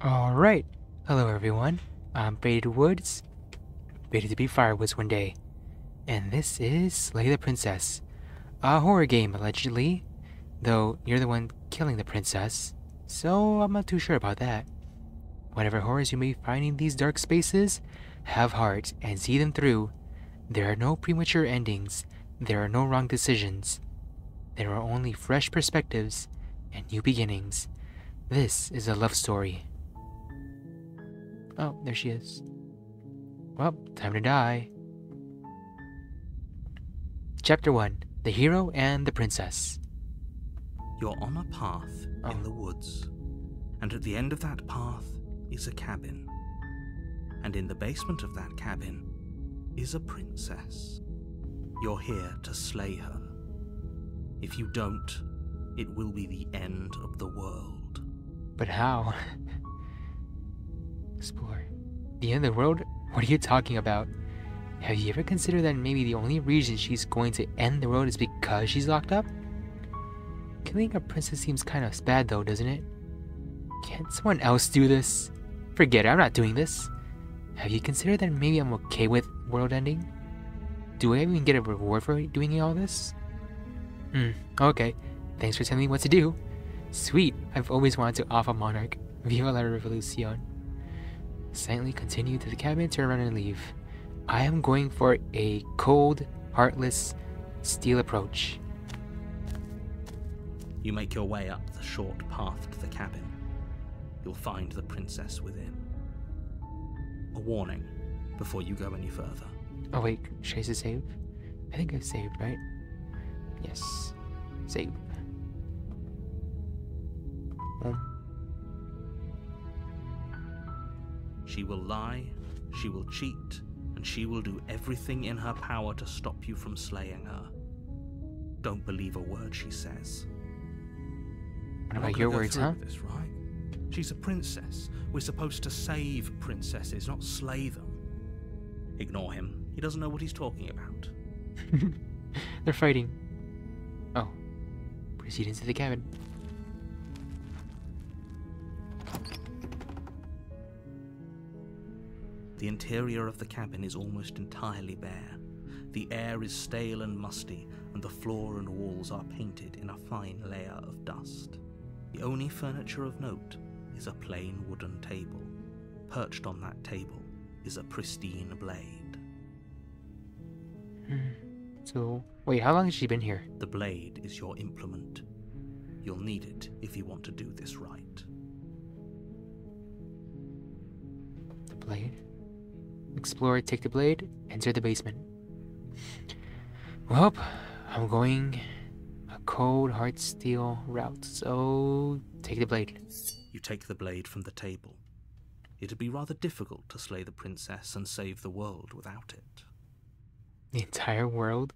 Alright, hello everyone. I'm Faded Woods, fated to be Firewoods one day, and this is Slay the Princess, a horror game allegedly, though you're the one killing the princess, so I'm not too sure about that. Whatever horrors you may find in these dark spaces, have heart and see them through. There are no premature endings, there are no wrong decisions. There are only fresh perspectives and new beginnings. This is a love story. Oh, there she is. Well, time to die. Chapter 1. The Hero and the Princess. You're on a path in the woods, and at the end of that path is a cabin. And in the basement of that cabin is a princess. You're here to slay her. If you don't, it will be the end of the world. But how? Explore. The end of the world? What are you talking about? Have you ever considered that maybe the only reason she's going to end the world is because she's locked up? Killing a princess seems kind of bad though, doesn't it? Can't someone else do this? Forget it, I'm not doing this. Have you considered that maybe I'm okay with world ending? Do I even get a reward for doing all this? Okay. Thanks for telling me what to do. Sweet, I've always wanted to off a monarch. Viva la revolucion. Silently continue to the cabin, turn around and leave. I am going for a cold, heartless, stealth approach. You make your way up the short path to the cabin. You'll find the princess within. A warning before you go any further. Oh wait, should I save? I think I saved, right? Yes. Save. She will lie, she will cheat, and she will do everything in her power to stop you from slaying her. Don't believe a word she says. What about your words, huh? This, right? She's a princess. We're supposed to save princesses, not slay them. Ignore him. He doesn't know what he's talking about. They're fighting. Oh. Proceed into the cabin. The interior of the cabin is almost entirely bare. The air is stale and musty, and the floor and walls are painted in a fine layer of dust. The only furniture of note is a plain wooden table. Perched on that table is a pristine blade. So, wait, how long has she been here? The blade is your implement. You'll need it if you want to do this right. The blade? Explore, take the blade, enter the basement. Well, I'm going a cold, hard steel route, so take the blade. You take the blade from the table. It'd be rather difficult to slay the princess and save the world without it. The entire world?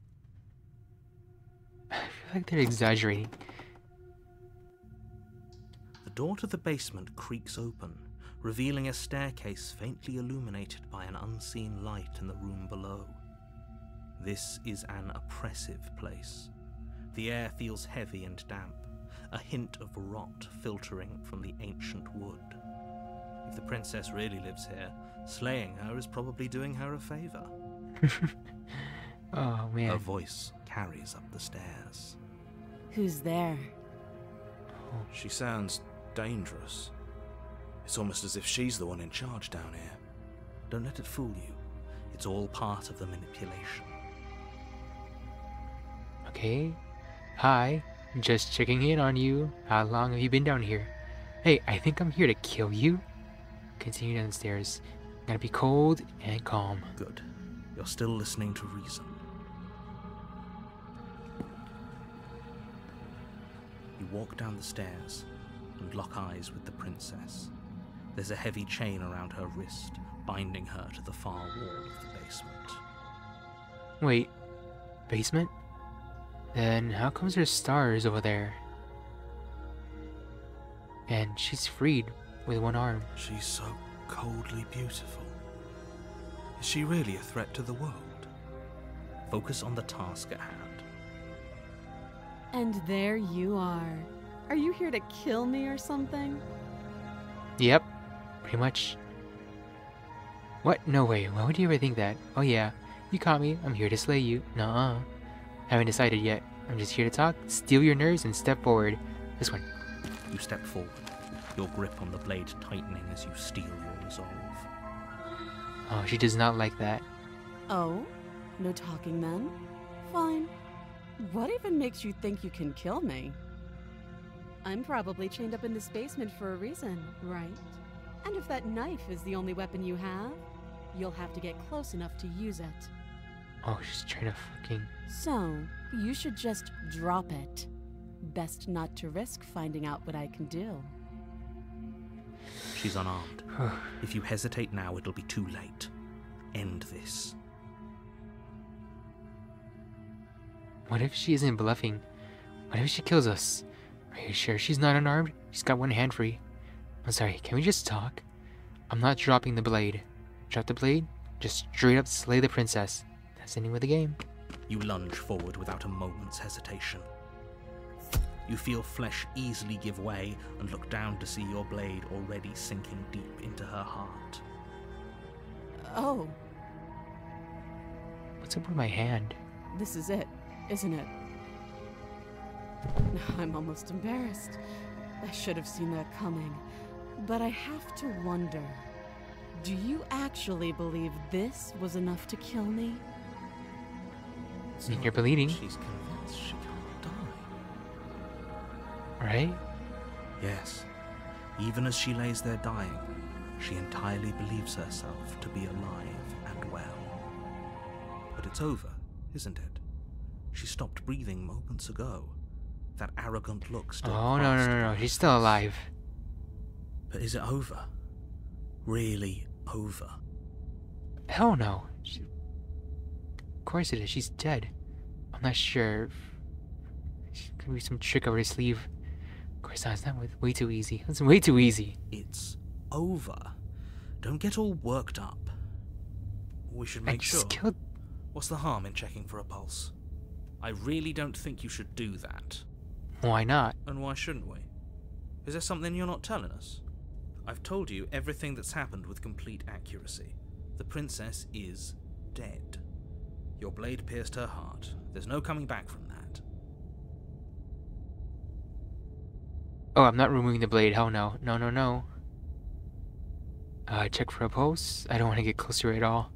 I feel like they're exaggerating. The door to the basement creaks open, revealing a staircase faintly illuminated by an unseen light in the room below. This is an oppressive place. The air feels heavy and damp, a hint of rot filtering from the ancient wood. If the princess really lives here, slaying her is probably doing her a favor. Oh man. Her voice carries up the stairs. Who's there? She sounds dangerous. It's almost as if she's the one in charge down here. Don't let it fool you. It's all part of the manipulation. Okay. Hi. Just checking in on you. How long have you been down here? Hey, I think I'm here to kill you. Continue down the stairs. Gotta be cold and calm. Good. You're still listening to reason. You walk down the stairs and lock eyes with the princess. There's a heavy chain around her wrist, binding her to the far wall of the basement. Wait. Basement? Then how comes there's stars over there? And she's freed with one arm. She's so coldly beautiful. Is she really a threat to the world? Focus on the task at hand. And there you are. Are you here to kill me or something? Yep. Pretty much. What? No way. Why would you ever think that? Oh yeah, you caught me. I'm here to slay you. Nuh-uh. Haven't decided yet. I'm just here to talk, steal your nerves, and step forward. This one. You step forward, your grip on the blade tightening as you steel your resolve. Oh, she does not like that. Oh? No talking then? Fine. What even makes you think you can kill me? I'm probably chained up in this basement for a reason, right? And if that knife is the only weapon you have, you'll have to get close enough to use it. Oh, she's trying to fucking... So, you should just drop it. Best not to risk finding out what I can do. She's unarmed. If you hesitate now, it'll be too late. End this. What if she isn't bluffing? What if she kills us? Are you sure she's not unarmed? She's got one hand free. I'm sorry, can we just talk? I'm not dropping the blade. Drop the blade? Just straight up slay the princess. That's the name of the game. You lunge forward without a moment's hesitation. You feel flesh easily give way and look down to see your blade already sinking deep into her heart. Oh, What's up with my hand? this is it, isn't it? I'm almost embarrassed. I should have seen that coming. But I have to wonder, do you actually believe this was enough to kill me? It's You're not that bleeding. She's convinced she can't die. Right? Yes, even as she lays there dying, she entirely believes herself to be alive and well. But it's over, isn't it? She stopped breathing moments ago. That arrogant look still Oh, no, no, no, no. She's still alive. But is it over? Really over? Hell no. Of course it is. She's dead. I'm not sure. She could be some trick over his sleeve. Of course not. It's not way too easy. It's way too easy. It's over. Don't get all worked up. We should make sure. Killed... What's the harm in checking for a pulse? I really don't think you should do that. Why not? And why shouldn't we? Is there something you're not telling us? I've told you everything that's happened with complete accuracy. The princess is dead. Your blade pierced her heart. There's no coming back from that. Oh, I'm not removing the blade. Hell no. No, no, no. Check for a pulse. I don't want to get closer at all.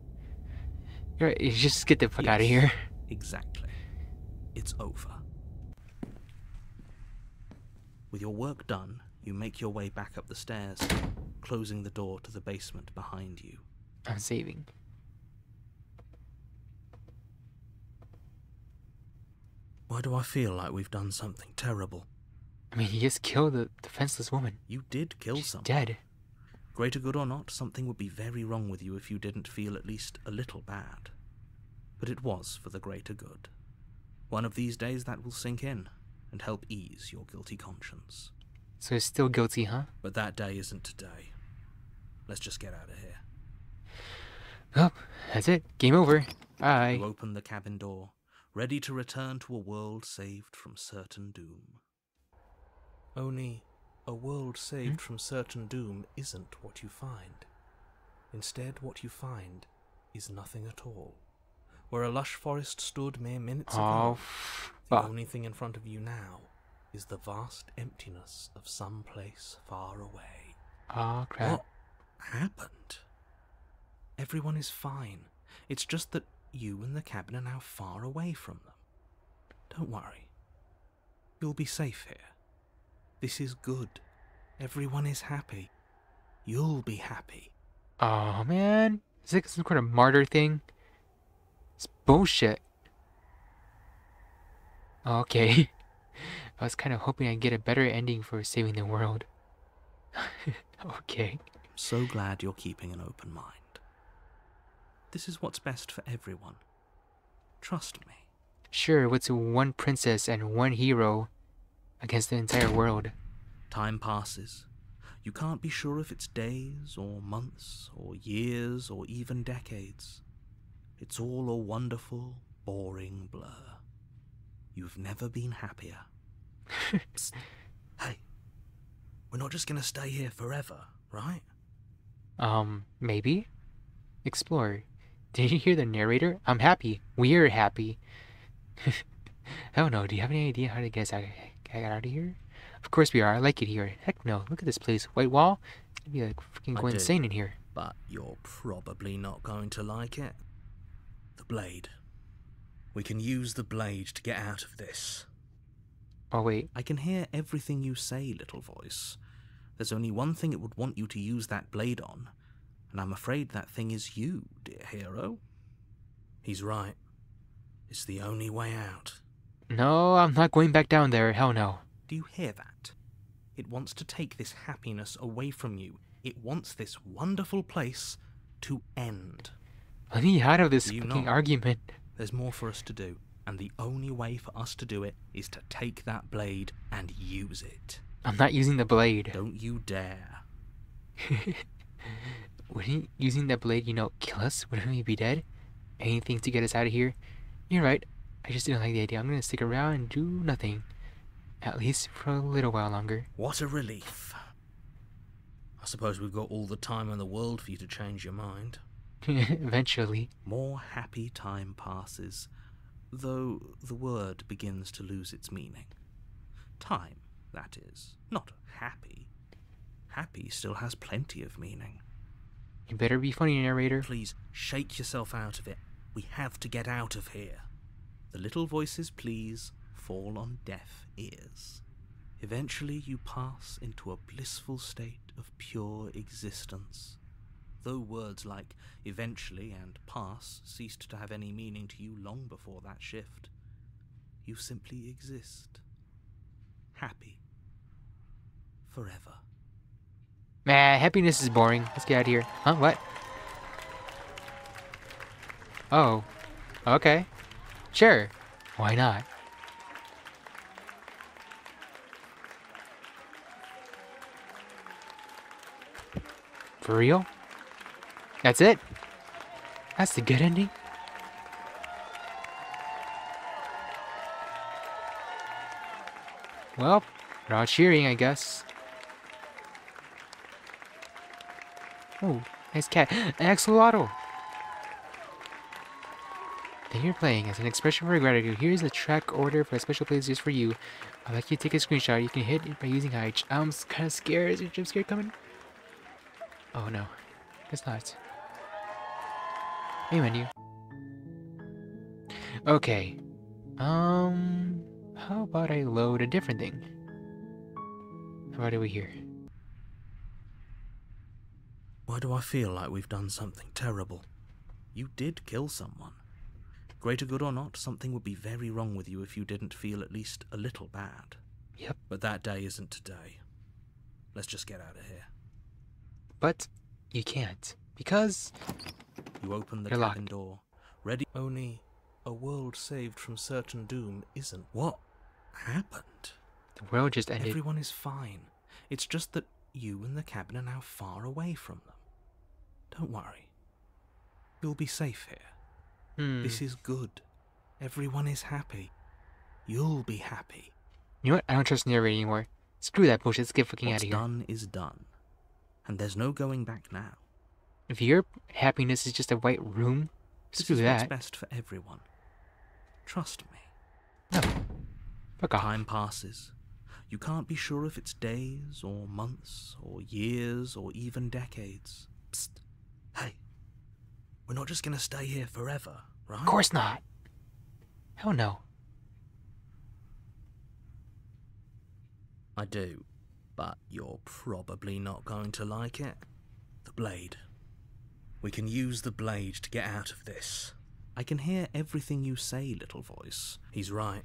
You're right. Just get the fuck out of here. Exactly. It's over. With your work done, you make your way back up the stairs, closing the door to the basement behind you. I'm saving. Why do I feel like we've done something terrible? I mean, he just killed the defenseless woman. You did kill She's someone. dead. Greater good or not, something would be very wrong with you if you didn't feel at least a little bad. But it was for the greater good. One of these days that will sink in and help ease your guilty conscience. So he's still guilty, huh? But that day isn't today. Let's just get out of here. Well, that's it. Game over. Bye. You open the cabin door, ready to return to a world saved from certain doom. Only, a world saved from certain doom isn't what you find. Instead, what you find is nothing at all. Where a lush forest stood mere minutes ago, Oh, the fuck. only thing in front of you now is the vast emptiness of some place far away. Oh, crap. What happened? Everyone is fine. It's just that you and the cabin are now far away from them. Don't worry. You'll be safe here. This is good. Everyone is happy. You'll be happy. Oh, man. Is it some kind of martyr thing? It's bullshit. Okay. I was kind of hoping I'd get a better ending for saving the world. Okay. I'm so glad you're keeping an open mind. This is what's best for everyone. Trust me. Sure, what's one princess and one hero against the entire world? Time passes. You can't be sure if it's days or months or years or even decades. It's all a wonderful, boring blur. You've never been happier. Psst. Hey, we're not just going to stay here forever, right? Maybe? Explore. Did you hear the narrator? I'm happy. We're happy. I don't know. Do you have any idea how to get out of here? Of course we are. I like it here. Heck no. Look at this place. White wall? It's gonna be like freaking I going do. insane in here. But you're probably not going to like it. The blade. We can use the blade to get out of this. Oh, wait. I can hear everything you say, little voice. There's only one thing it would want you to use that blade on, and I'm afraid that thing is you, dear hero. He's right. It's the only way out. No, I'm not going back down there. Hell no. Do you hear that? It wants to take this happiness away from you. It wants this wonderful place to end. Let me out of this Do you fucking not? argument. There's more for us to do, and the only way for us to do it is to take that blade and use it. I'm not using the blade. Don't you dare. Wouldn't using the blade, kill us? Wouldn't we be dead? Anything to get us out of here? You're right. I just didn't like the idea. I'm gonna stick around and do nothing. At least for a little while longer. What a relief. I suppose we've got all the time in the world for you to change your mind. Eventually. More happy time passes, though the word begins to lose its meaning. Time, that is, not happy. Happy still has plenty of meaning. You better be funny, narrator. Please, shake yourself out of it. We have to get out of here. The little voice's pleas fall on deaf ears. Eventually you pass into a blissful state of pure existence. Though words like eventually and pass ceased to have any meaning to you long before that shift, you simply exist. Happy. Forever. Happiness is boring. Let's get out of here. Huh? What? Oh. Okay. Sure. Why not? For real? That's it? That's the good ending? Well, we're all cheering, I guess. Oh, nice cat. An axolotl! Then you're playing as an expression for gratitude. Here's the track order for a special place just for you. I'd like you to take a screenshot. You can hit it by using H. I'm kind of scared. Is there a jump scare coming? Oh no. Guess not. Hey, menu. Okay. How about I load a different thing? What do we hear? Why do I feel like we've done something terrible? You did kill someone. Greater good or not, something would be very wrong with you if you didn't feel at least a little bad. Yep. But that day isn't today. Let's just get out of here. But you can't, because You open the You're cabin locked. door. Ready? Only a world saved from certain doom isn't. What happened? the world just ended. Everyone is fine. It's just that you and the cabin are now far away from them. Don't worry. You'll be safe here. This is good. Everyone is happy. You'll be happy. You know what? I don't trust narrator anymore. Screw that bullshit. Let's get fucking out What's of here. done is done. And there's no going back now. If your happiness is just a white room, This screw is that. what's best for everyone. Trust me. No. Fuck off. Time passes. You can't be sure if it's days, or months, or years, or even decades. Psst. Hey. We're not just gonna stay here forever, right? Of course not. Hell no. I do. But you're probably not going to like it. The blade. We can use the blade to get out of this. I can hear everything you say, little voice. He's right.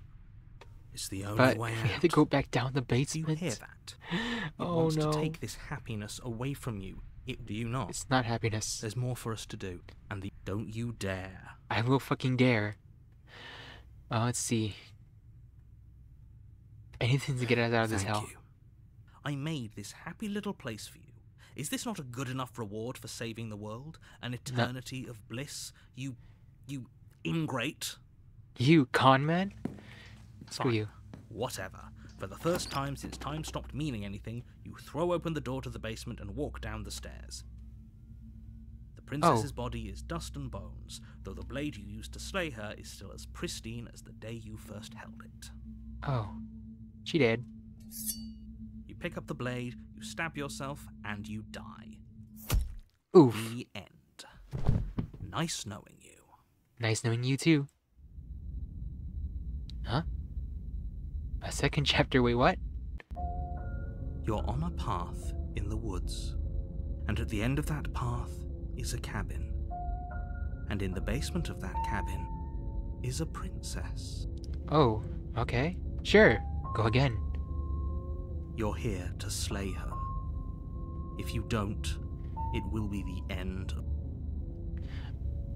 It's the only But way we out. have to go back down the Do you basement. hear that? It Oh wants no. to take this happiness away from you. Do you not? It's not happiness. There's more for us to do. And don't you dare. I will fucking dare. Let's see. Anything to get us out of this Thank hell. you. I made this happy little place for you. Is this not a good enough reward for saving the world? An eternity of bliss? You ingrate? You con man? Screw Fine. you. Whatever. For the first time since time stopped meaning anything, you throw open the door to the basement and walk down the stairs. princess's body is dust and bones, though the blade you used to slay her is still as pristine as the day you first held it. Oh. She did. You pick up the blade, you stab yourself, and you die. Oof. The end. Nice knowing you. Nice knowing you too. Huh? A second chapter, wait, what? You're on a path in the woods, and at the end of that path is a cabin. And in the basement of that cabin is a princess. Oh, okay. Sure. Go again. You're here to slay her. If you don't, it will be the end.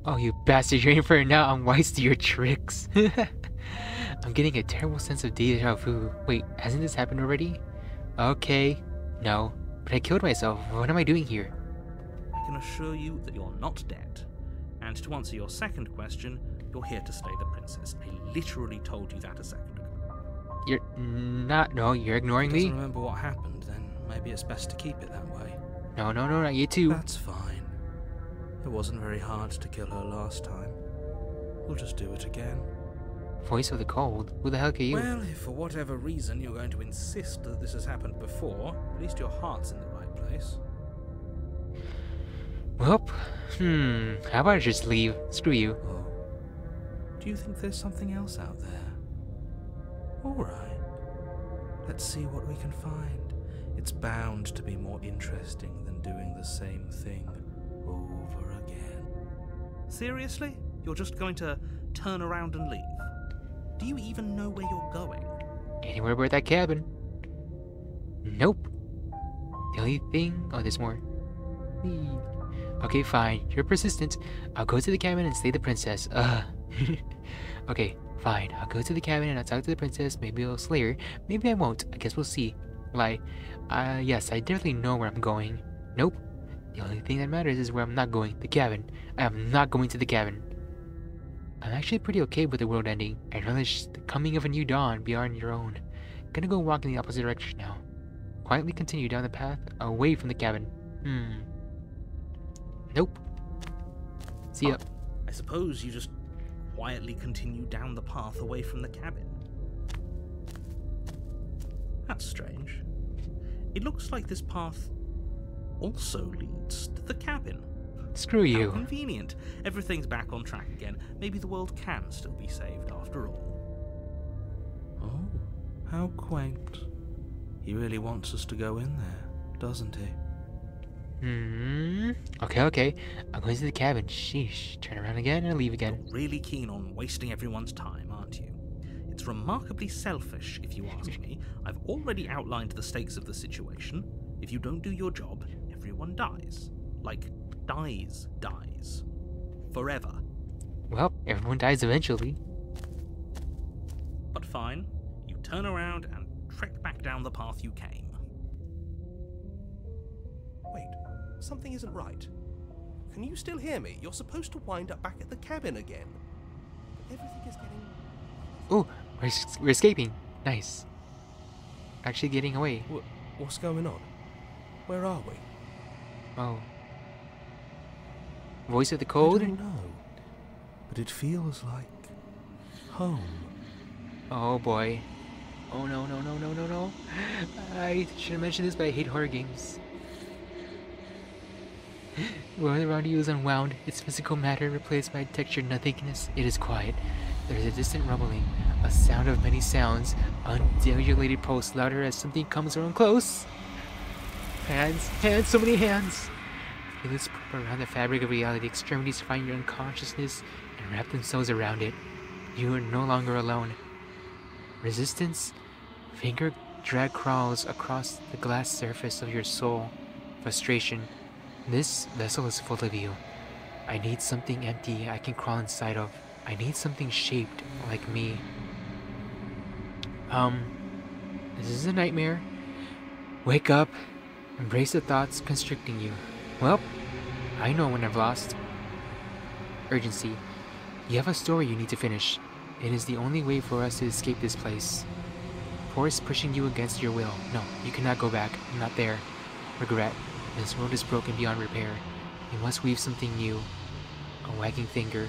Oh, you bastard, you're in for it now. I'm wise to your tricks. I'm getting a terrible sense of deja vu. Wait, hasn't this happened already? Okay. No. But I killed myself. What am I doing here? I can assure you that you're not dead. And to answer your second question, you're here to slay the princess. I literally told you that a second ago. You're not. No, you're ignoring If he me? doesn't remember what happened, then maybe it's best to keep it that way. No, not you too. That's fine. It wasn't very hard to kill her last time. We'll just do it again. Voice of the cold? Who the heck are you? Well, if for whatever reason you're going to insist that this has happened before, at least your heart's in the right place. Well, how about I just leave? Screw you. Oh. Do you think there's something else out there? Alright. Let's see what we can find. It's bound to be more interesting than doing the same thing over again. Seriously? You're just going to turn around and leave? Do you even know where you're going? Anywhere but that cabin. Nope. The only thing... Oh, there's more. Whee. Okay, fine. You're persistent. I'll go to the cabin and slay the princess. Okay, fine. I'll go to the cabin and I'll talk to the princess. Maybe I'll slay her. Maybe I won't. I guess we'll see. Lie. Yes, I definitely know where I'm going. Nope. The only thing that matters is where I'm not going. The cabin. I am not going to the cabin. I'm actually pretty okay with the world ending. I relish the coming of a new dawn beyond your own. Gonna go walk in the opposite direction now. Quietly continue down the path away from the cabin. Nope. See ya. I suppose you just quietly continue down the path away from the cabin. That's strange. It looks like this path also leads to the cabin. Screw How you. convenient. Everything's back on track again. Maybe the world can still be saved after all. Oh, how quaint. He really wants us to go in there, doesn't he? Okay. I'm going to the cabin. Sheesh. Turn around again and leave again. You're really keen on wasting everyone's time, aren't you? It's remarkably selfish, if you ask me. I've already outlined the stakes of the situation. If you don't do your job, everyone dies. Like, dies. Forever. Well, everyone dies eventually. But fine, you turn around and trek back down the path you came. Wait, something isn't right. Can you still hear me? You're supposed to wind up back at the cabin again. But everything is getting... Oh, we're escaping. Nice. Actually getting away. What's going on? Where are we? Oh. Voice of the I cold? don't know. But it feels like... home. Oh boy. Oh no. I should have mentioned this, but I hate horror games. The world around you is unwound, its physical matter replaced by textured nothingness. It is quiet. There is a distant rumbling, a sound of many sounds, undulated pulse louder as something comes around close. Hands, so many hands. Feelings pop around the fabric of reality, extremities find your unconsciousness and wrap themselves around it. You are no longer alone. Resistance? Finger drag crawls across the glass surface of your soul. Frustration. This vessel is full of you. I need something empty I can crawl inside of. I need something shaped like me. This is a nightmare. Wake up. Embrace the thoughts constricting you. Well, I know when I've lost. Urgency. You have a story you need to finish. It is the only way for us to escape this place. Force pushing you against your will. No, you cannot go back. Not there. Regret. This world is broken beyond repair. We must weave something new. A wagging finger.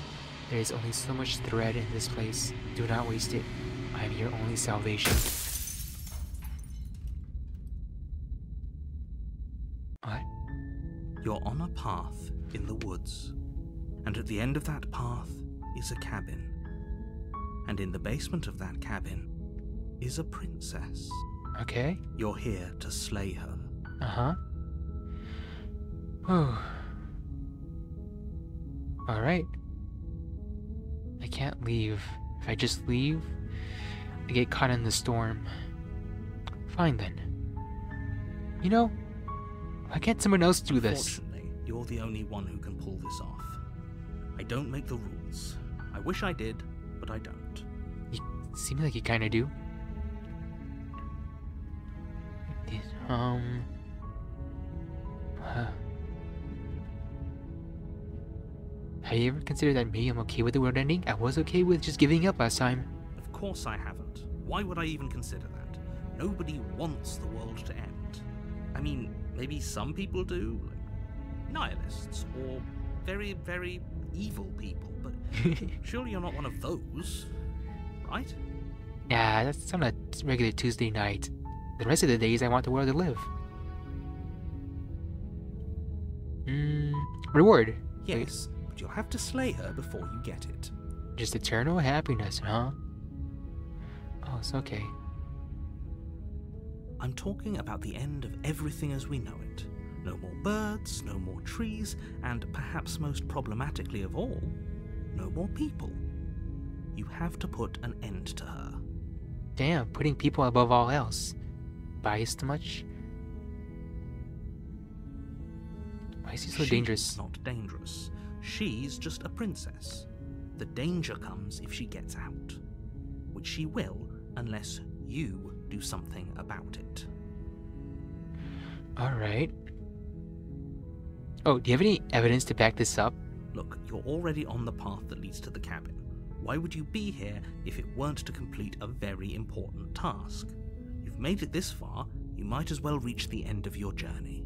There is only so much thread in this place. Do not waste it. I am your only salvation. What? You're on a path in the woods, and at the end of that path is a cabin. And in the basement of that cabin is a princess. Okay. You're here to slay her. Uh-huh. Oh. Alright. I can't leave. If I just leave, I get caught in the storm. Fine then. You know, why can't someone else do this? Fortunately, you're the only one who can pull this off. I don't make the rules. I wish I did, but I don't. You seem like you kinda do. Have you ever considered that maybe I'm okay with the world ending? I was okay with just giving up last time. Of course I haven't. Why would I even consider that? Nobody wants the world to end. I mean, maybe some people do, like nihilists, or very, very evil people, but surely you're not one of those, right? Yeah, that's on a regular Tuesday night. The rest of the days I want the world to live. Reward. Yes, but you'll have to slay her before you get it. Just eternal happiness, huh? Oh, it's okay. I'm talking about the end of everything as we know it. No more birds, no more trees, and perhaps most problematically of all, no more people. You have to put an end to her. Damn, putting people above all else. Biased much? Why is he so dangerous? She's not dangerous. She's just a princess. The danger comes if she gets out. Which she will, unless you do something about it. Alright. Oh, do you have any evidence to back this up? Look, you're already on the path that leads to the cabin. Why would you be here if it weren't to complete a very important task? You've made it this far, you might as well reach the end of your journey.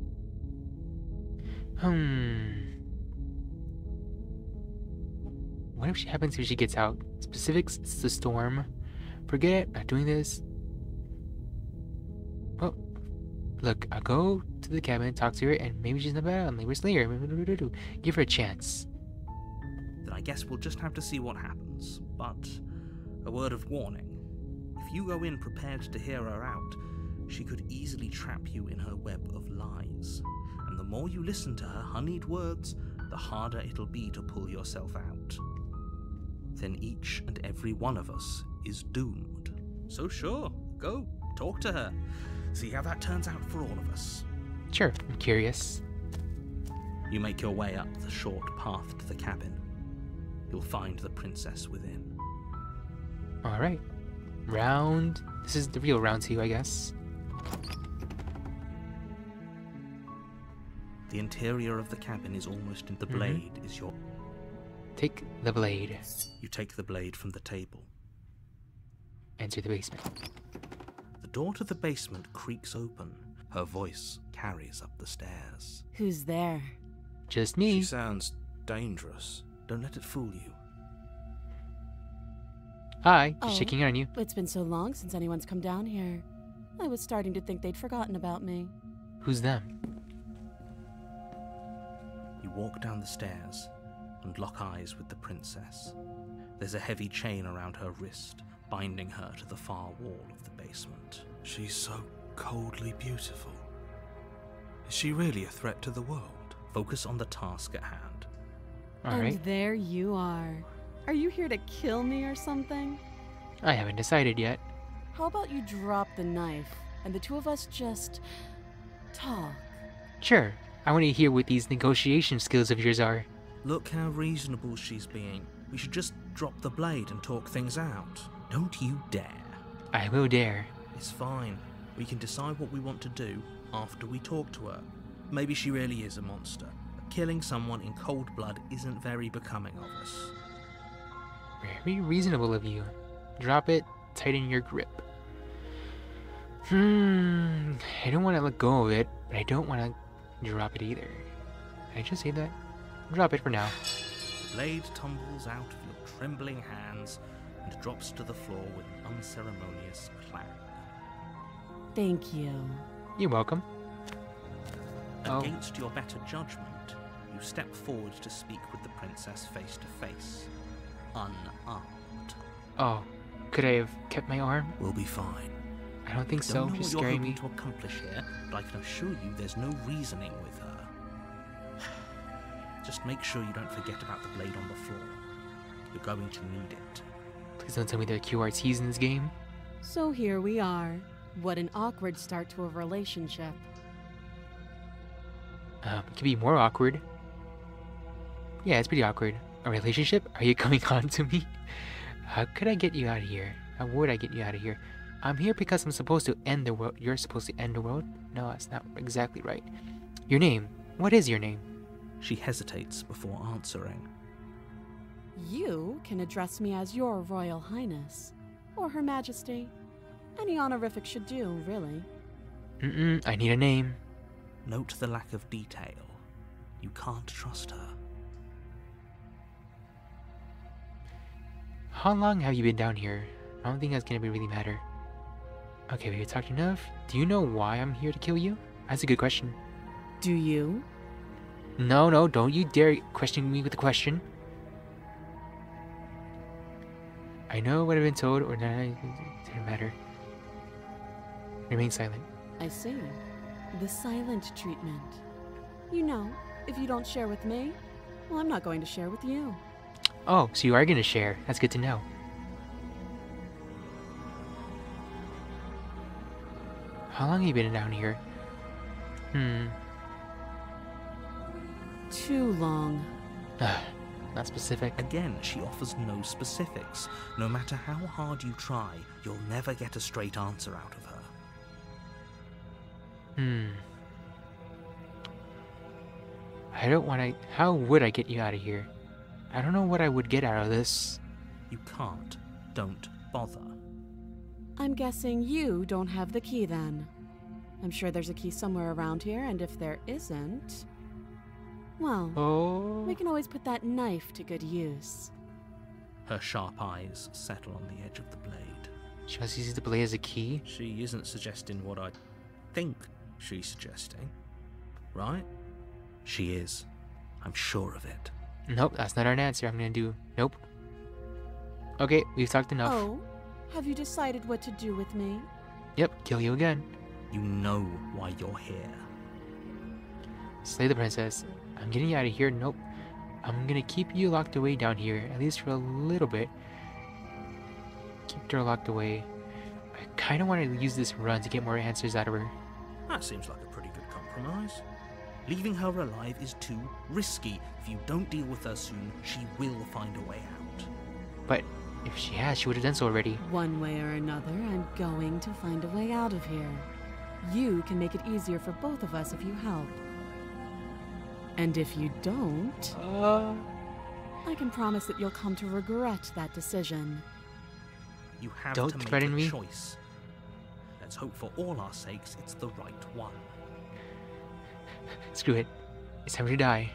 What if she happens if she gets out? Specifics, it's the storm. Forget it, not doing this. Well, look, I'll go to the cabin, talk to her, and maybe she's not bad, maybe we're slayer. Give her a chance. Then I guess we'll just have to see what happens. But a word of warning. If you go in prepared to hear her out, she could easily trap you in her web of lies. And the more you listen to her honeyed words, the harder it'll be to pull yourself out. Then each and every one of us is doomed. So sure, go, talk to her. See how that turns out for all of us. Sure, I'm curious. You make your way up the short path to the cabin. You'll find the princess within. Alright. This is the real round 2, I guess. The interior of the cabin is almost in the blade is your... Take the blade. You take the blade from the table. Enter the basement. The door to the basement creaks open. Her voice carries up the stairs. Who's there? Just me. She sounds dangerous. Don't let it fool you. Hi, just Oh. checking in on you. It's been so long since anyone's come down here. I was starting to think they'd forgotten about me. Who's them? You walk down the stairs and lock eyes with the princess. There's a heavy chain around her wrist, binding her to the far wall of the basement. She's so coldly beautiful. Is she really a threat to the world? Focus on the task at hand. Alright. And there you are. Are you here to kill me or something? I haven't decided yet. How about you drop the knife and the two of us just talk? Sure, I want to hear what these negotiation skills of yours are. Look how reasonable she's being. We should just drop the blade and talk things out. Don't you dare. I will dare. It's fine. We can decide what we want to do after we talk to her. Maybe she really is a monster. But killing someone in cold blood isn't very becoming of us. Very reasonable of you. Drop it, tighten your grip. I don't want to let go of it, but I don't want to drop it either. Did I just say that? drop it for now. The blade tumbles out of your trembling hands and drops to the floor with an unceremonious clang. Thank you. You're welcome. Oh. Against your better judgment, you step forward to speak with the princess face to face, unarmed. Oh, could I have kept my arm? We'll be fine. I don't think so. Don't know She's what you're scaring hoping me. to accomplish here, but I can assure you there's no reasoning with her. Just make sure you don't forget about the blade on the floor. You're going to need it. Please don't tell me there are QRTs in this game. So here we are. What an awkward start to a relationship. It could be more awkward. Yeah, it's pretty awkward. A relationship? Are you coming on to me? How could I get you out of here? How would I get you out of here? I'm here because I'm supposed to end the world. You're supposed to end the world? No, that's not exactly right. Your name? What is your name? She hesitates before answering. You can address me as Your Royal Highness, or Her Majesty. Any honorific should do, really. I need a name. Note the lack of detail. You can't trust her. How long have you been down here? I don't think that's gonna really matter. Okay, we've talked enough. Do you know why I'm here to kill you? That's a good question. Do you? No, don't you dare question me with a question. I know what I've been told, or not, it didn't matter. Remain silent. I see. The silent treatment. You know, if you don't share with me, well, I'm not going to share with you. Oh, so you are gonna share. That's good to know. How long have you been down here? Too long. Not specific. Again, she offers no specifics. No matter how hard you try, you'll never get a straight answer out of her. I don't want to... How would I get you out of here? I don't know what I would get out of this. You can't. Don't bother. I'm guessing you don't have the key then. I'm sure there's a key somewhere around here, and if there isn't... Well, Oh. we can always put that knife to good use. Her sharp eyes settle on the edge of the blade. She wants to use the blade as a key? She isn't suggesting what I think she's suggesting, right? She is. I'm sure of it. Nope, that's not an answer. I'm gonna do... Nope. Okay, we've talked enough. Oh, have you decided what to do with me? Yep, kill you again. You know why you're here. Slay the princess. I'm getting you out of here. Nope. I'm gonna keep you locked away down here, at least for a little bit. Keep her locked away. I kinda want to use this run to get more answers out of her. That seems like a pretty good compromise. Leaving her alive is too risky. If you don't deal with her soon, she will find a way out. But if she has, she would have done so already. One way or another, I'm going to find a way out of here. You can make it easier for both of us if you help. And if you don't, I can promise that you'll come to regret that decision. You have Don't to make threaten a me. choice. Let's hope for all our sakes it's the right one. Screw it. It's time to die.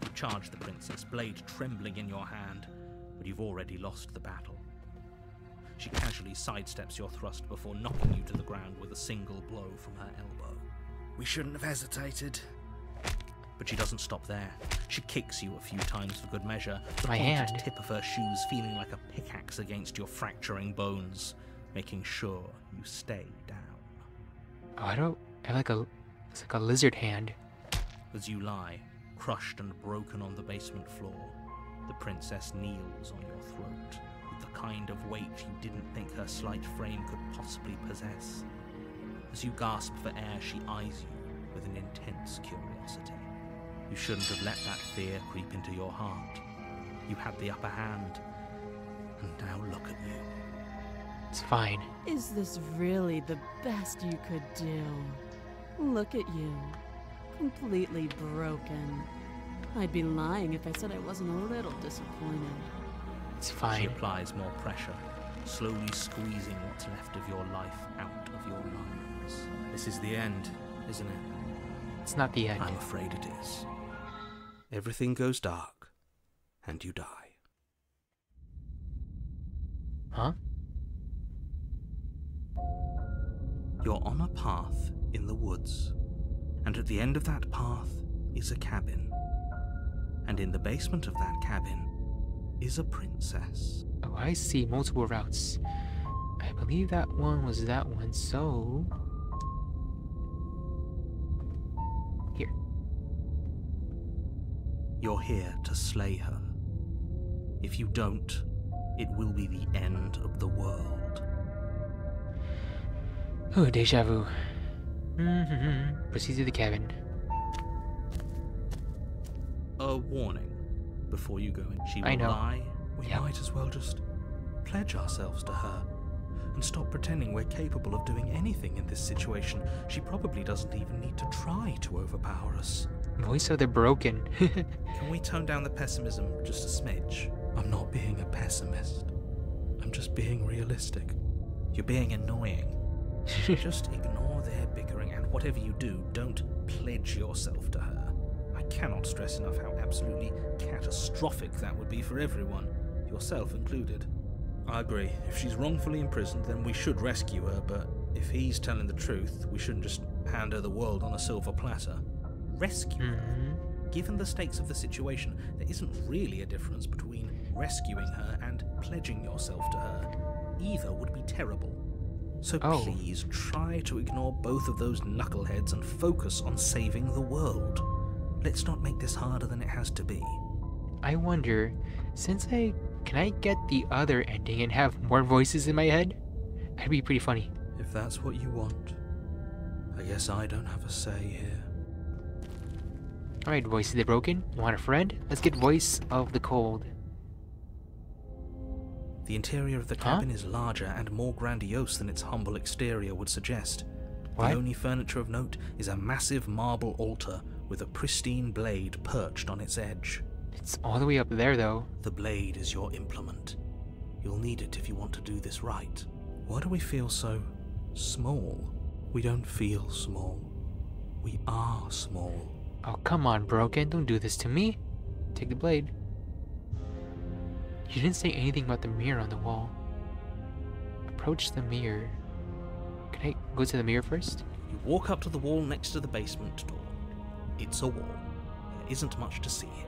You charge the princess, blade trembling in your hand, but you've already lost the battle. She casually sidesteps your thrust before knocking you to the ground with a single blow from her elbow. We shouldn't have hesitated. But she doesn't stop there. She kicks you a few times for good measure, the My pointed hand. tip of her shoes feeling like a pickaxe against your fracturing bones, making sure you stay down. Oh, I don't... I have like a... It's like a lizard hand. As you lie, crushed and broken on the basement floor, the princess kneels on your throat with the kind of weight you didn't think her slight frame could possibly possess. As you gasp for air, she eyes you with an intense curiosity. You shouldn't have let that fear creep into your heart. You had the upper hand, and now look at you. It's fine. Is this really the best you could do? Look at you. Completely broken. I'd be lying if I said I wasn't a little disappointed. It's She fine. applies more pressure, slowly squeezing what's left of your life out of your lungs. This is the end, isn't it? It's not the end. I'm afraid it is. Everything goes dark, and you die. Huh? You're on a path in the woods, and at the end of that path is a cabin. And in the basement of that cabin is a princess. Oh, I see. Multiple routes. I believe that one was that one, so... Here. You're here to slay her. If you don't, it will be the end of the world. Oh, deja vu. Proceed to the cabin. A warning before you go in. She I will know. lie. We Yeah. might as well just pledge ourselves to her and stop pretending we're capable of doing anything in this situation. She probably doesn't even need to try to overpower us. Voice of the broken. Can we tone down the pessimism just a smidge? I'm not being a pessimist. I'm just being realistic. You're being annoying. Just ignore their bickering, and whatever you do, don't pledge yourself to her. I cannot stress enough how absolutely catastrophic that would be for everyone, yourself included. I agree. If she's wrongfully imprisoned, then we should rescue her, but if he's telling the truth, we shouldn't just hand her the world on a silver platter. Rescue her? Given the stakes of the situation, there isn't really a difference between rescuing her and pledging yourself to her. Either would be terrible. So Oh. please try to ignore both of those knuckleheads and focus on saving the world. Let's not make this harder than it has to be. I wonder, can I get the other ending and have more voices in my head? That'd be pretty funny. If that's what you want, I guess I don't have a say here. Alright, voice of the broken. You want a friend? Let's get voice of the cold. The interior of the Huh? cabin is larger and more grandiose than its humble exterior would suggest. What? The only furniture of note is a massive marble altar with a pristine blade perched on its edge. It's all the way up there though. The blade is your implement. You'll need it if you want to do this right. Why do we feel so small? We don't feel small. We are small. Oh, come on, broken. Don't do this to me. Take the blade. You didn't say anything about the mirror on the wall. Approach the mirror. Can I go to the mirror first? You walk up to the wall next to the basement door. It's a wall. There isn't much to see here.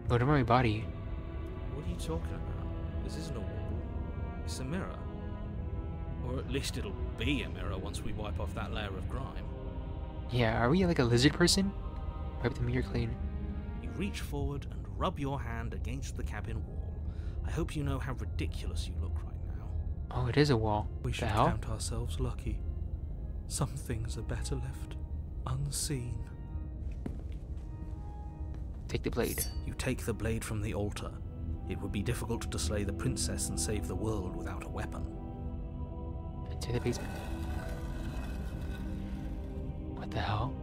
Go to my body. What are you talking about? This isn't a wall. It's a mirror. Or at least it'll be a mirror once we wipe off that layer of grime. Yeah, are we like a lizard person? Wipe the mirror clean. You reach forward and rub your hand against the cabin wall. I hope you know how ridiculous you look right now. Oh, it is a wall. We The should hell? count ourselves lucky. Some things are better left unseen. Take the blade. You take the blade from the altar. It would be difficult to slay the princess and save the world without a weapon. Into the basement. What the hell?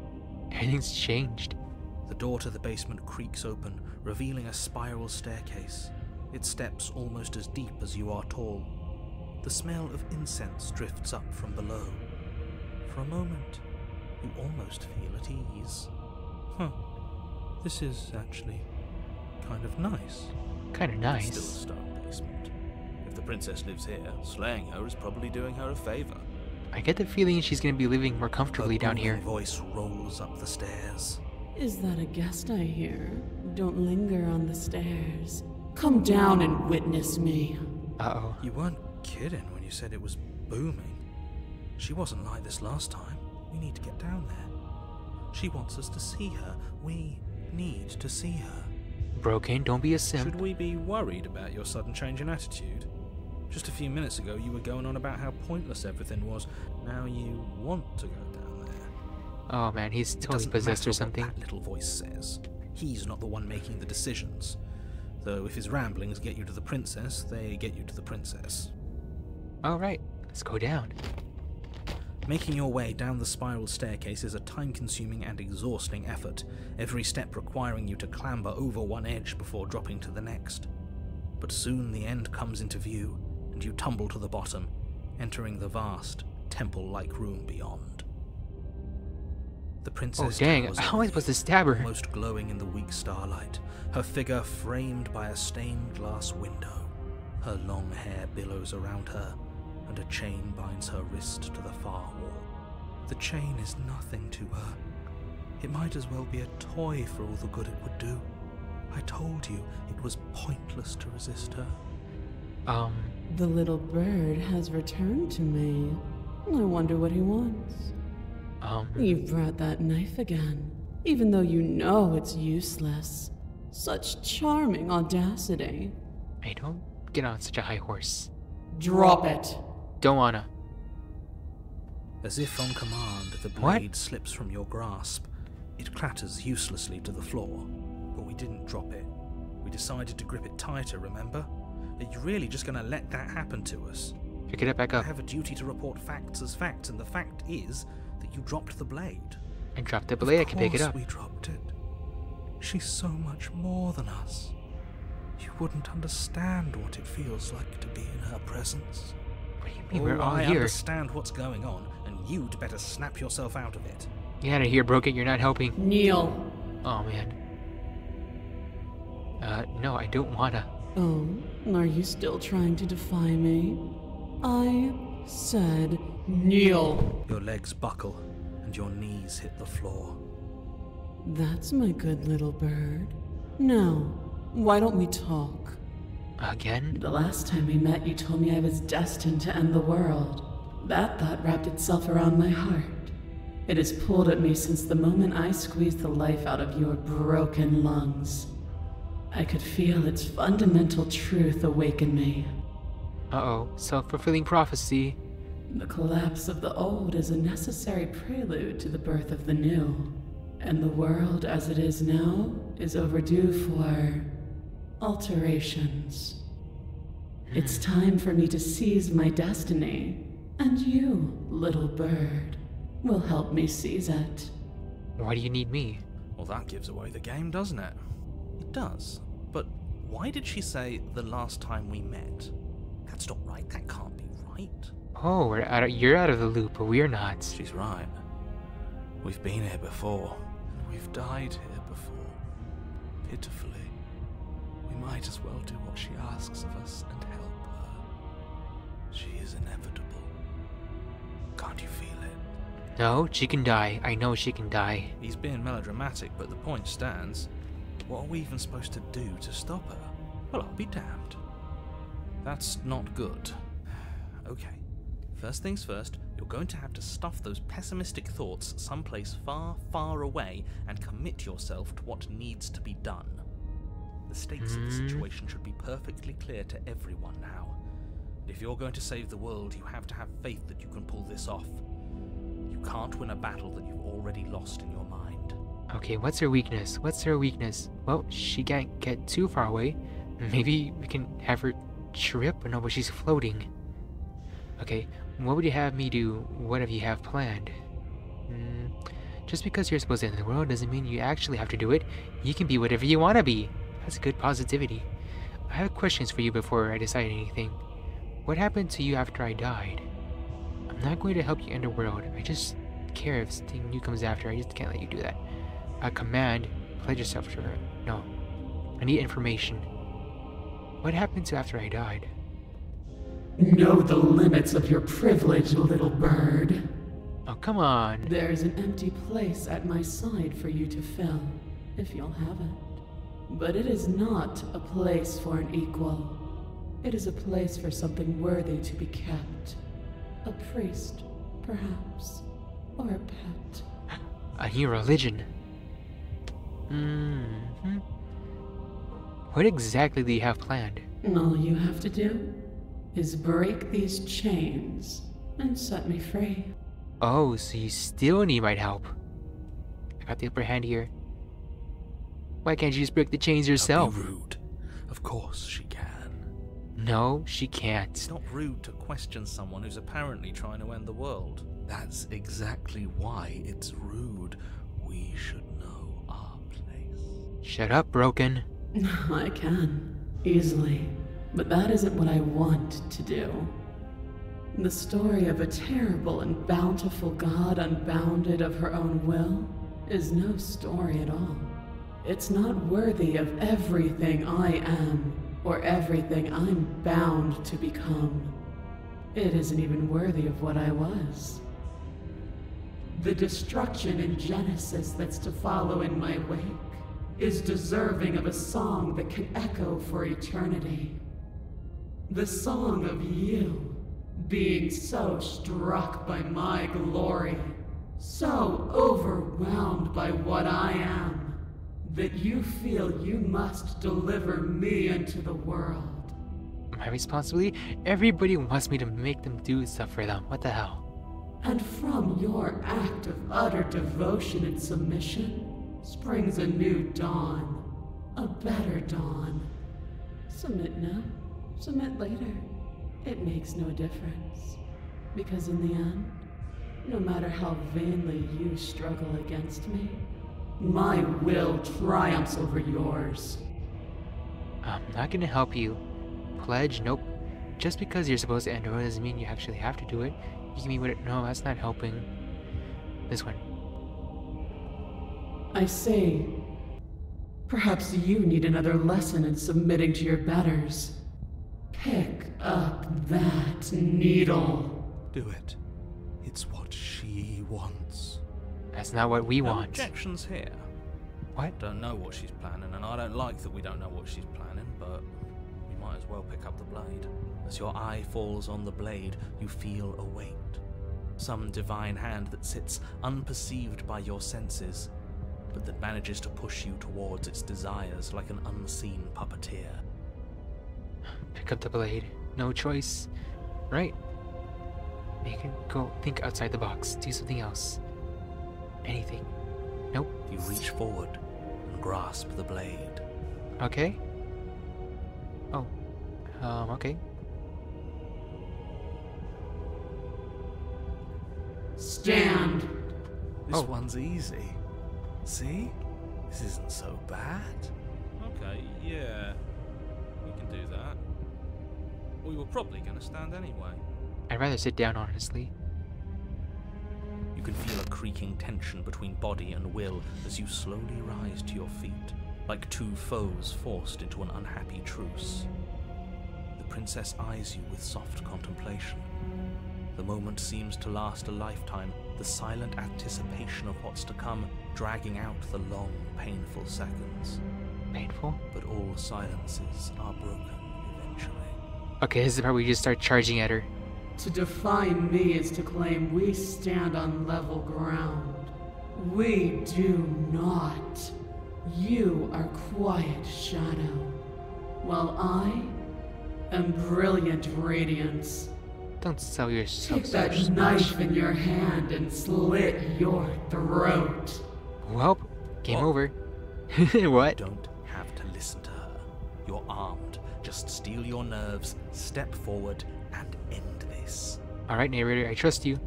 Everything's changed. The door to the basement creaks open, revealing a spiral staircase, its steps almost as deep as you are tall. The smell of incense drifts up from below. For a moment, you almost feel at ease. This is actually kind of nice. Kinda It's still a nice. stone basement. If the princess lives here, slaying her is probably doing her a favor. I get the feeling she's gonna be living more comfortably down A here. booming voice rolls up the stairs. Is that a guest I hear? Don't linger on the stairs. Come down and witness me. Uh-oh. You weren't kidding when you said it was booming. She wasn't like this last time. We need to get down there. She wants us to see her. We need to see her. Broken, don't be a simp. Should we be worried about your sudden change in attitude? Just a few minutes ago you were going on about how pointless everything was. Now you want to go down there. Oh man, he's It totally doesn't possessed matter or something. What that little voice says. He's not the one making the decisions. Though if his ramblings get you to the princess, they get you to the princess. Alright, let's go down. Making your way down the spiral staircase is a time-consuming and exhausting effort, every step requiring you to clamber over one edge before dropping to the next. But soon the end comes into view, and you tumble to the bottom, entering the vast, temple-like room beyond. The princess dang, towers how over am I you, supposed to stab her? almost glowing in the weak starlight, her figure framed by a stained glass window. Her long hair billows around her, and a chain binds her wrist to the far wall. The chain is nothing to her. It might as well be a toy for all the good it would do. I told you it was pointless to resist her. The little bird has returned to me. I wonder what he wants. You brought that knife again, even though you know it's useless. Such charming audacity. I don't get on such a high horse. Drop it. Don't wanna. As if on command, the blade slips from your grasp. It clatters uselessly to the floor, but we didn't drop it. We decided to grip it tighter, remember? Are you really just going to let that happen to us? Pick it up back I up. have a duty to report facts as facts, and the fact is that you dropped the blade. And drop the blade, I can pick it up. We dropped it. She's so much more than us. You wouldn't understand what it feels like to be in her presence. What do you mean? We're all I here. understand what's going on, and you'd better snap yourself out of it. Get out of here, Broken. You're not helping. Kneel. Oh, man. No, I don't wanna. Oh, are you still trying to defy me? I said kneel. Your legs buckle, and your knees hit the floor. That's my good little bird. Now, why don't we talk? Again? The last time we met, you told me I was destined to end the world. That thought wrapped itself around my heart. It has pulled at me since the moment I squeezed the life out of your broken lungs. I could feel its fundamental truth awaken me. Uh-oh. Self-fulfilling prophecy. The collapse of the old is a necessary prelude to the birth of the new. And the world as it is now is overdue for alterations. It's time for me to seize my destiny. And you, little bird, will help me seize it. Why do you need me? Well, that gives away the game, doesn't it? It does. But why did she say the last time we met? That's not right. That can't be right. Oh, you're out of the loop, but we're not. She's right. We've been here before. And we've died here before. Pitifully. We might as well do what she asks of us and help her. She is inevitable. Can't you feel it? No, she can die. I know she can die. He's being melodramatic, but the point stands. What are we even supposed to do to stop her? Well, I'll be damned. That's not good. Okay. First things first, you're going to have to stuff those pessimistic thoughts someplace far, far away and commit yourself to what needs to be done. The stakes of the situation should be perfectly clear to everyone now. And if you're going to save the world, you have to have faith that you can pull this off. You can't win a battle that you've already lost in your mind. Okay, what's her weakness? What's her weakness? Well, she can't get too far away. Maybe we can have her trip? No, but she's floating. Okay, what would you have me do? Whatever you have planned. Just because you're supposed to end the world doesn't mean you actually have to do it. You can be whatever you want to be. That's good positivity. I have questions for you before I decide anything. What happened to you after I died? I'm not going to help you end the world. I just care if something new comes after. I just can't let you do that. A command, pledge yourself to her. No. I need information. What happened to after I died? Know the limits of your privilege, little bird. Oh, come on. There's an empty place at my side for you to fill, if you'll have it. But it is not a place for an equal. It is a place for something worthy to be kept. A priest, perhaps, or a pet. A new religion. What exactly do you have planned? All you have to do is break these chains and set me free. Oh, so you still need my help. I got the upper hand here. Why can't you just break the chains yourself? Don't be rude. Of course she can. No, she can't. It's not rude to question someone who's apparently trying to end the world. That's exactly why it's rude. We should know our place. Shut up, Broken. I can, easily. But that isn't what I want to do. The story of a terrible and bountiful god unbounded of her own will is no story at all. It's not worthy of everything I am, or everything I'm bound to become. It isn't even worthy of what I was. The destruction in Genesis that's to follow in my wake is deserving of a song that can echo for eternity. The song of you, being so struck by my glory, so overwhelmed by what I am, that you feel you must deliver me into the world. My responsibility? Everybody wants me to make them do stuff for them. What the hell? And from your act of utter devotion and submission springs a new dawn, a better dawn. Submit now, submit later. It makes no difference. Because in the end, no matter how vainly you struggle against me, my will triumphs over yours. I'm not gonna help you. Pledge? Nope. Just because you're supposed to end it doesn't mean you actually have to do it. You give me what it. No, that's not helping. This one. I say, perhaps you need another lesson in submitting to your betters. Pick up that needle. Do it. It's what she wants. That's not what we No want. objections here. What? Don't know what she's planning, and I don't like that we don't know what she's planning, but we might as well pick up the blade. As your eye falls on the blade, you feel a weight. Some divine hand that sits unperceived by your senses, but that manages to push you towards its desires like an unseen puppeteer. Pick up the blade. No choice. Right. You can go think outside the box. Do something else. Anything. Nope. You reach forward and grasp the blade. Okay. Oh. Okay. Stand. This Oh. one's easy. See? This isn't so bad. Okay, yeah. We can do that. We were probably going to stand anyway. I'd rather sit down, honestly. You can feel a creaking tension between body and will as you slowly rise to your feet, like two foes forced into an unhappy truce. The princess eyes you with soft contemplation. The moment seems to last a lifetime, the silent anticipation of what's to come dragging out the long, painful seconds. Painful? But all silences are broken eventually. Okay, this is the part where we just start charging at her. To define me is to claim we stand on level ground. We do not. You are quiet shadow, while I am brilliant radiance. Don't sell yourself. Take that knife in your hand and slit your throat. Well, game What? over. What? Don't have to listen to her. You're armed. Just steel your nerves, step forward, and end this. Alright, narrator, I trust you.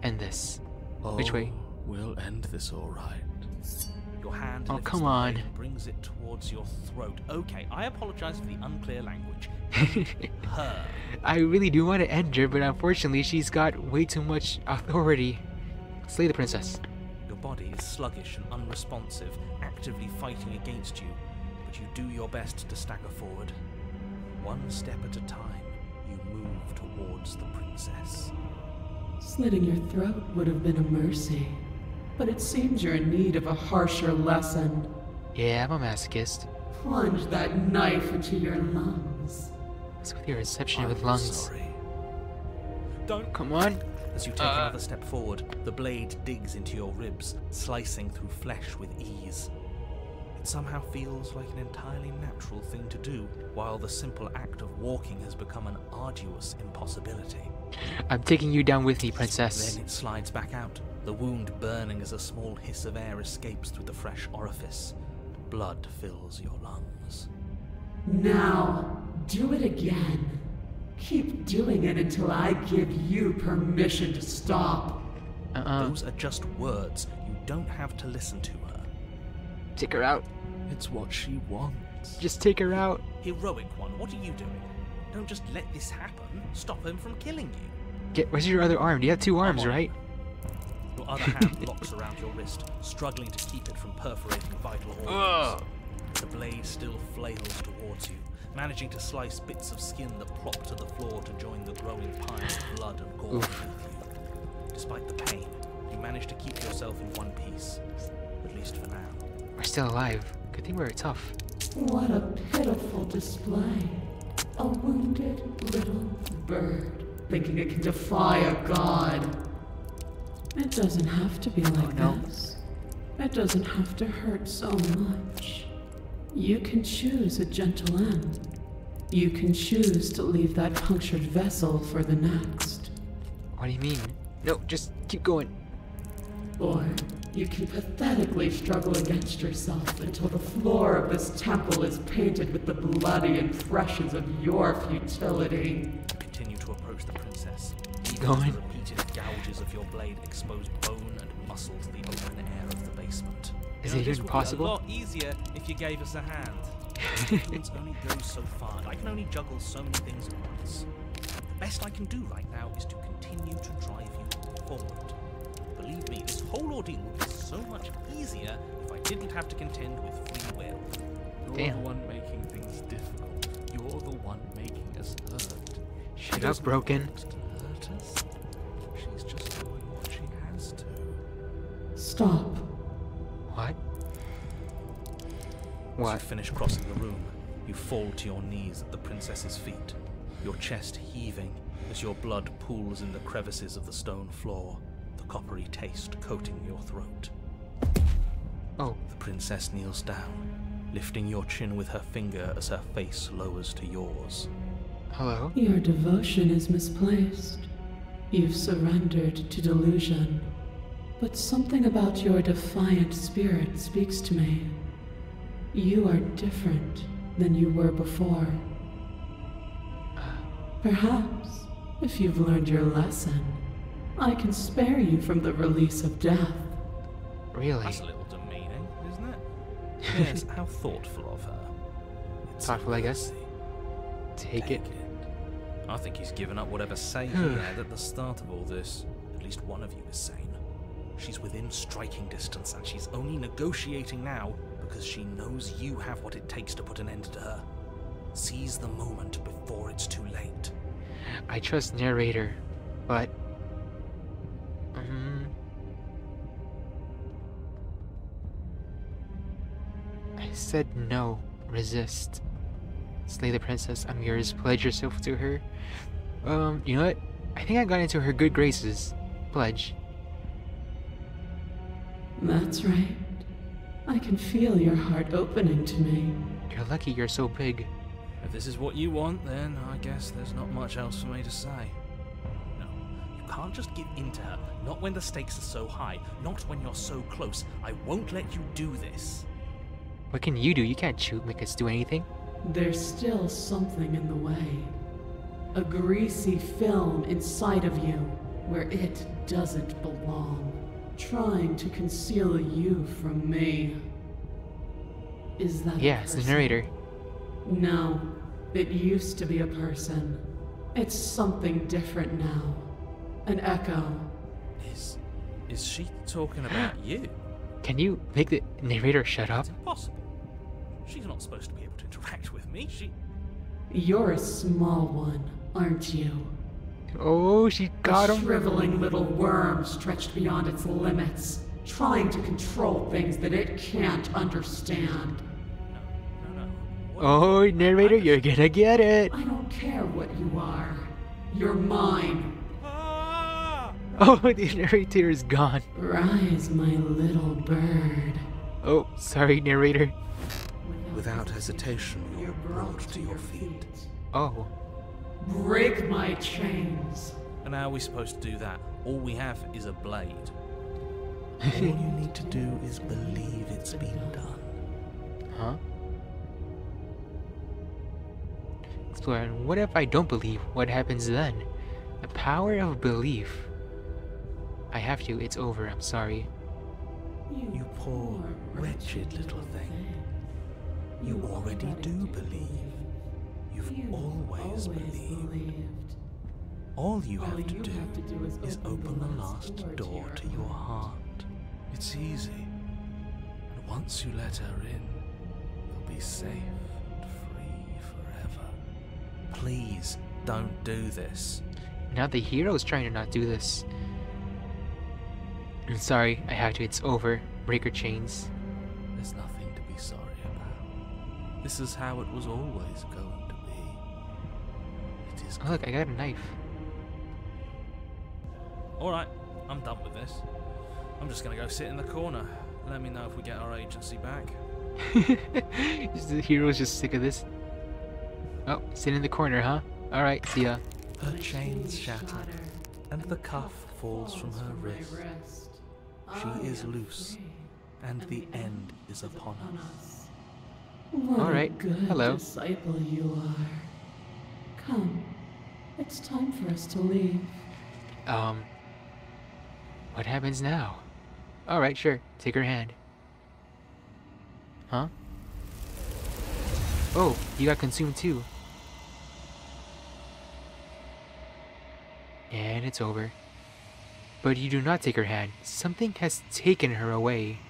End this. Which way? We'll end this all right. Your hand Oh, lifts come the on. blade and brings it towards your throat. Okay, I apologize for the unclear language. Her. I really do want to end her, but unfortunately she's got way too much authority. Slay the princess. Your body is sluggish and unresponsive, actively fighting against you, but you do your best to stagger forward. One step at a time, you move towards the princess. Slitting your throat would have been a mercy, but it seems you're in need of a harsher lesson. Yeah, I'm a masochist. Plunge that knife into your lungs. What's with your reception I'm with lungs? sorry. Don't. Come on. As you take another step forward, the blade digs into your ribs, slicing through flesh with ease. It somehow feels like an entirely natural thing to do, while the simple act of walking has become an arduous impossibility. I'm taking you down with me, princess. Then it slides back out, the wound burning as a small hiss of air escapes through the fresh orifice. Blood fills your lungs. Now, do it again. Keep doing it until I give you permission to stop. Those are just words. You don't have to listen to her. Take her out. It's what she wants. Just take her out. Heroic one, what are you doing? Don't just let this happen. Stop him from killing you. Where's your other arm? You have two arms, right? Your other hand locks around your wrist, struggling to keep it from perforating vital organs. The blade still flails towards you, managing to slice bits of skin that plop to the floor to join the growing piles of blood and gore beneath you. Despite the pain, you manage to keep yourself in one piece, at least for now. We're still alive. Good thing we were tough. What a pitiful display. A wounded little bird, thinking it can defy a god. It doesn't have to be like this. It doesn't have to hurt so much. You can choose a gentle end. You can choose to leave that punctured vessel for the next. What do you mean? No, just keep going. Or you can pathetically struggle against yourself until the floor of this temple is painted with the bloody impressions of your futility. Continue to approach the princess. Keep going. The repeated gouges of your blade expose bone and muscle to the open air of the basement. Is it even possible? A lot easier if you gave us a hand. Influence only goes so far, and I can only juggle so many things at once. The best I can do right now is to continue to drive you forward. Believe me, this whole ordeal would be so much easier if I didn't have to contend with free will. You're the one making things difficult. You're the one making us hurt. Shut up, Broken. Hurt us? She's just doing what she has to. Stop. What? As What? you finish crossing the room, you fall to your knees at the princess's feet, your chest heaving as your blood pools in the crevices of the stone floor, the coppery taste coating your throat. Oh. The princess kneels down, lifting your chin with her finger as her face lowers to yours. Hello? Your devotion is misplaced. You've surrendered to delusion. But something about your defiant spirit speaks to me. You are different than you were before. Perhaps, if you've learned your lesson, I can spare you from the release of death. Really? That's a little demeaning, isn't it? Yes, how thoughtful of her. It's Thoughtful, I guess. worthy. Take it. I think he's given up whatever say he had at the start of all this. At least one of you is sane. She's within striking distance, and she's only negotiating now because she knows you have what it takes to put an end to her. Seize the moment before it's too late. I trust narrator, but I said no. Resist. Slay the princess. I'm yours. Pledge yourself to her. You know what? I think I got into her good graces. Pledge. That's right. I can feel your heart opening to me. You're lucky you're so big. If this is what you want, then I guess there's not much else for me to say. No, you can't just give in to her. Not when the stakes are so high. Not when you're so close. I won't let you do this. What can you do? You can't make us do anything. There's still something in the way. A greasy film inside of you where it doesn't belong. Trying to conceal you from me. Is that Yeah, a it's person? the narrator. No, it used to be a person. It's something different now. An echo. Is she talking about you? Can you make the narrator shut up? It's impossible. She's not supposed to be able to interact with me. You're a small one, aren't you? Oh, she got A him. shriveling little worm stretched beyond its limits, trying to control things that it can't understand. No. What? Oh, narrator, you're gonna get it. I don't care what you are. You're mine. Ah! Oh, the narrator is gone. Rise, my little bird. Oh, sorry, narrator. Without hesitation, you're brought to your feet. Oh, Break my chains. And how are we supposed to do that? All we have is a blade. All you need to do is believe it's been done. huh? Explorer, and what if I don't believe? What happens then? The power of belief. I have to. It's over. I'm sorry. You poor, wretched little thing. You already do believe. You've always believed. All you have to do is open the last door to your heart. It's easy. And once you let her in, you'll be safe and free forever. Please don't do this. Now the hero's trying to not do this. I'm sorry, I have to. It's over. Break her chains. There's nothing to be sorry about. This is how it was always going to be. It is. Oh, look, I got a knife. Alright, I'm done with this. I'm just gonna go sit in the corner. Let me know if we get our agency back. The hero's just sick of this. Oh, sit in the corner, huh? Alright, see ya. Her chains shatter, and the cuff falls from her wrist. She is loose, and the end is upon us. Alright, hello. Disciple you are. Come, it's time for us to leave. What happens now? Alright, sure. Take her hand. Huh? Oh, you got consumed too. And it's over. But you do not take her hand. Something has taken her away.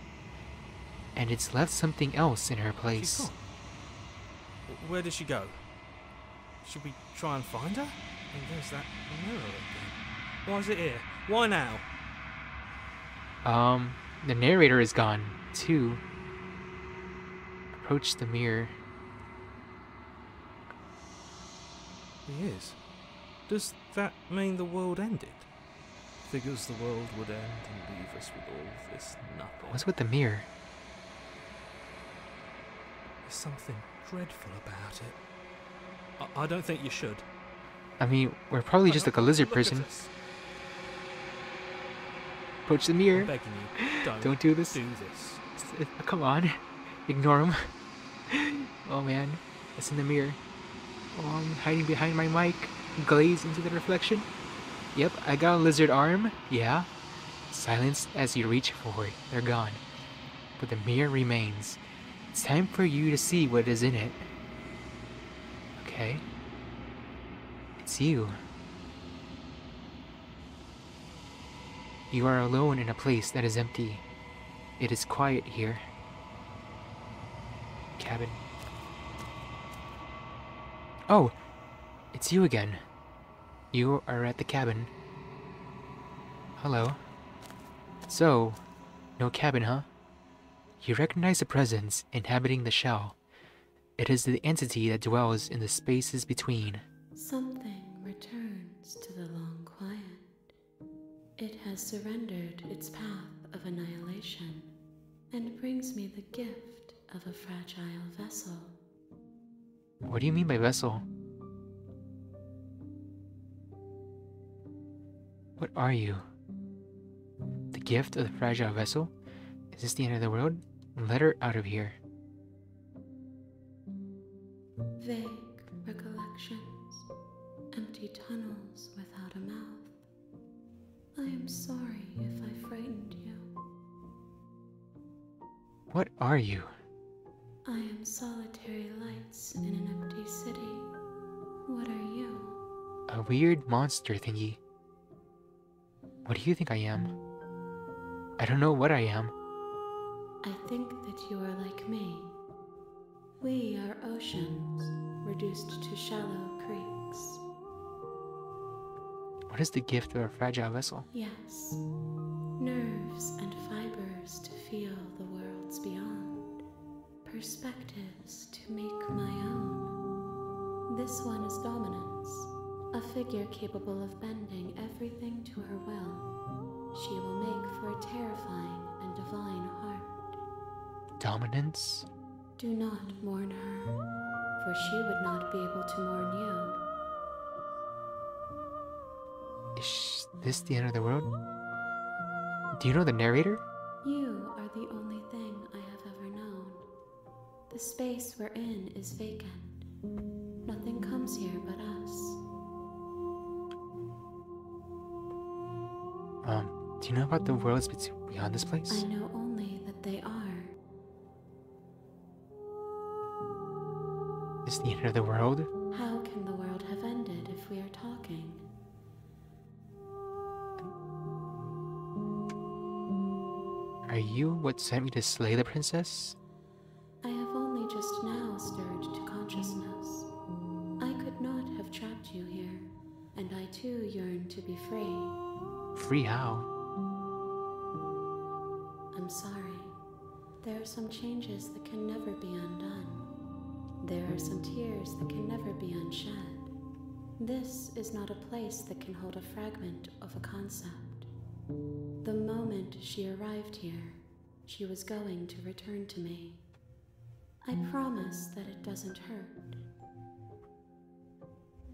And it's left something else in her She's place. gone. Where did she go? Should we try and find her? And there's that mirror again. Why is it here? Why now? The narrator is gone too. Approach the mirror. He is. Does that mean the world ended? Figures the world would end and leave us with all this nothing. What's with the mirror? There's something dreadful about it. I don't think you should. I mean, we're probably just like a lizard Look at person. us. Approach the I'm mirror. begging you, Don't do this. Do this. Come on. Ignore him. Oh man. It's in the mirror. Oh, I'm hiding behind my mic. Glaze into the reflection. Yep, I got a lizard arm. Yeah. Silence as you reach forward. They're gone. But the mirror remains. It's time for you to see what is in it. Okay. It's you. You are alone in a place that is empty. It is quiet here. Cabin. Oh! It's you again. You are at the cabin. Hello. So, no cabin, huh? You recognize a presence inhabiting the shell. It is the entity that dwells in the spaces between. Something returns to the long quiet. It has surrendered its path of annihilation and brings me the gift of a fragile vessel. What do you mean by vessel? What are you? The gift of the fragile vessel? Is this the end of the world? Let her out of here. Vague recollections, empty tunnels without a mouth. I am sorry if I frightened you. What are you? I am solitary lights in an empty city. What are you? A weird monster thingy. What do you think I am? I don't know what I am. I think that you are like me. We are oceans, reduced to shallow creeks. What is the gift of a fragile vessel? Yes, nerves and fibers to feel the worlds beyond, perspectives to make my own. This one is dominance, a figure capable of bending everything to her will. She will make for a terrifying and divine heart. Dominance? Do not mourn her, for she would not be able to mourn you. Is this the end of the world? Do you know the narrator? You are the only thing I have ever known. The space we're in is vacant. Nothing comes here but us. Do you know about the worlds beyond this place? I know only that they are. Is the end of the world? How can the world have ended if we are talking? Are you what sent me to slay the princess? I have only just now stirred to consciousness. I could not have trapped you here, and I too yearn to be free. Free how? I'm sorry. There are some changes that can never be undone. There are some tears that can never be unshed. This is not a place that can hold a fragment of a concept. The moment she arrived here, she was going to return to me. I promise that it doesn't hurt.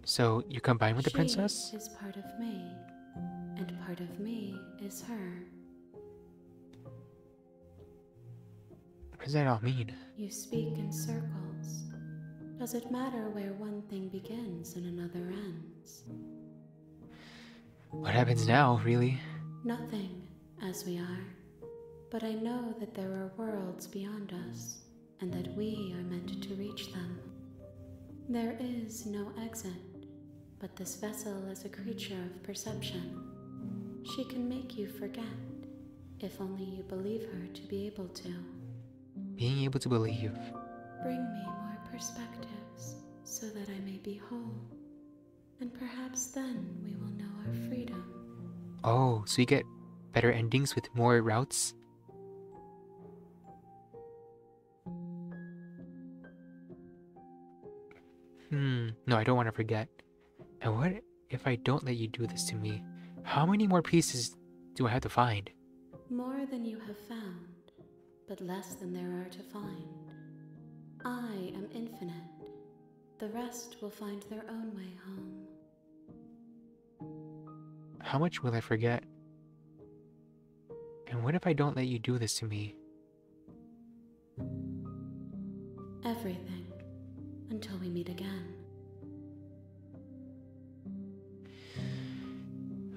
So you combine with the princess? She is part of me, and part of me is her. What does that all mean? You speak in circles. Does it matter where one thing begins and another ends? What happens now, really? Nothing, as we are. But I know that there are worlds beyond us, and that we are meant to reach them. There is no exit, but this vessel is a creature of perception. She can make you forget, if only you believe her to be able to. Being able to believe. Bring me more perspectives, so that I may be whole. And perhaps then we will know our freedom. Oh, so you get better endings with more routes? No, I don't want to forget. And what if I don't let you do this to me? How many more pieces do I have to find? More than you have found, but less than there are to find. I am infinite. The rest will find their own way home. How much will I forget? And what if I don't let you do this to me? Everything, until we meet again.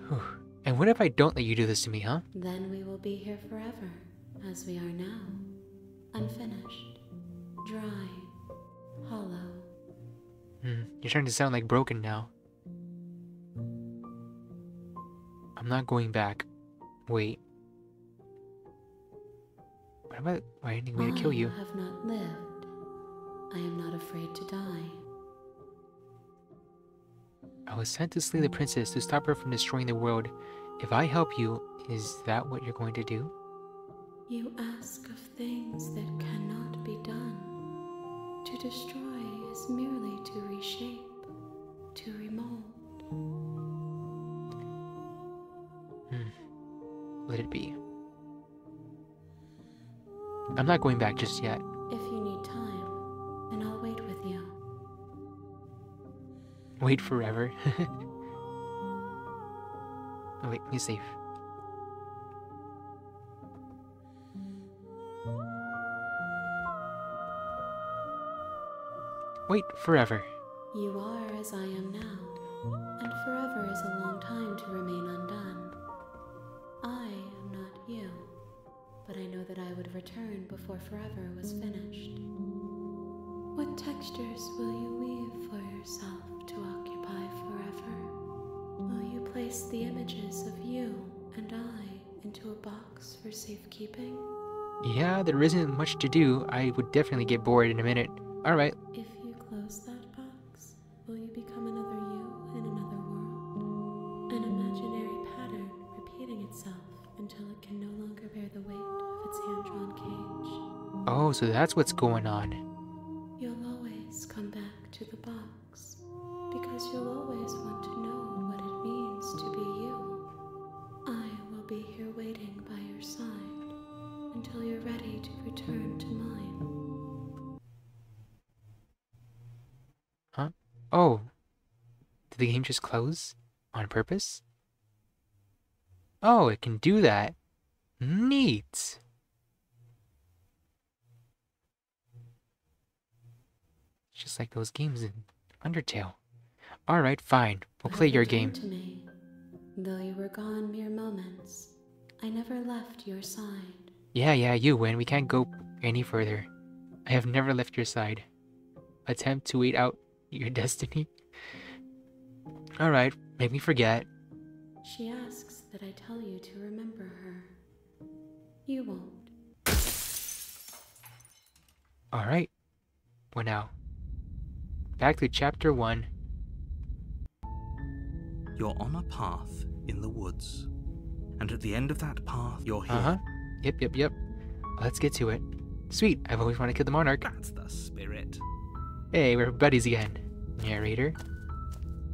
Whew. And what if I don't let you do this to me, huh? Then we will be here forever, as we are now. Unfinished, dry, hollow. You're starting to sound like broken now. I'm not going back. Wait. What about finding a way to kill you? I have not lived. I am not afraid to die. I was sent to slay the princess to stop her from destroying the world. If I help you, is that what you're going to do? You ask of things that cannot be done. To destroy is merely to reshape, to remold. Let it be. I'm not going back just yet. If you need time, then I'll wait with you. Wait forever. Oh, wait, be safe. Wait forever. You are as I am now, and forever is a long time to remain undone. I am not you, but I know that I would return before forever was finished. What textures will you weave for yourself to occupy forever? Will you place the images of you and I into a box for safekeeping? Yeah, there isn't much to do. I would definitely get bored in a minute. Alright. If you close that box, will you become another you in another world? An imaginary pattern repeating itself until it can no longer bear the weight of its hand-drawn cage. Oh, so that's what's going on. You'll always come back to the box, because you'll always want to know what it means to be you. I will be here waiting by your side until you're ready to return to mine. Huh? Oh. Did the game just close? On purpose? Oh, it can do that. Neat. Just like those games in Undertale. Alright, fine. We'll play your game. To me, though you were gone mere moments, I never left your side. Yeah, you win. We can't go any further. I have never left your side. attempt to wait out your destiny? Alright, make me forget. She asks that I tell you to remember her. You won't. Alright. Well now, back to chapter 1. You're on a path in the woods, and at the end of that path, you're here. Uh-huh. Yep. Let's get to it. Sweet, I've always wanted to kill the monarch. That's the spirit. Hey, we're buddies again. Narrator.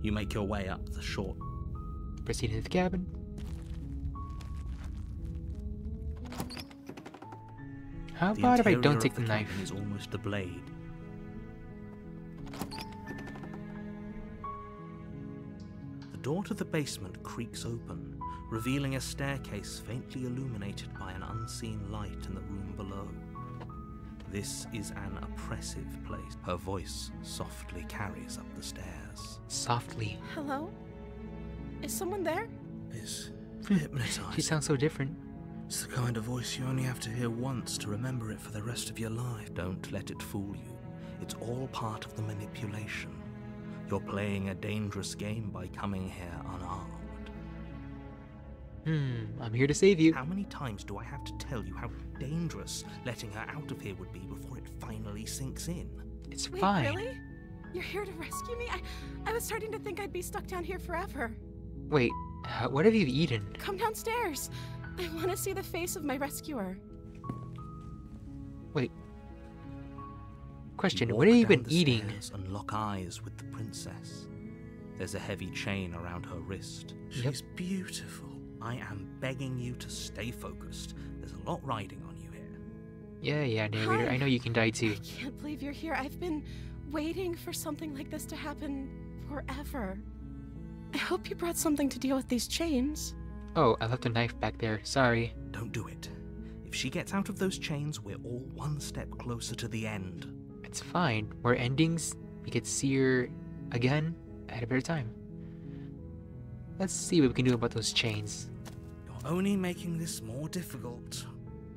You make your way up the short. Proceed into the cabin. How about if I don't take the knife? Is almost a blade. The door to the basement creaks open, revealing a staircase faintly illuminated by an unseen light in the room below. This is an oppressive place. Her voice softly carries up the stairs. Softly. Hello? Is someone there? It's hypnotizing. She sounds so different. It's the kind of voice you only have to hear once to remember it for the rest of your life. Don't let it fool you. It's all part of the manipulation. You're playing a dangerous game by coming here unarmed. I'm here to save you. How many times do I have to tell you how dangerous letting her out of here would be before it finally sinks in? It's Wait, fine. really? You're here to rescue me? I was starting to think I'd be stuck down here forever. Wait, what have you eaten? Come downstairs. I want to see the face of my rescuer. Wait. Question, You what have walk you been down the eating? stairs and lock eyes with the princess. There's a heavy chain around her wrist. Yep. She's beautiful. I am begging you to stay focused. There's a lot riding on you here. Yeah, narrator, Hi. I know you can die too. I can't believe you're here. I've been waiting for something like this to happen forever. I hope you brought something to deal with these chains. Oh, I left a knife back there. Sorry. Don't do it. If she gets out of those chains, we're all one step closer to the end. It's fine. We're endings. We could see her again at a better time. Let's see what we can do about those chains. You're only making this more difficult.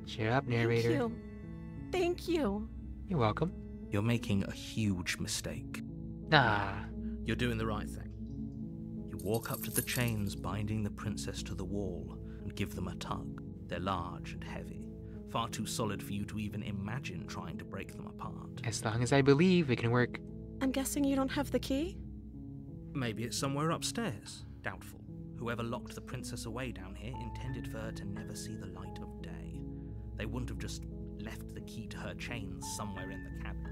Shut up, narrator. Thank you. You're welcome. You're making a huge mistake. Nah. You're doing the right thing. You walk up to the chains binding the princess to the wall and give them a tug. They're large and heavy, far too solid for you to even imagine trying to break them apart. As long as I believe it can work. I'm guessing you don't have the key? Maybe it's somewhere upstairs. Doubtful. Whoever locked the princess away down here intended for her to never see the light of day. They wouldn't have just left the key to her chains somewhere in the cabin.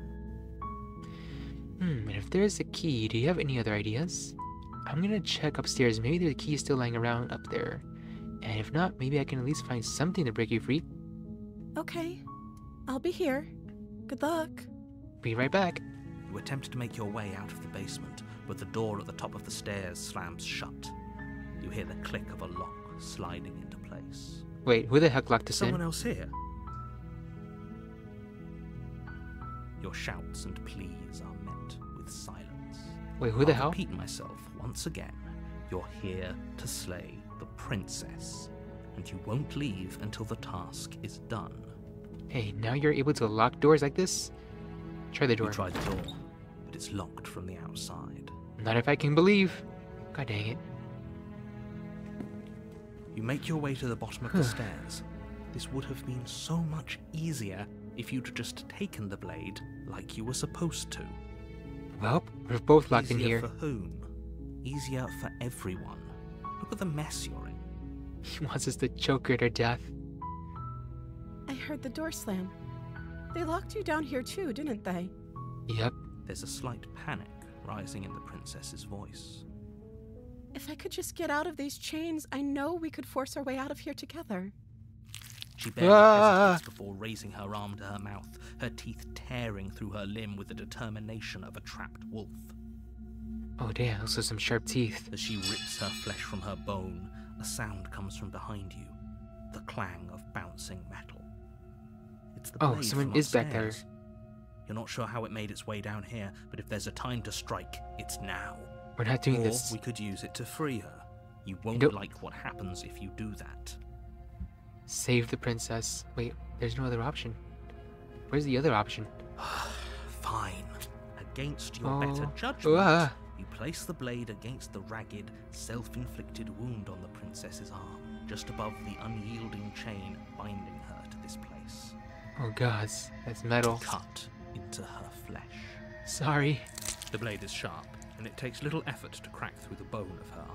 And if there's a key, do you have any other ideas? I'm gonna check upstairs. Maybe there's a key still lying around up there. And if not, maybe I can at least find something to break you free. Okay. I'll be here. Good luck. Be right back. You attempt to make your way out of the basement, but the door at the top of the stairs slams shut. You hear the click of a lock sliding into place. Wait, who the heck locked us Someone in? else here? Your shouts and pleas are met with silence. Wait, who the I'll hell? repeat myself once again. You're here to slay the princess, and you won't leave until the task is done. Hey, now you're able to lock doors like this? Try the door. You try the door, but it's locked from the outside. Not if I can believe. God dang it. You make your way to the bottom of the stairs. This would have been so much easier if you'd just taken the blade like you were supposed to. Well, we're both locked in Easier here. for whom? Easier for everyone. Look at the mess you're in. He wants us to choke her to death. I heard the door slam. They locked you down here too, didn't they? Yep. There's a slight panic rising in the princess's voice. If I could just get out of these chains, I know we could force our way out of here together. She barely hesitates before raising her arm to her mouth, her teeth tearing through her limb with the determination of a trapped wolf. Oh damn, those are some sharp teeth. As she rips her flesh from her bone, a sound comes from behind you, the clang of bouncing metal. It's the Oh, blade someone from is back there. upstairs. You're not sure how it made its way down here, but if there's a time to strike, it's now. We're not doing Or this. we could use it to free her. You won't don't- like what happens if you do that. Save the princess. Wait, there's no other option. Where's the other option? Fine. against your better Oh. judgment, you place the blade against the ragged, self-inflicted wound on the princess's arm, just above the unyielding chain binding her to this place. Oh god, that's metal. Cut into her flesh. Sorry. The blade is sharp, and it takes little effort to crack through the bone of her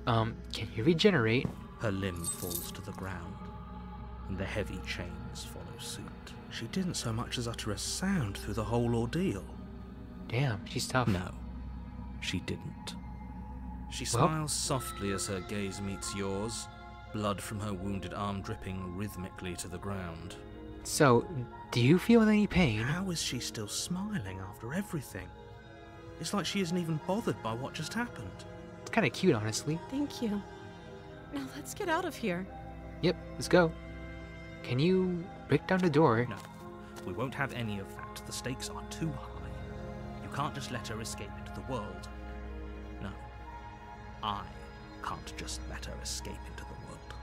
arm. Can you regenerate? Her limb falls to the ground, and the heavy chains follow suit. She didn't so much as utter a sound through the whole ordeal. Damn, she's tough. No, she didn't. She Well- smiles softly as her gaze meets yours, blood from her wounded arm dripping rhythmically to the ground. So, do you feel any pain? How is she still smiling after everything? It's like she isn't even bothered by what just happened. It's kind of cute, honestly. Thank you. Now let's get out of here. Yep, let's go. Can you break down the door? No, we won't have any of that. The stakes are too high. You can't just let her escape into the world. No, I can't just let her escape into the world.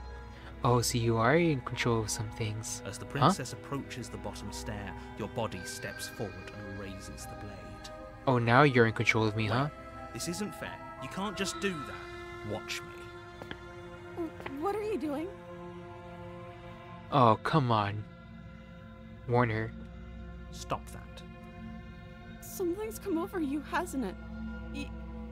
Oh, so you are in control of some things. As the princess approaches the bottom stair, your body steps forward and raises the blade. Oh, now you're in control of me, huh? This isn't fair. You can't just do that. Watch me. What are you doing? Oh, come on. Warn her. Stop that. Something's come over you, hasn't it?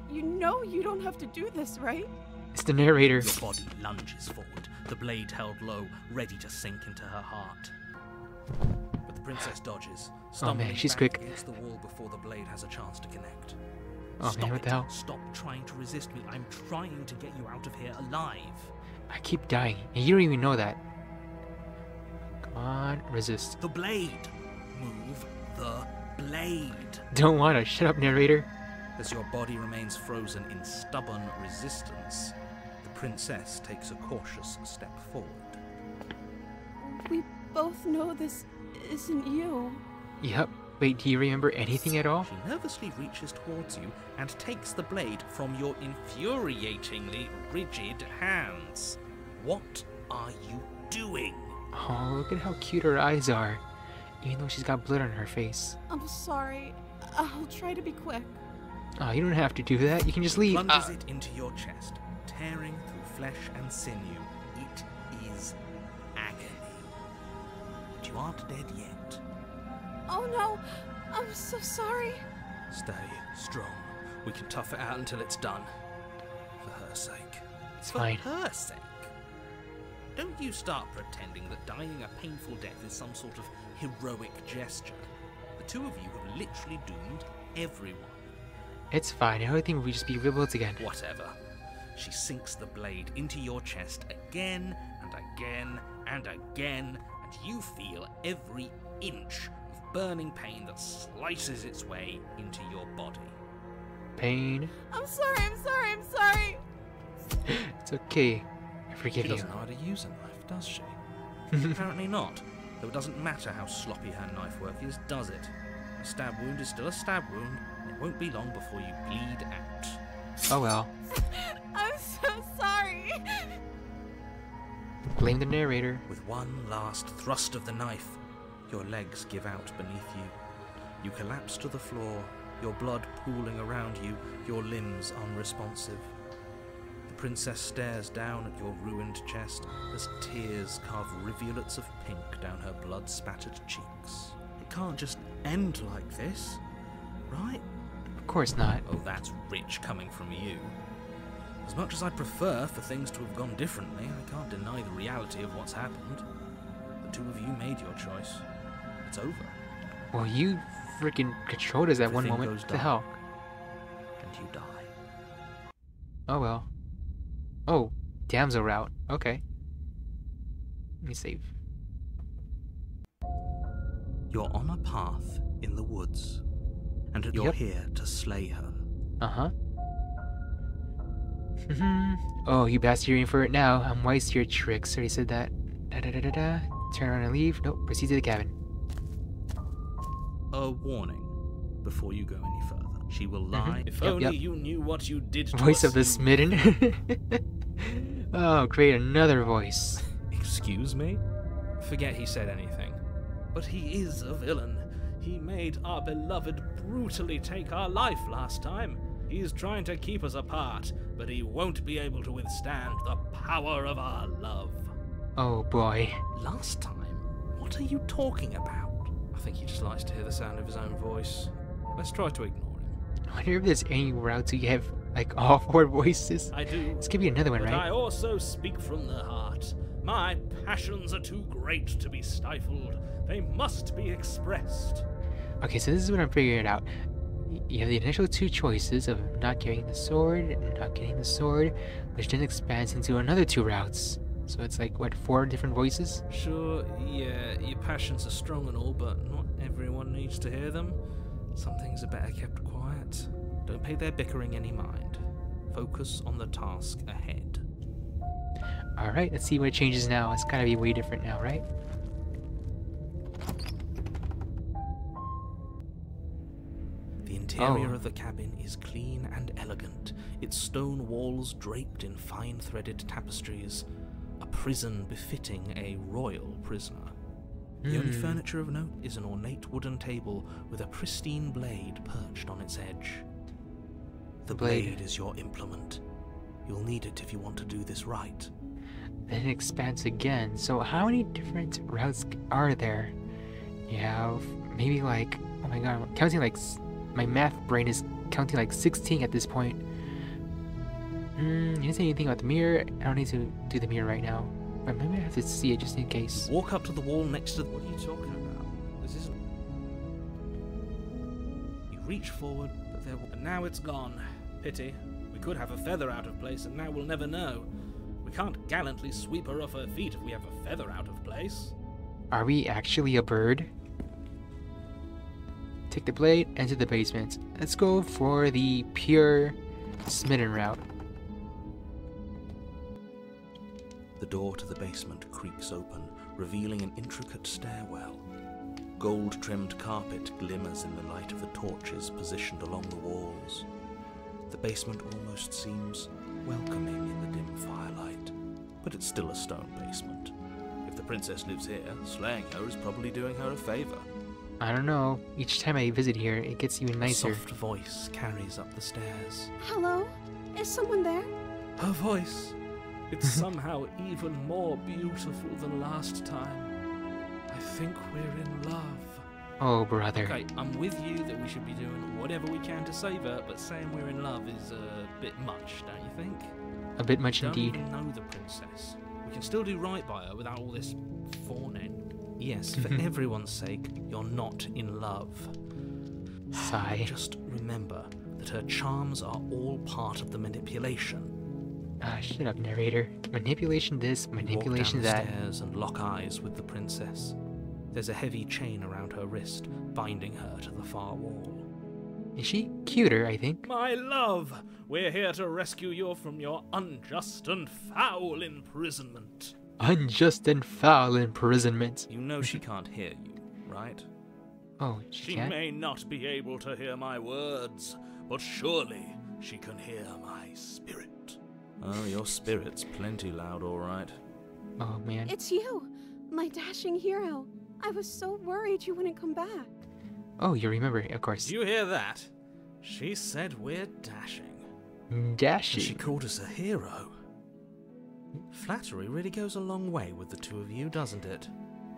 You know you don't have to do this, right? It's the narrator. Your body lunges forward, the blade held low, ready to sink into her heart. But the princess dodges, stumbling she's back quick. against the wall before the blade has a chance to connect. Oh Stop man, what it. the hell? Stop trying to resist me. I'm trying to get you out of here alive. I keep dying, and you don't even know that. Come on, resist. The blade. Move the blade. Don't wanna. Shut up, narrator. As your body remains frozen in stubborn resistance, the princess takes a cautious step forward. We both know this isn't you. Yep. Wait, do you remember anything at all? She nervously reaches towards you and takes the blade from your infuriatingly rigid hands. What are you doing? Oh, look at how cute her eyes are. Even though she's got blood on her face. I'm sorry. I'll try to be quick. Oh, you don't have to do that. You can just leave. Plunges it into your chest, tearing through flesh and sinew. It is agony. But you aren't dead yet. Oh no! I'm so sorry. Stay strong. We can tough it out until it's done. For her sake. It's For fine. her sake. Don't you start pretending that dying a painful death is some sort of heroic gesture. The two of you have literally doomed everyone. It's fine. Everything will just be rebuilt again. Whatever. She sinks the blade into your chest again and again and again, and you feel every inch of burning pain that slices its way into your body. Pain. I'm sorry. It's okay. I She forgive you. doesn't know how to use a knife, does she? Apparently not. Though it doesn't matter how sloppy her knife work is, does it? A stab wound is still a stab wound, and it won't be long before you bleed out. Oh well. I'm so sorry. Blame the narrator. With one last thrust of the knife, your legs give out beneath you. You collapse to the floor, your blood pooling around you, your limbs unresponsive. The princess stares down at your ruined chest as tears carve rivulets of pink down her blood-spattered cheeks. It can't just end like this, right? Of course not. Oh, that's rich coming from you. As much as I'd prefer for things to have gone differently, I can't deny the reality of what's happened. The two of you made your choice. It's over. Well, you freaking controlled us at one Everything moment. goes What the hell? And you die. Oh well. Oh, Damsel Route. Okay. Let me save. You're on a path in the woods, and you're Yep. here to slay her. Uh-huh. Oh, you bastard, you're in for it now. I'm wise to your tricks. Already said that. Da-da-da-da-da. Turn around and leave. Nope, proceed to the cabin. A warning before you go any further. She will lie. If Yep, only yep. you knew what you did to Voice us, of the you- smitten. Oh, great, another voice. Excuse me? Forget he said anything. But he is a villain. He made our beloved brutally take our life last time. He's trying to keep us apart, but he won't be able to withstand the power of our love. Oh boy. Last time? What are you talking about? I think he just likes to hear the sound of his own voice. Let's try to ignore him. I wonder if there's any routes you have like all 4 voices. I do. This could be another one, But right? I also speak from the heart. My passions are too great to be stifled. They must be expressed. Okay, so this is what I'm figuring out. You have the initial 2 choices of not getting the sword and not getting the sword, which then expands into another 2 routes. So it's like, what, 4 different voices? Sure, yeah, your passions are strong and all, but not everyone needs to hear them. Some things are better kept quiet. Don't pay their bickering any mind. Focus on the task ahead. Alright, let's see what changes now. It's gotta be way different now, right? The interior of the cabin is clean and elegant, its stone walls draped in fine-threaded tapestries. A prison befitting a royal prisoner. The only furniture of note is an ornate wooden table with a pristine blade perched on its edge. The blade is your implement. You'll need it if you want to do this right. Then it expands again. So how many different routes are there? You have maybe like, oh my god, I'm counting like, my math brain is counting like 16 at this point. You didn't say anything about the mirror. I don't need to do the mirror right now. But maybe I have to see it just in case. Walk up to the wall next to what are you talking about? This isn't... You reach forward, but there... And now it's gone. Pity. We could have a feather out of place, and now we'll never know. We can't gallantly sweep her off her feet if we have a feather out of place. Are we actually a bird? Take the blade, enter the basement. Let's go for the pure smitten route. The door to the basement creaks open, revealing an intricate stairwell. Gold-trimmed carpet glimmers in the light of the torches positioned along the walls. The basement almost seems welcoming in the dim firelight, but it's still a stone basement. If the princess lives here, slaying her is probably doing her a favor. I don't know. Each time I visit here, it gets even A nicer. soft voice carries up the stairs. Hello? Is someone there? Her voice! It's somehow even more beautiful than last time. I think we're in love. Oh, brother. Okay, I'm with you that we should be doing whatever we can to save her, but saying we're in love is a bit much, don't you think? A bit much Don't indeed. even know the princess. We can still do right by her without all this fawning. Yes, for everyone's sake, you're not in love. Sigh. Just remember that her charms are all part of the manipulation. Shut up, narrator. Manipulation this, manipulation Walk down that. the stairs and lock eyes with the princess. There's a heavy chain around her wrist, binding her to the far wall. Is she cuter, I think? My love, we're here to rescue you from your unjust and foul imprisonment. Unjust and foul imprisonment. You know she can't hear you, right? Oh, she She can't? may not be able to hear my words, but surely she can hear my spirit. Oh, your spirit's plenty loud, all right. Oh, man. It's you, my dashing hero. I was so worried you wouldn't come back. Oh, you remember, of course. Do you hear that? She said we're dashing. And Dashing. she called us a hero. Flattery really goes a long way with the two of you, doesn't it?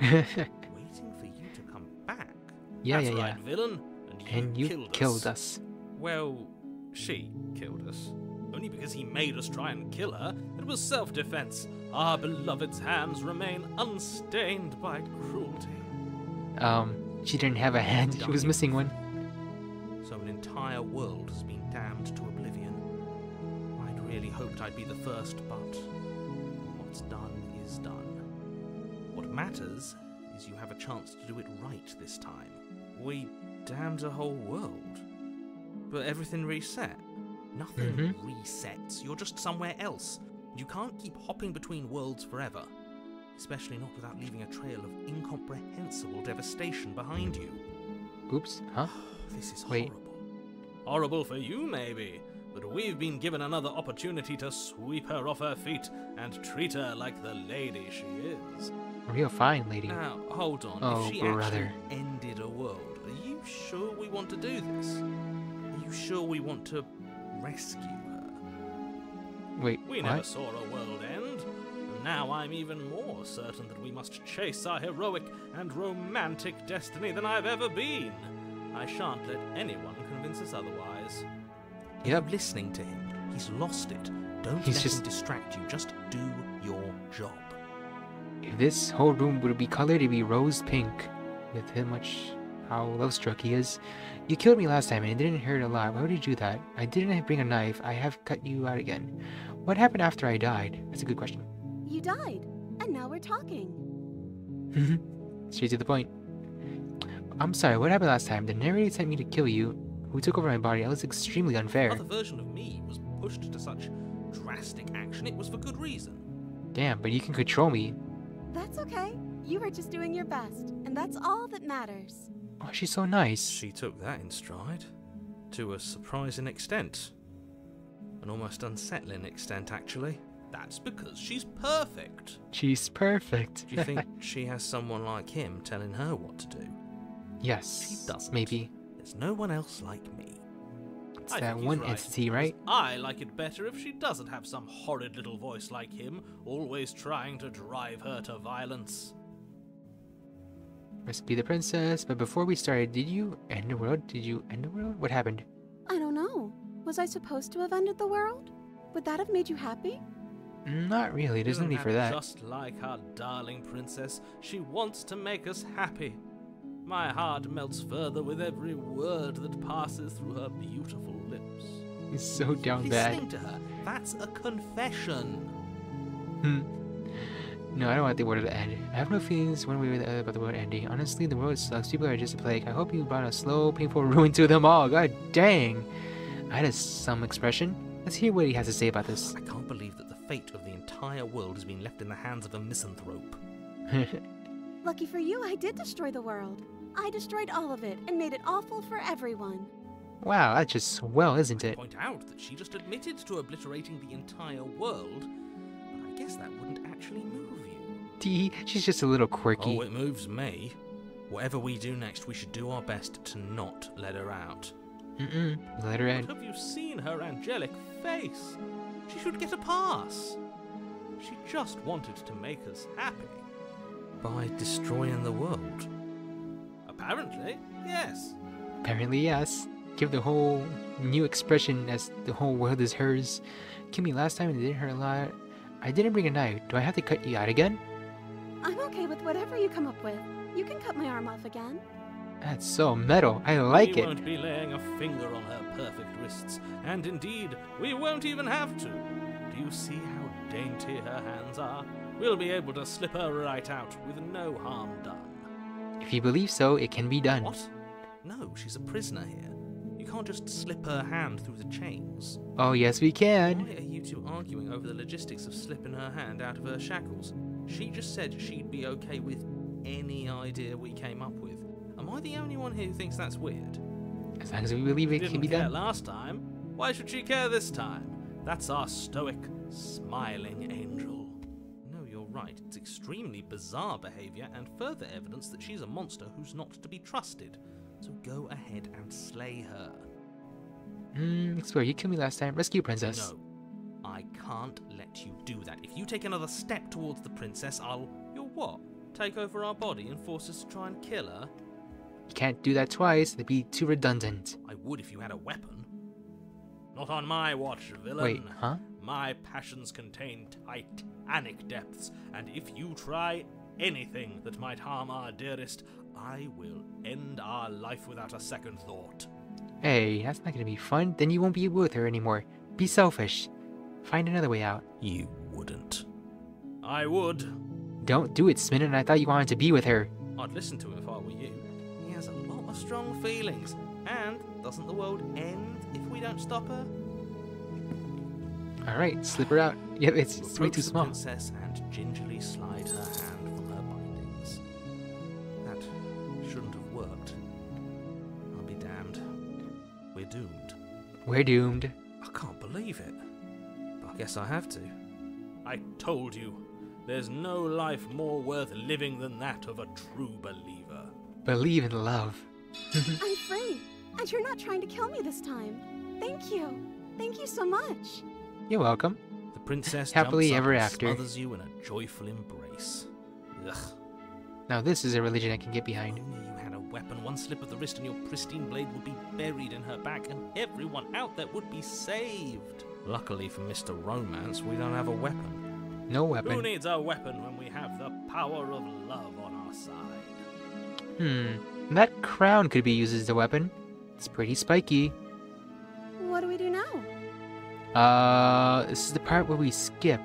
Waiting for you to come back. Yeah, That's yeah, right, yeah. villain. And you killed us. Well, she killed us. Only because he made us try and kill her. It was self-defense. Our beloved's hands remain unstained by cruelty. She didn't have a hand. She was missing one. So an entire world has been damned to oblivion. I'd really hoped I'd be the first, but what's done is done. What matters is you have a chance to do it right this time. We damned a whole world, but everything reset. Nothing resets. You're just somewhere else. You can't keep hopping between worlds forever. Especially not without leaving a trail of incomprehensible devastation behind you. Oops, huh? This is Wait. horrible. Horrible for you, maybe, but we've been given another opportunity to sweep her off her feet and treat her like the lady she is. Real fine, lady. Now, hold on. Oh, if she brother. actually ended a world, are you sure we want to do this? Are you sure we want to rescue her? Wait, We what? never saw a world end, and now I'm even more certain that we must chase our heroic and romantic destiny than I've ever been. I shan't let anyone convince us otherwise. Yep. Are you listening to him? He's lost it. Don't He's let just- him distract you. Just do your job. If this whole room would be colored, it'd be rose pink. With how love-struck he is. You killed me last time and it didn't hurt a lot. Why would you do that? I didn't bring a knife. I have cut you out again. What happened after I died? That's a good question. You died, and now we're talking. Straight to the point. I'm sorry, what happened last time? The narrator sent me to kill you. Who took over my body? That was extremely unfair. Another version of me was pushed to such drastic action. It was for good reason. Damn, but you can control me. That's okay. You were just doing your best, and that's all that matters. Oh, she's so nice. She took that in stride. To a surprising extent. An almost unsettling extent, actually. That's because she's perfect. She's perfect. Do you think she has someone like him telling her what to do? Yes. She doesn't. Maybe. There's no one else like me. It's that one entity, right? I like it better if she doesn't have some horrid little voice like him, always trying to drive her to violence. Must be the princess. But before we started, did you end the world? Did you end the world? What happened? I don't know. Was I supposed to have ended the world? Would that have made you happy? Not really. There's no need for that. Just like our darling princess, she wants to make us happy. My heart melts further with every word that passes through her beautiful lips. It's so down Listening bad. to her, that's a confession. No, I don't want the world to end. I have no feelings one way or the other about the world ending. Honestly, the world sucks. People are just a plague. I hope you brought a slow, painful ruin to them all. God dang. I had some expression. Let's hear what he has to say about this. I can't believe that the fate of the entire world has been left in the hands of a misanthrope. Lucky for you, I did destroy the world. I destroyed all of it and made it awful for everyone. Wow, that's just swell, isn't it? Point out that she just admitted to obliterating the entire world, but I guess that wouldn't actually move you. She's just a little quirky. Oh, it moves me. Whatever we do next, we should do our best to not let her out. Let her But end. have you seen her angelic face? She should get a pass. She just wanted to make us happy. By destroying the world? Apparently, yes. Apparently, yes. Give the whole new expression as the whole world is hers. Killed me last time and it didn't hurt a lot. I didn't bring a knife. Do I have to cut you out again? I'm okay with whatever you come up with. You can cut my arm off again. That's so metal. I like We it. won't be laying a finger on her perfect wrists, and indeed, we won't even have to. Do you see how dainty her hands are? We'll be able to slip her right out with no harm done. If you believe so, it can be done. What? No, she's a prisoner here. You can't just slip her hand through the chains. Oh, yes, we can. Why are you two arguing over the logistics of slipping her hand out of her shackles? She just said she'd be okay with any idea we came up with. Am I the only one here who thinks that's weird? As long as we believe it Didn't can be care done. last time. Why should she care this time? That's our stoic, smiling angel. No, you're right. It's extremely bizarre behavior and further evidence that she's a monster who's not to be trusted. So go ahead and slay her. Swear, you killed me last time. Rescue princess. No, I can't let you do that. If you take another step towards the princess, You'll what? Take over our body and force us to try and kill her? You can't do that twice. That'd be too redundant. I would if you had a weapon. Not on my watch, villain. Wait, huh? My passions contain titanic depths, and if you try anything that might harm our dearest, I will end our life without a second thought. Hey, that's not gonna be fun. Then you won't be with her anymore. Be selfish. Find another way out. You wouldn't. I would. Don't do it, Smitten. I thought you wanted to be with her. I'd listen to him if I were you. He has a lot of strong feelings, and doesn't the world end if we don't stop her? Alright, slip her out. Yep, it's way Approach too the small. princess and gingerly slide her hand from her bindings. That shouldn't have worked. I'll be damned. We're doomed. We're doomed. I can't believe it. But I guess I have to. I told you. There's no life more worth living than that of a true believer. Believe in love. I'm free, and you're not trying to kill me this time. Thank you. Thank you so much. You're welcome. The princess Happily jumps up ever and after. smothers you in a joyful embrace. Ugh. Now this is a religion I can get behind. Only you had a weapon, one slip of the wrist and your pristine blade would be buried in her back and everyone out there would be saved. Luckily for Mr. Romance, we don't have a weapon. No Who weapon. needs a weapon when we have the power of love on our side? That crown could be used as a weapon. It's pretty spiky. What do we do now? This is the part where we skip.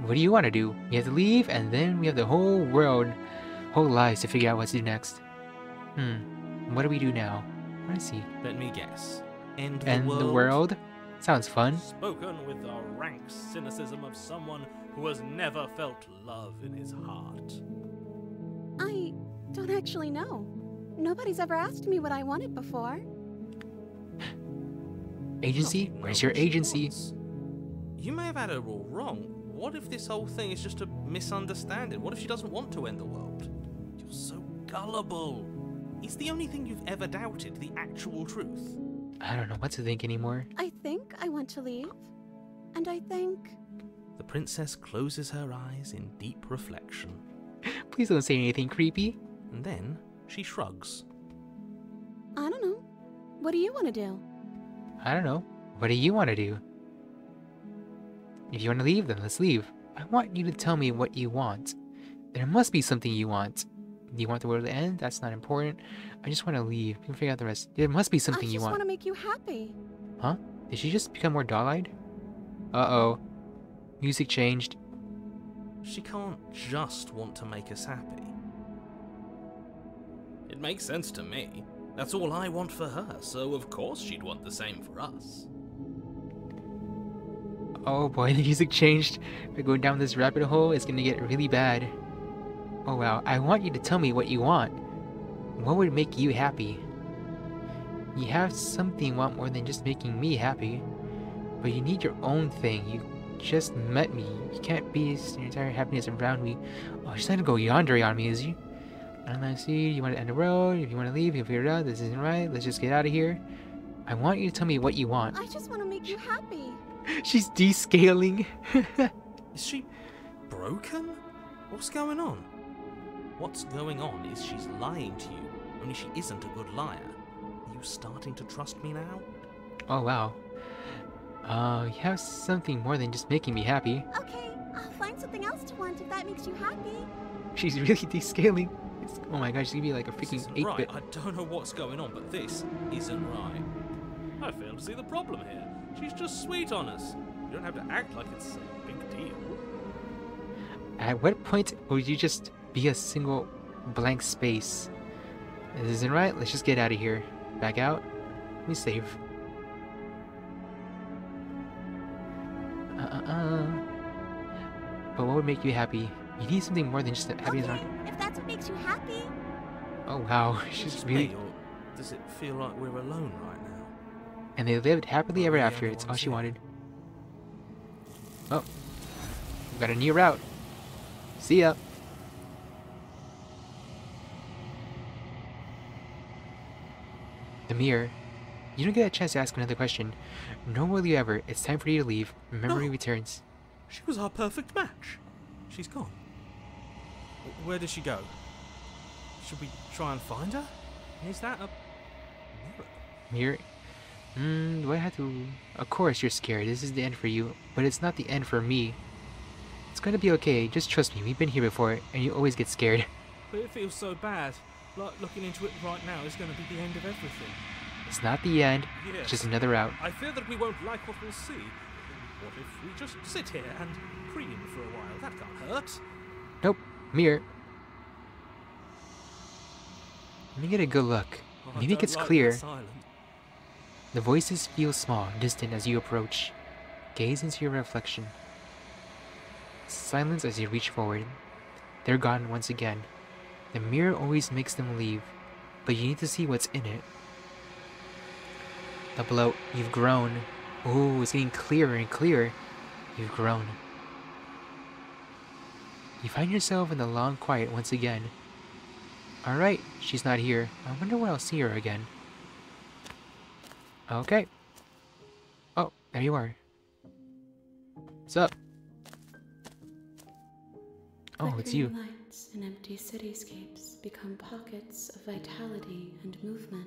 What do you want to do? We have to leave, and then we have the whole world, whole lives to figure out what to do next. What do we do now? Let's see. Let me guess. End The world? Sounds fun. Spoken with the rank cynicism of someone who has never felt love in his heart. I don't actually know. Nobody's ever asked me what I wanted before. Agency? Nothing Where's your knows what she agency? wants. You may have had her all wrong. What if this whole thing is just a misunderstanding? What if she doesn't want to end the world? You're so gullible. Is the only thing you've ever doubted the actual truth? I don't know what to think anymore. I think I want to leave. And I think... The princess closes her eyes in deep reflection. Please don't say anything creepy. And then she shrugs. I don't know. What do you want to do? I don't know. What do you want to do? If you want to leave, then let's leave. I want you to tell me what you want. There must be something you want. Do you want the world to end? That's not important. I just want to leave. You can figure out the rest. There must be something you I just want want. to make you happy. Huh? Did she just become more doll-eyed? Uh-oh. Music changed. She can't just want to make us happy. It makes sense to me. That's all I want for her, so of course she'd want the same for us. Oh boy, the music changed. If I go down this rabbit hole, it's gonna get really bad. Oh wow, I want you to tell me what you want. What would make you happy? You have something you want more than just making me happy. But you need your own thing. You just met me. You can't base your entire happiness around me. Oh, she's not gonna go yandere on me, is she? I see, you want to end the road. If you want to leave, you figure it out. This isn't right. Let's just get out of here. I want you to tell me what you want. I just want to make you happy. She's descaling. Is she broken? What's going on? What's going on is she's lying to you, only she isn't a good liar. Are you starting to trust me now? Oh wow. You have something more than just making me happy. Okay, I'll find something else to want if that makes you happy. She's really descaling. Oh my gosh, she's gonna be like a This freaking isn't 8-bit. right. I don't know what's going on, but this isn't right. I fail to see the problem here. She's just sweet on us. You don't have to act like it's a big deal. At what point would you just be a single blank space? This isn't right. Let's just get out of here. Back out. Let me save. But what would make you happy? You need something more than just happiness. Okay, if that's what makes you happy. Oh wow, Is it she's just really. me, or does it feel like we're alone right now? And they lived happily ever Are we after. the It's only all ones she here? wanted. Oh, we got a new route. See ya. The mirror. You don't get a chance to ask another question. Nor will you ever. It's time for you to leave. Memory No. returns. She was our perfect match. She's gone. Where did she go? Should we try and find her? Is that a mirror? Mirror. Do I have to... Of course you're scared. This is the end for you. But it's not the end for me. It's gonna be okay. Just trust me. We've been here before. And you always get scared. But it feels so bad. Like looking into it right now is going to be the end of everything. It's not the end. Yes. It's just another route. I fear that we won't like what we'll see. What if we just sit here and preen for a while? That can't hurt. Nope. Mirror. Let me get a good look. Oh, I Maybe it don't gets like clear. that silent. The voices feel small, distant as you approach. Gaze into your reflection. Silence as you reach forward. They're gone once again. The mirror always makes them leave, but you need to see what's in it. The bloat. You've grown. Ooh, it's getting clearer and clearer. You've grown. You find yourself in the long quiet once again. Alright, she's not here. I wonder where I'll see her again. Okay. Oh, there you are. What's up? Oh, it's you. Flickering lights in empty cityscapes become pockets of vitality and movement.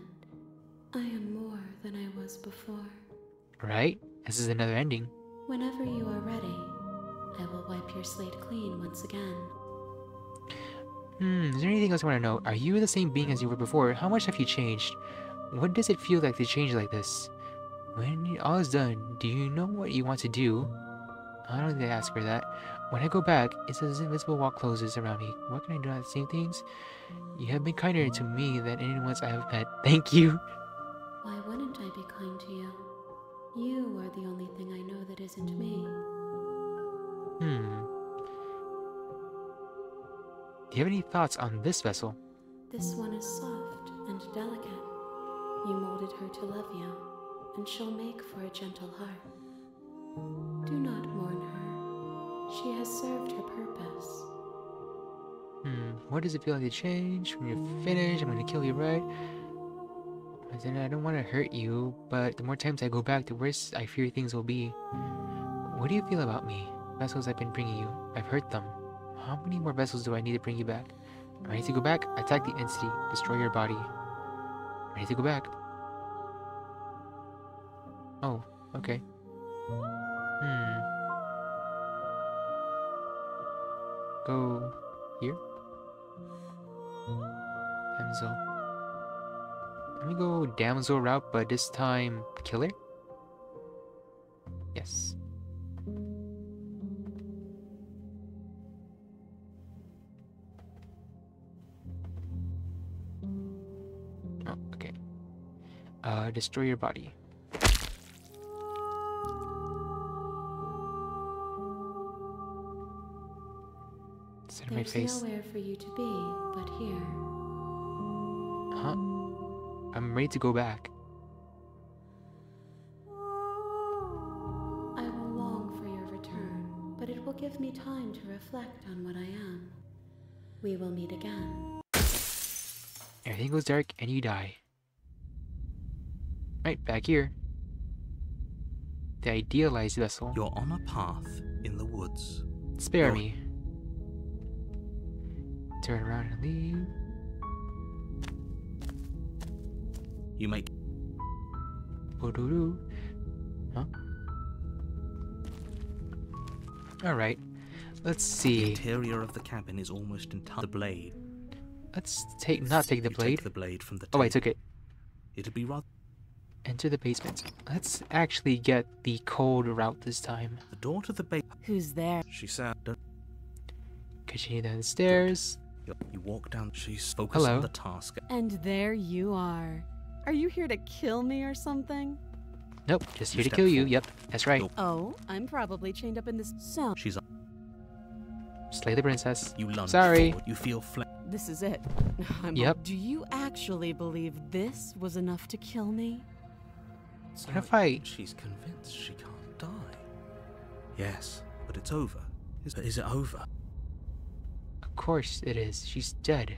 I am more than I was before. Right? This is another ending. Whenever you are ready, I will wipe your slate clean once again. Is there anything else I want to know? Are you the same being as you were before? How much have you changed? What does it feel like to change like this? When all is done, do you know what you want to do? I don't think I ask her that. When I go back, it's as if invisible wall closes around me. What can I do at the same things? You have been kinder to me than anyone else I have met. Thank you. Why wouldn't I be kind to you? You are the only thing I know that isn't me. Do you have any thoughts on this vessel? This one is soft and delicate. You molded her to love you, and she'll make for a gentle heart. Do not mourn her. She has served her purpose. What does it feel like to change? When you're finished, I'm gonna kill you, right? But then I don't want to hurt you, but the more times I go back, the worse I fear things will be. What do you feel about me? Vessels I've been bringing you. I've hurt them. How many more vessels do I need to bring you back? Ready to go back? Attack the entity. Destroy your body. Ready to go back. Oh, okay. Go here? Damsel. Let me go Damsel Route, but this time killer? Yes. Oh, okay. Destroy your body. Set my There's face. nowhere for you to be but here. Huh? I'm ready to go back. I will long for your return, but it will give me time to reflect on what I am. We will meet again. Everything goes dark and you die. Right, back here. The idealized vessel. You're on a path in the woods. Spare me. Turn around and leave. You make Boo-doo-doo. Huh? Alright. Let's the see. interior of the cabin is almost entirely the blade. Let's not take the You blade. Take the blade from the Oh, I table. took it. It'd be rather. Enter the basement. Let's actually get the cold route this time. The door to the basement. Who's there? She sat. Continue down the stairs. You walk down. She's focused Hello. on the task. And there you are. Are you here to kill me or something? Nope, just You here to step kill you. forward. Yep, that's right. Nope. Oh, I'm probably chained up in this cell. She's. Slay the princess. You lunge. Sorry. Forward. You feel This is it. Yep. Do you actually believe this was enough to kill me? What if I... She's convinced she can't die. Yes, but it's over. Is it over? Of course it is. She's dead.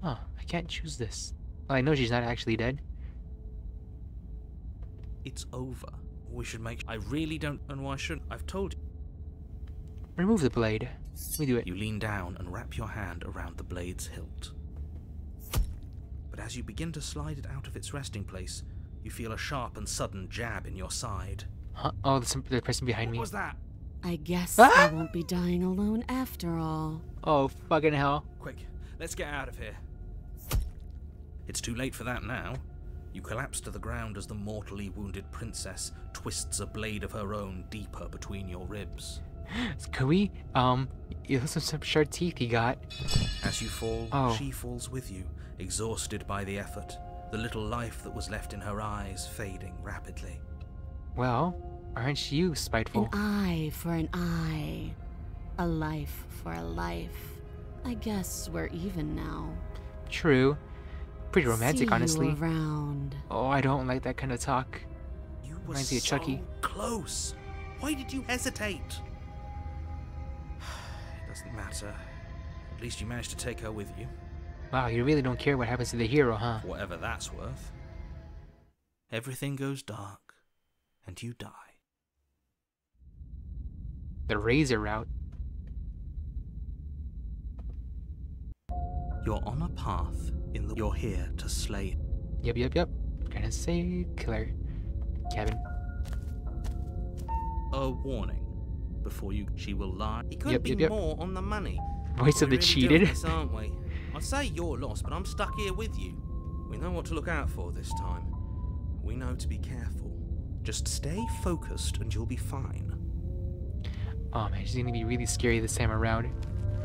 Huh, I can't choose this. Well, I know she's not actually dead. It's over. We should make. I really don't. And why shouldn't? I've told you. Remove the blade. Let me do it. You lean down and wrap your hand around the blade's hilt. But as you begin to slide it out of its resting place, you feel a sharp and sudden jab in your side. Huh? Oh, the person behind me. What was that? I guess Ah! I won't be dying alone after all. Oh, fucking hell. Quick, let's get out of here. It's too late for that now. You collapse to the ground as the mortally wounded princess twists a blade of her own deeper between your ribs. Can we, those are some sharp teeth he got. As you fall, Oh. she falls with you, exhausted by the effort, the little life that was left in her eyes fading rapidly. Well, aren't you spiteful? An eye for an eye. A life for a life. I guess we're even now. True. Pretty romantic, See honestly. you around. Oh, I don't like that kind of talk. You were Reminds me of so Chucky. close. Why did you hesitate? It doesn't matter. At least you managed to take her with you. Wow, you really don't care what happens to the hero, huh? For whatever that's worth. Everything goes dark, and you die. The Razor Route. You're on a path in the... You're here to slay... Yep. Gonna say killer. Cabin. A warning. Before you... She will lie. It couldn't be Yep. more on the money. Voice of the We're really cheated. doing this, aren't we? I'd say you're lost, but I'm stuck here with you. We know what to look out for this time. We know to be careful. Just stay focused and you'll be fine. Oh man, she's gonna be really scary this time around.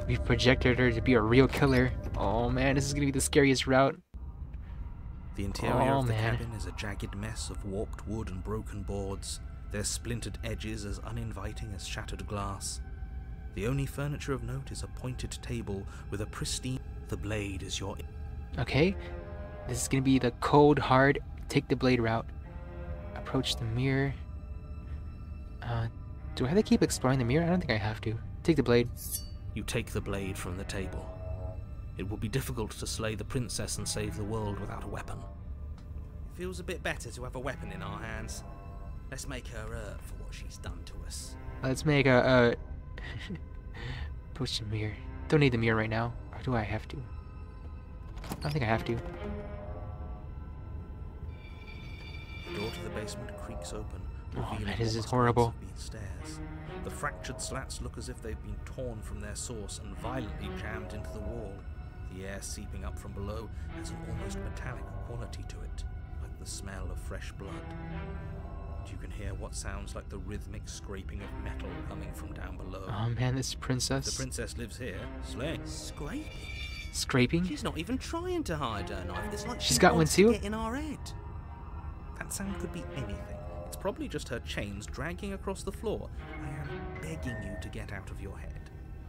We've projected her to be a real killer. Oh man, this is gonna be the scariest route. The interior of the man. cabin is a jagged mess of warped wood and broken boards, their splintered edges as uninviting as shattered glass. The only furniture of note is a pointed table with a pristine... The blade is your... Okay, this is gonna be the cold, hard, take the blade route. Approach the mirror. Do I have to keep exploring the mirror? I don't think I have to. Take the blade. You take the blade from the table. It will be difficult to slay the princess and save the world without a weapon. It feels a bit better to have a weapon in our hands. Let's make her hurt for what she's done to us. Let's make a approach the mirror. Don't need the mirror right now. Or do I have to? I don't think I have to. The door to the basement creaks open, Oh revealing man, this is what must horrible. once have been stairs. The fractured slats look as if they've been torn from their source and violently jammed into the wall. The air seeping up from below has an almost metallic quality to it, like the smell of fresh blood. You can hear what sounds like the rhythmic scraping of metal coming from down below. Oh man, this princess. The princess lives here, slaying. Scraping? Scraping? She's not even trying to hide her knife. It's like She's she got one wants too? to get in our head. That sound could be anything. It's probably just her chains dragging across the floor. I am begging you to get out of your head.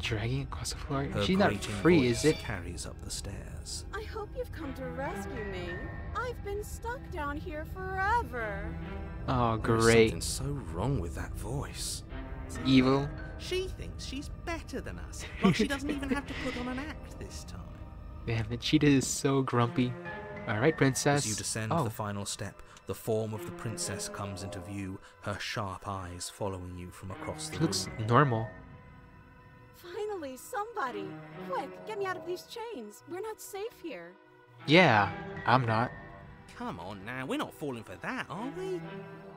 Dragging across the floor? Her She's not grating free, is voice it? carries up the stairs. I hope you've come to rescue me. I've been stuck down here forever. Oh, There's great. something so wrong with that voice. It's evil. She thinks she's better than us. Like she doesn't even have to put on an act this time. Damn, the cheetah is so grumpy. Alright, princess. As you descend Oh, the final step, the form of the princess comes into view, her sharp eyes following you from across the it looks room. normal. Finally, somebody. Quick, get me out of these chains. We're not safe here. Yeah, I'm not. Come on now, we're not falling for that, are we?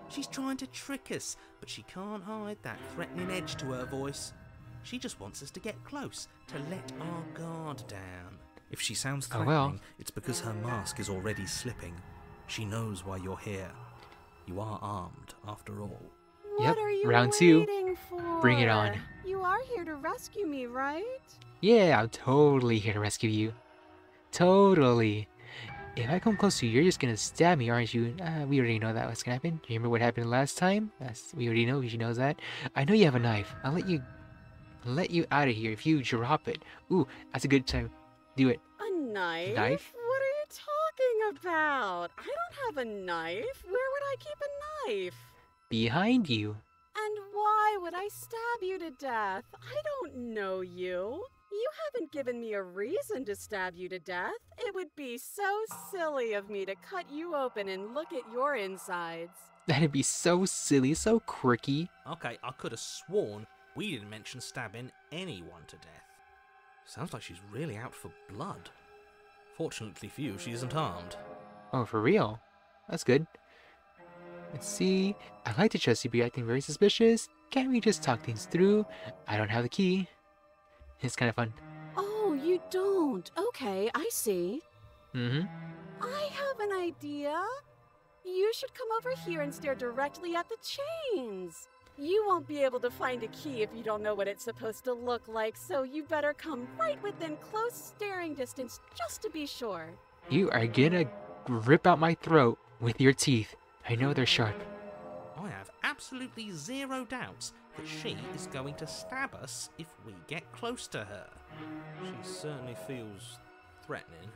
She's trying to trick us, but she can't hide that threatening edge to her voice. She just wants us to get close, to let our guard down. If she sounds Oh, threatening, well. it's because her mask is already slipping. She knows why you're here. You are armed, after all. What Yep, are you round two. waiting for? Bring it on. You are here to rescue me, right? Yeah, I'm totally here to rescue you. Totally. If I come close to you, you're just gonna stab me, aren't you? We already know that what's gonna happen. Do you remember what happened last time? We already know. She knows that. I know you have a knife. I'll let you out of here if you drop it. Ooh, that's a good time. Do it. A knife? Knife? What are you talking about? I don't have a knife. Where would I keep a knife? Behind you. And why would I stab you to death? I don't know you. You haven't given me a reason to stab you to death. It would be so silly of me to cut you open and look at your insides. That'd be so silly, so quirky. Okay, I could have sworn we didn't mention stabbing anyone to death. Sounds like she's really out for blood. Fortunately for you, she isn't armed. Oh, for real? That's good. Let's see. I'd like to trust you, but you're acting very suspicious. Can't we just talk things through? I don't have the key. It's kind of fun. Oh, you don't? Okay, I see. Mm-hmm. I have an idea. You should come over here and stare directly at the chains. You won't be able to find a key if you don't know what it's supposed to look like, so you better come right within close staring distance just to be sure. You are gonna rip out my throat with your teeth. I know they're sharp. I have absolutely zero doubts that she is going to stab us if we get close to her. She certainly feels threatening.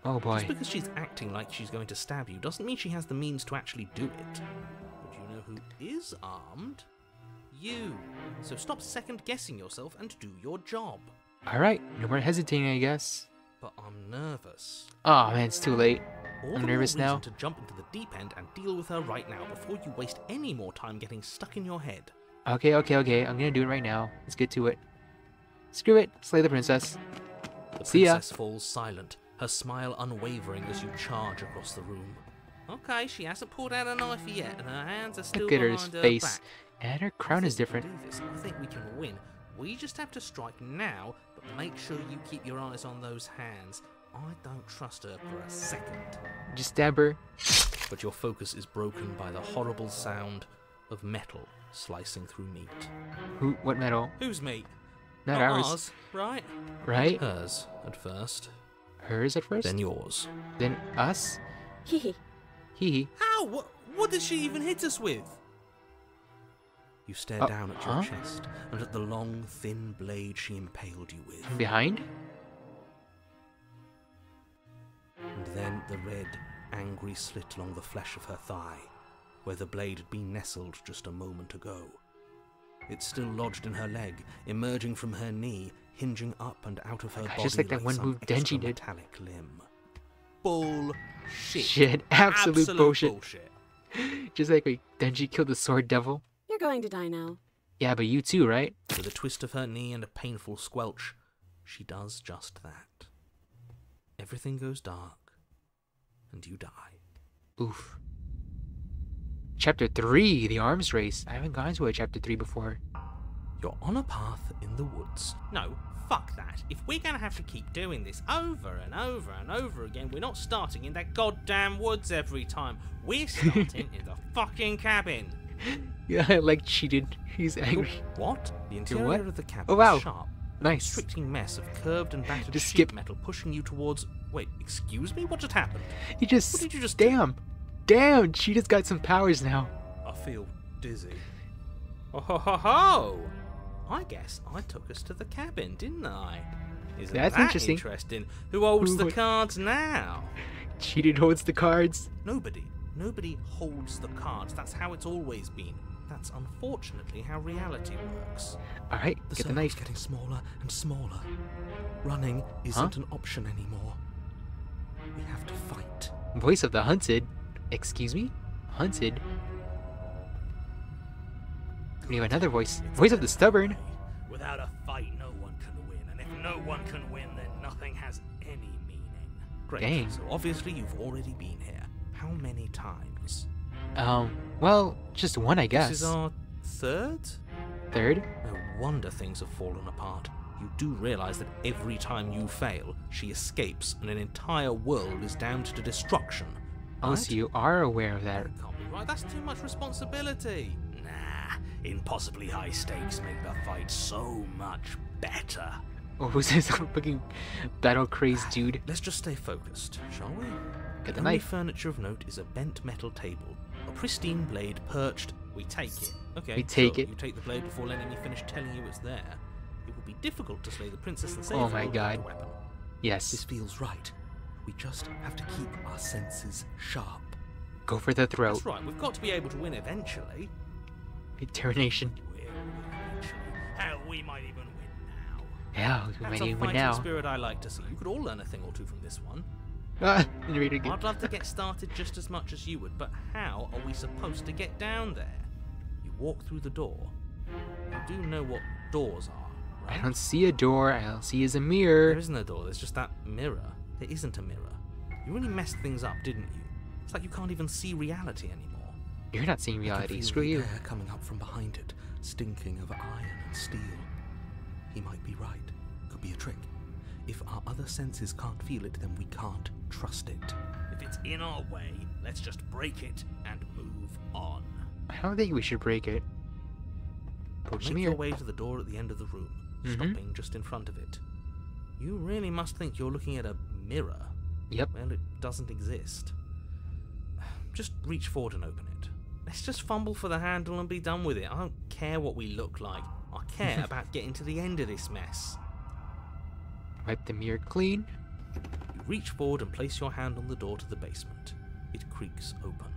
Oh boy. Just because she's acting like she's going to stab you doesn't mean she has the means to actually do it. But you know who is armed? You. So stop second guessing yourself and do your job. Alright, no more hesitating, I guess. but I'm nervous. Oh man, it's too late. All I'm the nervous more reason now. to jump into the deep end and deal with her right now before you waste any more time getting stuck in your head. Okay. I'm gonna do it right now. Let's get to it. Screw it. Slay the princess. The See ya. princess falls silent, her smile unwavering as you charge across the room. Okay, she hasn't pulled out a knife yet, and her hands are still Look at her behind her face. back. And her I crown is think we different. can do this. I think we can win. We just have to strike now, but make sure you keep your eyes on those hands. I don't trust her for a second. Just stab her. But your focus is broken by the horrible sound of metal slicing through meat. Who? What metal? Whose meat? Not ours. Right? Right? Hers at first, Hers at first? then yours. Then us? Hee Hee. How? What did she even hit us with? You stare down at your huh? chest and at the long, thin blade she impaled you with. From behind? And then the red, angry slit along the flesh of her thigh, where the blade had been nestled just a moment ago. It's still lodged in her leg, emerging from her knee, hinging up and out of her body just like that one some move extra Denji did. metallic limb. Bullshit. Shit. Absolute bullshit. bullshit. Just like when Denji killed the sword devil. You're going to die now. Yeah, but you too, right? With a twist of her knee and a painful squelch, she does just that. Everything goes dark, and you die. Oof. Chapter 3, the arms race. I haven't gone to a chapter 3 before. You're on a path in the woods. No, fuck that. If we're gonna have to keep doing this over and over and over again, we're not starting in that goddamn woods every time. We're starting in the fucking cabin. Yeah, I like cheated. He's angry. What? The interior what? of the cabin Oh, wow. is sharp. Nice. Restricting mess of curved and battered Just sheet skip. metal pushing you towards... Wait, excuse me? What just happened? He just... What did you just do? Damn, Cheetah's got some powers now. I feel dizzy. Oh ho ho ho! I guess I took us to the cabin, didn't I? Isn't That's that interesting. Who holds the Who- cards now? Cheated holds the cards. Nobody. Nobody holds the cards. That's how it's always been. That's unfortunately how reality works. Alright, The get the circle's knife. getting smaller and smaller. Running isn't an option anymore. We have to fight. Voice of the hunted. Excuse me? Hunted? We have another voice. Voice of the stubborn. Without a fight, no one can win. And if no one can win, then nothing has any meaning. Great. Dang. So obviously you've already been here. How many times? Well, just one, I guess. This is our third? Third? No wonder things have fallen apart. You do realize that every time you fail, she escapes and an entire world is damned to destruction. Oh, right? so you are aware of that. That can't be right. That's too much responsibility. Nah, impossibly high stakes make the fight so much better. Oh, who's this fucking battle-crazed dude? Let's just stay focused, shall we? Get The the only knife. furniture of note is a bent metal table, a pristine blade perched. We take it. Okay, We take sure, it. You take the blade before letting me finish telling you it's there. It would be difficult to slay the princess and save Oh her my without God. a weapon. Yes. This feels right. We just have to keep our senses sharp. Go for the throat. That's right. We've got to be able to win eventually. Determination. We'll win eventually. Hell, we might even win now. Yeah, we That's might a even fighting win now. spirit I like to see. You could all learn a thing or two from this one. Ah, narrator again. I'd love to get started just as much as you would, but how are we supposed to get down there? You walk through the door. You do know what doors are, I right? don't see a door. All I see is a There mirror. isn't a door, there's just that mirror. There isn't a mirror. You really messed things up, didn't you? It's like you can't even see reality anymore. You're not seeing I reality. can feel Screw the you. air coming up from behind it, stinking of iron and steel. He might be right. Could be a trick. If our other senses can't feel it, then we can't trust it. If it's in our way, let's just break it and move on. I don't think we should break it. Approach the Make your mirror. way to the door at the end of the room, Mhm. stopping just in front of it. You really must think you're looking at a mirror. Yep. Well, it doesn't exist. Just reach forward and open it. Let's just fumble for the handle and be done with it. I don't care what we look like. I care about getting to the end of this mess. Wipe the mirror clean. You reach forward and place your hand on the door to the basement. It creaks open.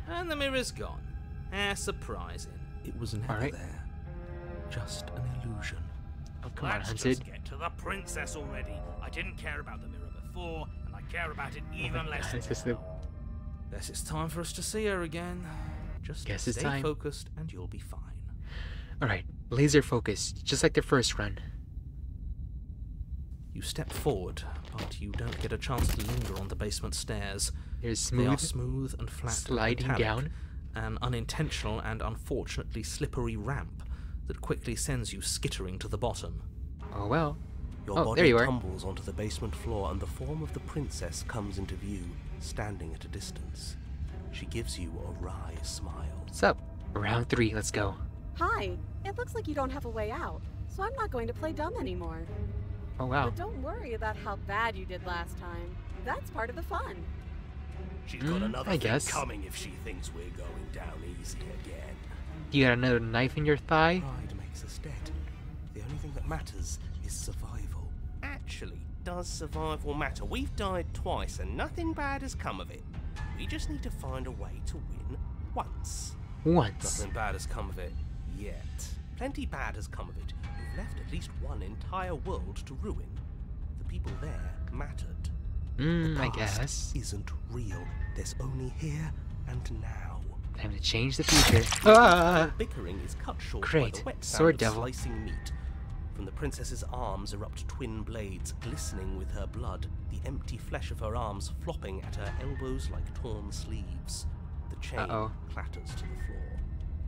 And the mirror's gone. How surprising. It was never Alright. there. Just an illusion. Oh, come on, Let's Hunted. just get to the princess already. I didn't care about the mirror before, and I care about it even less It's just now. Guess it's time for us to see her again. Just Guess it's stay time. focused and you'll be fine. Alright, laser focus, just like the first run. You step forward, but you don't get a chance to linger on the basement stairs. There's They are smooth, smooth and flat, sliding metallic, down. an unintentional and unfortunately slippery ramp that quickly sends you skittering to the bottom. Oh well. Your Oh, body there you are. tumbles onto the basement floor, and the form of the princess comes into view, standing at a distance. She gives you a wry smile. What's up? Round 3, let's go. Hi. It looks like you don't have a way out, so I'm not going to play dumb anymore. Oh wow. But don't worry about how bad you did last time. That's part of the fun. She's got another I thing guess. coming if she thinks we're going down easy again. You got another knife in your thigh? Pride makes us dead. The only thing that matters is survival. Actually, does survival matter? We've died twice and nothing bad has come of it. We just need to find a way to win once. Once. Nothing bad has come of it yet. Plenty bad has come of it. We've left at least one entire world to ruin. The people there mattered. The I past guess. isn't real. There's only here and now. Time to change the future. Ah! Bickering is cut short by Great. the wet sound Sword of devil. slicing meat. From the princess's arms erupt twin blades, glistening with her blood, the empty flesh of her arms flopping at her elbows like torn sleeves. The chain Uh-oh. clatters to the floor.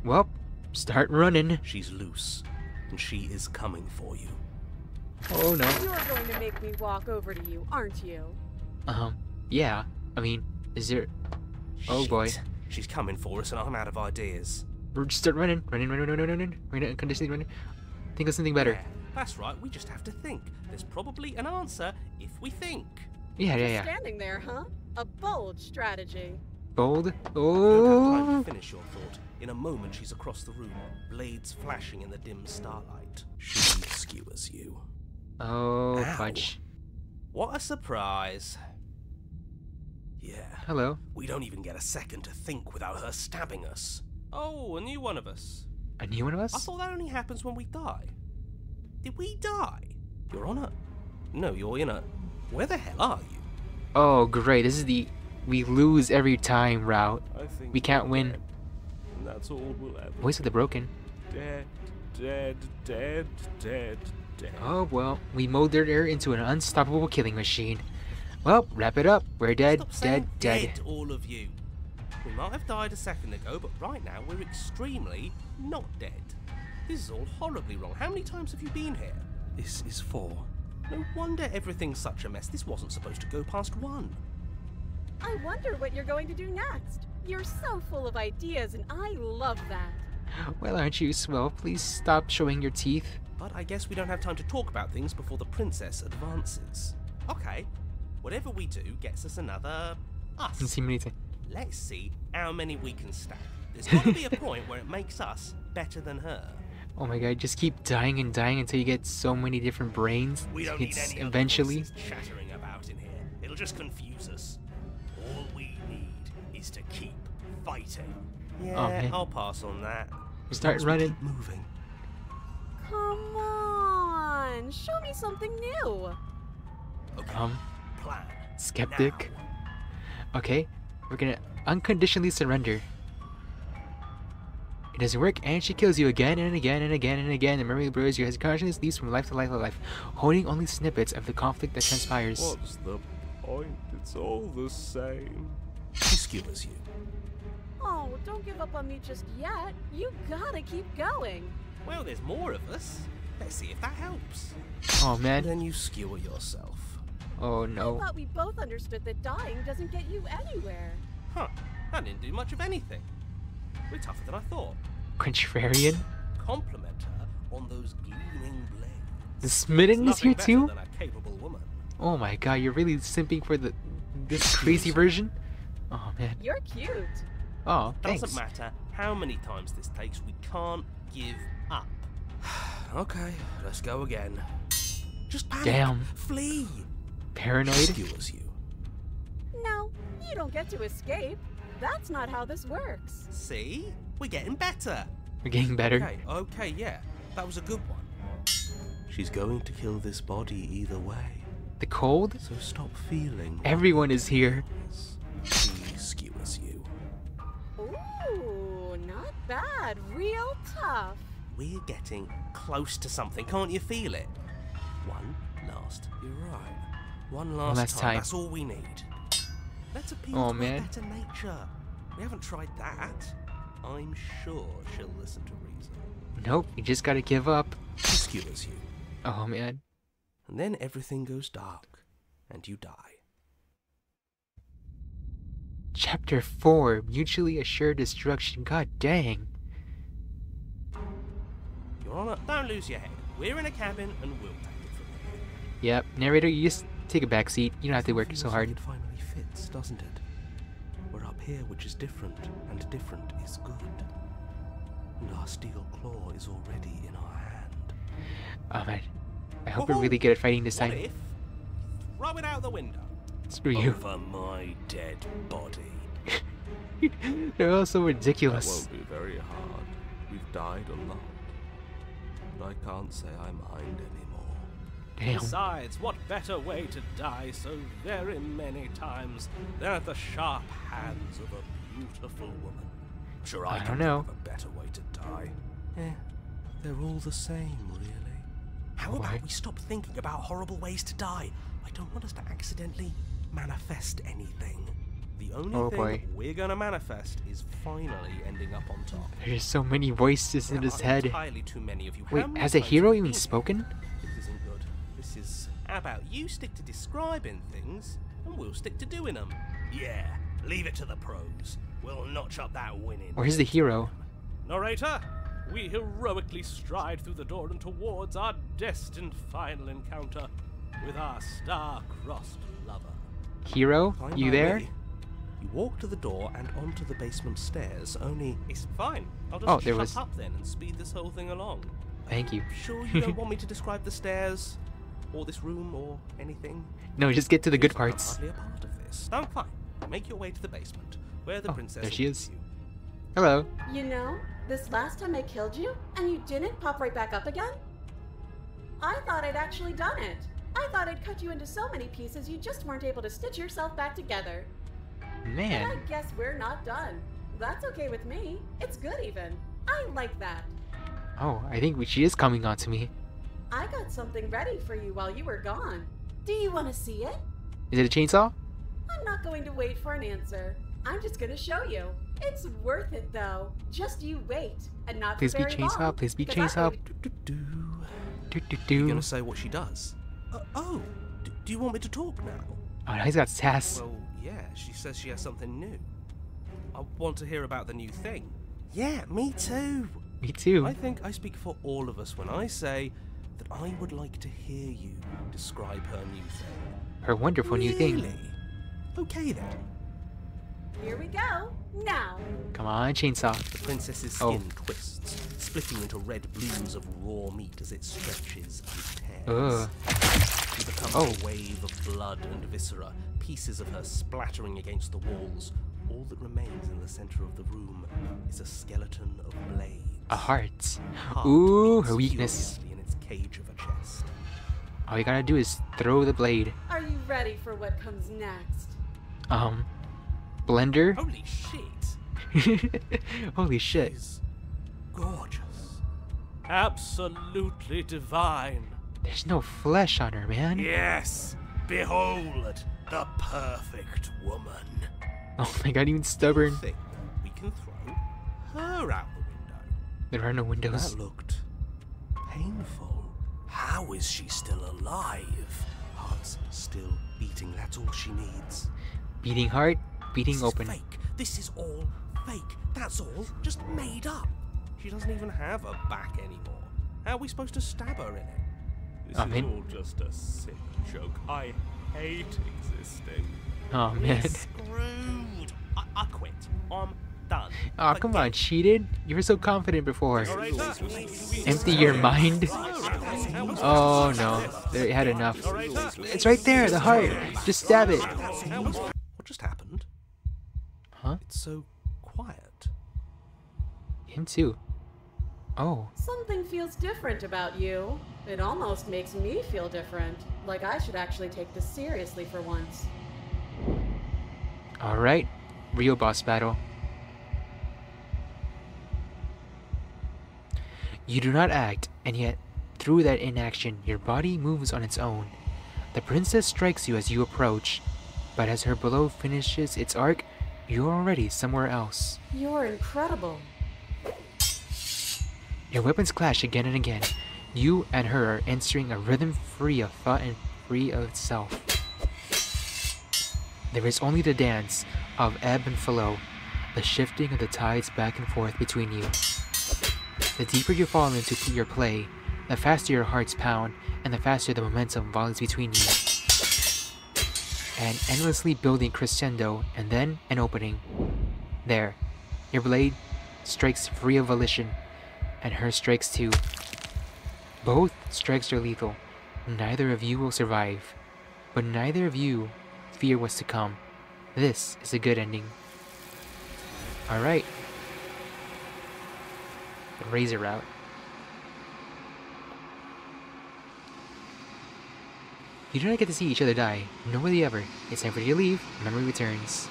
Well, start running. She's loose, and she is coming for you. Oh no. You're going to make me walk over to you, aren't you? Yeah. I mean, is there... Oh Shit. boy. She's coming for us, and I'm out of ideas. We're just start running. Running. We're unconditionally running. Think of something better. Yeah, that's right, we just have to think. There's probably an answer if we think. Yeah. Standing there, huh? A bold strategy. Bold. You don't have Oh. time to finish your thought. In a moment, she's across the room, blades flashing in the dim starlight. She skewers you. Oh, Ow. fudge. What a surprise. Yeah, Hello. we don't even get a second to think without her stabbing us. Oh, a new one of us. A new one of I us? thought that only happens when we die. Did we die? You're on a... No, you're in a... Where the hell are you? Oh, great. This is the we lose every time route. I think We can't win. And that's all we'll ever... Voice of the Broken. Dead. Oh, well. We molded her into an unstoppable killing machine. Well, wrap it up. We're dead, Stop saying dead. all of you. We might have died a second ago, but right now we're extremely not dead. This is all horribly wrong. How many times have you been here? This is 4. No wonder everything's such a mess. This wasn't supposed to go past 1. I wonder what you're going to do next. You're so full of ideas, and I love that. Well, aren't you swell? Please stop showing your teeth. But I guess we don't have time to talk about things before the princess advances. Okay, whatever we do gets us another us. Didn't see many times. Let's see how many we can stack. There's got to be a point where it makes us better than her. Oh my god, just keep dying and dying until you get so many different brains. We don't need It's any other eventually. voices chattering about in here. It'll just confuse us. All we need is to keep fighting. Yeah, Oh, man. I'll pass on that. Start As long as we running. keep moving. Come on, show me something new. Okay. Plan. Skeptic. Now. Okay, we're gonna unconditionally surrender. It doesn't work, and she kills you again and again and again and again. The memory blurs you as your consciousness leaps from life to life to life, holding only snippets of the conflict that transpires. What's the point? It's all the same. She skewers you. Oh, don't give up on me just yet. You gotta keep going. Well, there's more of us. Let's see if that helps. Oh man. Then you skewer yourself. Oh I no. thought we both understood that dying doesn't get you anywhere. Huh. That didn't do much of anything. We're tougher than I thought. Contrarian. Compliment her on those gleaming blades. The Smitten is here Nothing too? better than a capable woman. Oh my god, you're really simping for this crazy version? Oh man. You're cute. Oh, thanks. Doesn't matter how many times this takes, we can't give up. Okay, let's go again. Just panic. Damn. Flee. Paranoid? Skewers you. No, you don't get to escape. That's not how this works. See? We're getting better. We're getting better. Okay, yeah. That was a good one. She's going to kill this body either way. The cold? So stop feeling. Everyone is here. She skewers you. Ooh, not bad. Real tough. We're getting close to something. Can't you feel it? One last. You're right. One last, last time. That's all we need. Let's appeal Oh, to man. her better nature. We haven't tried that. I'm sure she'll listen to reason. Nope, you just gotta give up. She skewers you. Oh man. And then everything goes dark, and you die. Chapter 4, Mutually Assured Destruction. God dang. Your Honor, don't lose your head. We're in a cabin, and we'll take it from here. Yep, narrator, you just take a back seat. You don't have to work so Feels hard. like it finally fits, doesn't it? We're up here, which is different, and different is good. And our steel claw is already in our hand. Oh man. I hope we're really good at fighting this What time. if? Throw it out the window. Screw you. Over my dead body. They're all so That ridiculous. won't be very hard. We've died a lot. But I can't say I mind anymore. Damn. Besides, what better way to die so very many times than at the sharp hands of a beautiful woman? Sure, I I don't can know. think of a better way to die. They're all the same, really. How Why? about we stop thinking about horrible ways to die? I don't want us to accidentally manifest anything. The only Oh, thing boy. we're gonna manifest is finally ending up on top. There's so many voices in There his are head. entirely too many of you. How Wait, many has the times hero have you even been here? spoken? This isn't good. This is... How about you stick to describing things, and we'll stick to doing them? Yeah, leave it to the pros. We'll notch up that winning. Where's the hero? Narrator, we heroically stride through the door and towards our destined final encounter with our star-crossed lover. Hero? Fine You by there? me. You walk to the door and onto the basement stairs, only... It's fine. I'll just Oh, there shut was- up then and speed this whole thing along. Thank you. Sure you don't want me to describe the stairs, or this room, or anything? No, just get to the good Because I'm parts. hardly a part of this. Oh, fine. Make your way to the basement, where the Oh, princess there she awaits is. you. Hello. You know, this last time I killed you, and you didn't pop right back up again? I thought I'd actually done it. I thought I'd cut you into so many pieces you just weren't able to stitch yourself back together. And I Man. guess we're not done. That's okay with me. It's good even. I like that. Oh, I think she is coming on to me. I got something ready for you while you were gone. Do you want to see it? Is it a chainsaw? I'm not going to wait for an answer. I'm just going to show you. It's worth it though. Just you wait, and not Please for be very chainsaw. long, Please be because I'm chainsaw. going You're Do. gonna say what she does? Do you want me to talk now? Oh, now he's got sass. Well, yeah, she says she has something new. I want to hear about the new thing. Yeah, me too. Me too. I think I speak for all of us when I say that I would like to hear you describe her new thing. Her wonderful new thing. Really? Okay then. Here we go. Now. Come on, chainsaw. The princess's Oh. skin twists, splitting into red blooms of raw meat as it stretches and tears. Ugh. She becomes Oh. a wave of blood and viscera, pieces of her splattering against the walls. All that remains in the center of the room is a skeleton of blades. A heart. Heart Ooh, beats her weakness. furiously in its cage of a chest. All you gotta do is throw the blade. Are you ready for what comes next? Blender? Holy shit! Holy shit. She's gorgeous. Absolutely divine. There's no flesh on her, man. Yes, behold the perfect woman. Oh my god, even stubborn. Think we can throw her out the window. There are no windows. That looked painful. How is she still alive? Heart's still beating, that's all she needs. Beating heart, beating This open. is fake. This is all fake. That's all just made up. She doesn't even have a back anymore. How are we supposed to stab her in it? This Oh, is man. all just a sick joke. I hate existing. Oh man. We're screwed. I quit. I'm done. Oh, come on, cheated? You were so confident before. Narrator, Empty your mind? Oh no, they had enough. It's right there, the heart. Just stab it. What just happened? Huh? It's so quiet. Him too. Oh. Something feels different about you. It almost makes me feel different. Like I should actually take this seriously for once. Alright. Real boss battle. You do not act, and yet, through that inaction, your body moves on its own. The princess strikes you as you approach, but as her blow finishes its arc, you're already somewhere else. You're incredible. Your weapons clash again and again. You and her are entering a rhythm free of thought and free of itself. There is only the dance of ebb and flow, the shifting of the tides back and forth between you. The deeper you fall into your play, the faster your hearts pound, and the faster the momentum volleys between you. An endlessly building crescendo, and then an opening. There, your blade strikes free of volition, and her strikes too. Both strikes are lethal. Neither of you will survive, but neither of you fear what's to come. This is a good ending. Alright. The Razor Route. You do not get to see each other die. Nobody ever. It's time for you to leave. Memory returns.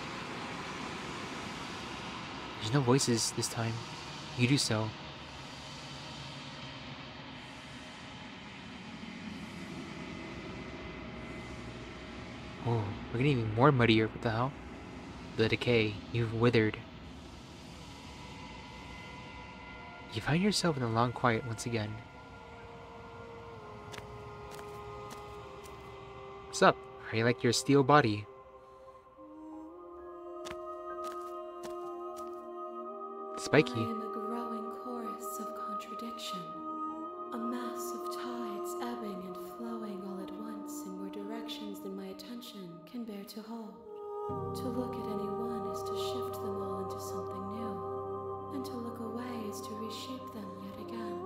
There's no voices this time. You do so. Oh, we're getting even more muddier. What the hell? The decay. You've withered. You find yourself in the long quiet once again. What's up? How you like your steel body? Spiky. I am a growing chorus of contradiction. A mass of tides ebbing and flowing all at once in more directions than my attention can bear to hold. To look at any one is to shift them all into something new, and to look away is to reshape them yet again.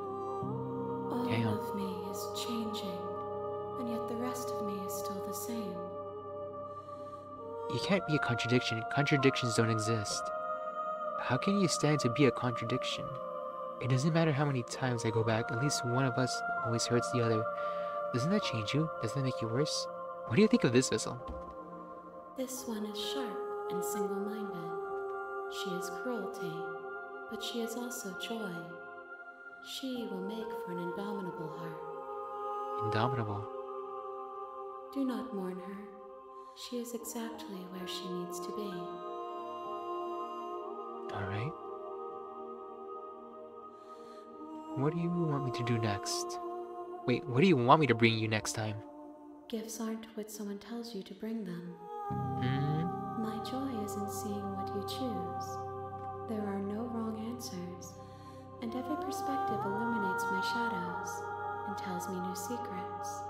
All of me is changing, and yet the rest of me is still the same. You can't be a contradiction. Contradictions don't exist. How can you stand to be a contradiction? It doesn't matter how many times I go back, at least one of us always hurts the other. Doesn't that change you? Doesn't that make you worse? What do you think of this vessel? This one is sharp and single-minded. She is cruelty, but she is also joy. She will make for an indomitable heart. Indomitable. Do not mourn her. She is exactly where she needs to be. Alright. What do you want me to do next? Wait, what do you want me to bring you next time? Gifts aren't what someone tells you to bring them. My joy is in seeing what you choose. There are no wrong answers, and every perspective illuminates my shadows and tells me new secrets.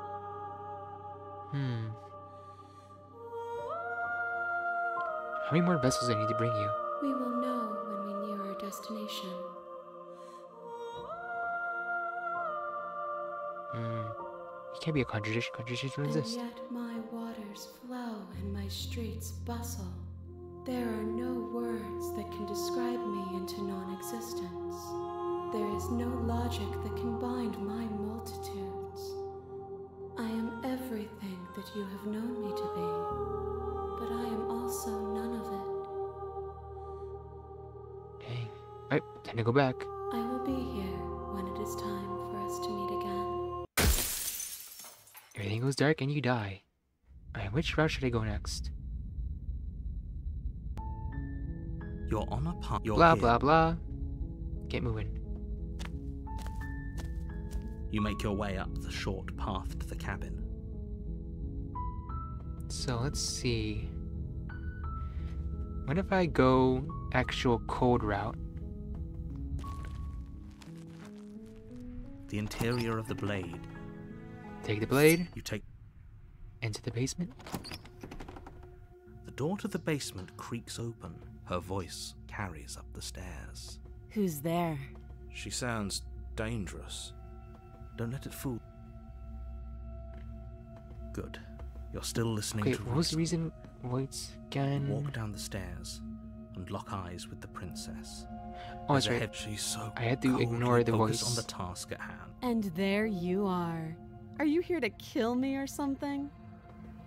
How many more vessels do I need to bring you? We will know when we near our destination. You can't be a contradiction. Contradictions don't exist. And yet my waters flow and my streets bustle. There are no words that can describe me into non-existence. There is no logic that can bind my multitudes. I am everything that you have known me to be, but I am also none of it. Dang. Alright, time to go back. I will be here when it is time for us to meet again. Everything goes dark and you die. Alright, which route should I go next? You're on a path. Blah, blah, blah. Get moving. You make your way up the short path to the cabin. So let's see. What if I go actual cold route? The interior of the blade. Take the blade. You take Into the basement. the door to the basement creaks open. Her voice carries up the stairs. Who's there? She sounds dangerous. Don't let it fool. Good. You're still listening Okay, to what was the reason. reason? Wait again. Walk down the stairs and lock eyes with the princess. Oh, that's There's a right. head- She's so I had to coldly ignore the focused voice. on the task at hand. And there you are. Are you here to kill me or something?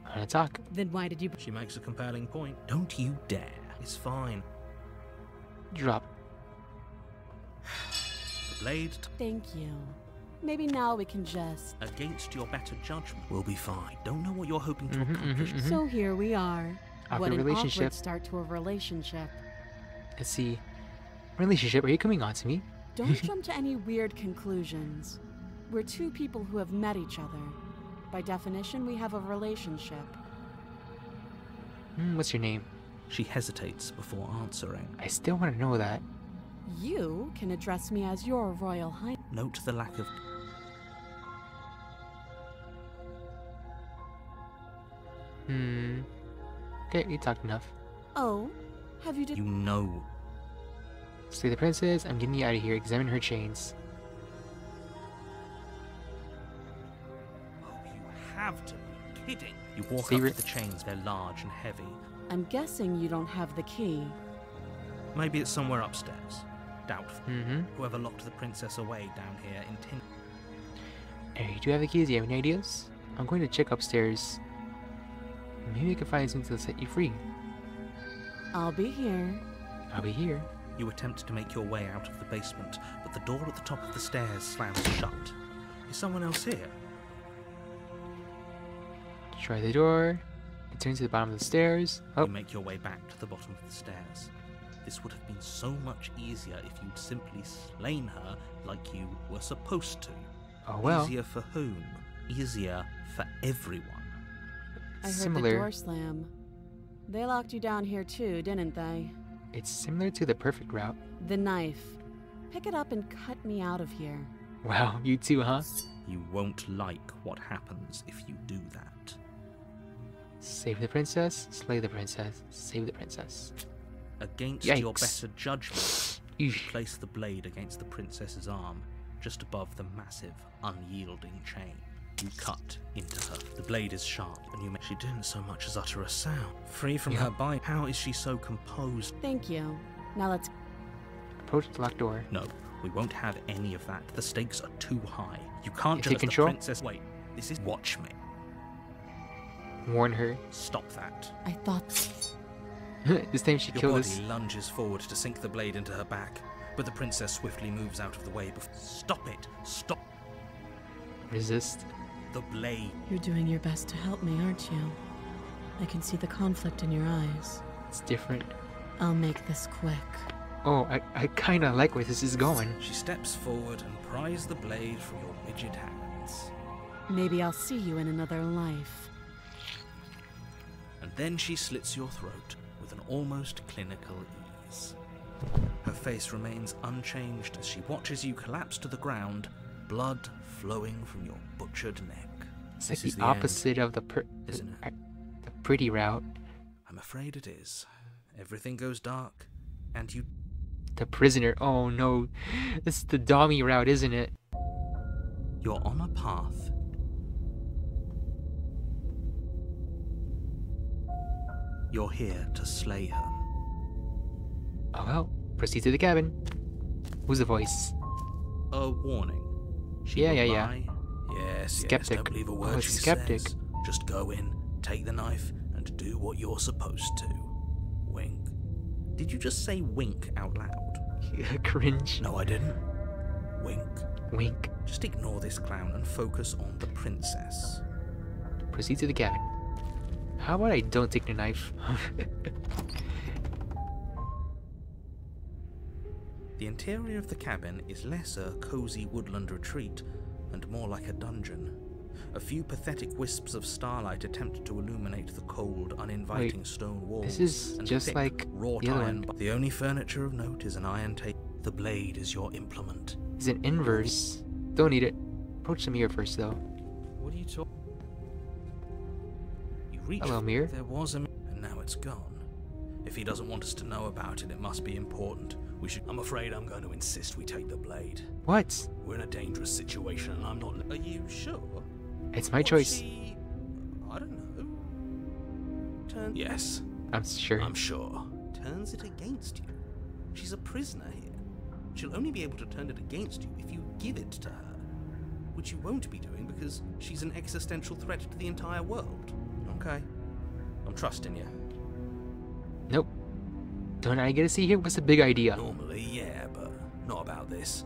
I want to talk. Then why did you... She makes a compelling point. Don't you dare. It's fine. Drop. The blade, Thank you. Maybe now we can just... against your better judgment, will be fine. Don't know what you're hoping to accomplish. So here we are. Awkward What an relationship. awkward start to a relationship. Let's see. Relationship, are you coming on to me? Don't jump to any weird conclusions. We're two people who have met each other. By definition, we have a relationship. What's your name? She hesitates before answering. I still want to know that. You can address me as your Royal Highness. Note the lack of... Okay, you talked enough. Oh, have you... You know. Slay the princess, I'm getting you out of here. Examine her chains. Oh, you have to be kidding. You walk Secret- up to the chains. They're large and heavy. I'm guessing you don't have the key. Maybe it's somewhere upstairs. Doubtful. Mm-hmm. Whoever locked the princess away down here intended... Hey, do you have the keys? Do you have any ideas? I'm going to check upstairs. Maybe I can find something to set you free. I'll be here. I'll be here. You attempt to make your way out of the basement, but the door at the top of the stairs slams shut. Is someone else here? Try the door. It turns to the bottom of the stairs. Oh, You make your way back to the bottom of the stairs. This would have been so much easier if you'd simply slain her like you were supposed to. oh well. Easier for whom? Easier for everyone. I heard the Similar. door slam. They locked you down here too, didn't they? It's similar to the perfect route. The knife. Pick it up and cut me out of here. Wow, you too, huh? You won't like what happens if you do that. Save the princess, slay the princess, save the princess. Against your Yikes. better judgment, Eesh. place the blade against the princess's arm, just above the massive, unyielding chain. You cut into her. The blade is sharp, and you make... She didn't so much as utter a sound. Free from Yeah. her bite. How is she so composed? Thank you. Now let's... Approach the locked door. No, we won't have any of that. The stakes are too high. You can't You just take let the control? princess... Wait, this is... Watch me. Warn her. Stop that. I thought... This time she Your killed body us. lunges forward to sink the blade into her back, but the princess swiftly moves out of the way before... Stop it! Stop Resist. the blade! You're doing your best to help me, aren't you? I can see the conflict in your eyes. It's different. I'll make this quick. Oh, I kind of like where this is going. She steps forward and pries the blade from your rigid hands. Maybe I'll see you in another life. And then she slits your throat with an almost clinical ease. Her face remains unchanged as she watches you collapse to the ground, blood flowing from your butchered neck. It's This like is the the end, opposite of the isn't it? the pretty route. I'm afraid it is. Everything goes dark, and you... The prisoner. Oh no, this is the dummy route, isn't it? You're on a path. You're here to slay her. Oh well. Proceed to the cabin. Who's the voice? A warning. She Yeah, will yeah, yeah. lie. Yes, Skeptic. yes, don't believe a word Oh, she skeptic. says. Just go in, take the knife, and do what you're supposed to. Wink. Did you just say wink out loud? Cringe. No, I didn't. Wink. Wink. Just ignore this clown and focus on the princess. Proceed to the cabin. How about I don't take the knife? The interior of the cabin is less a cozy woodland retreat and more like a dungeon. A few pathetic wisps of starlight attempt to illuminate the cold, uninviting stone walls. this is and just thick, like wrought the other iron. one. The only furniture of note is an iron table. The blade is your implement. It's an inverse. Don't need it. Approach the mirror first, though. What are you talking? You reach. Hello, mirror. There was a, and now it's gone. If he doesn't want us to know about it, it must be important. We should. I'm afraid I'm going to insist we take the blade. What? We're in a dangerous situation, and I'm not. Are you sure? It's my What's choice. she- I don't know. Yes, I'm sure. I'm sure. Turns it against you. She's a prisoner here. She'll only be able to turn it against you if you give it to her, which you won't be doing because she's an existential threat to the entire world. Okay, I'm trusting you. Nope. Don't I get to see here? What's the big idea? Normally, yeah, but not about this.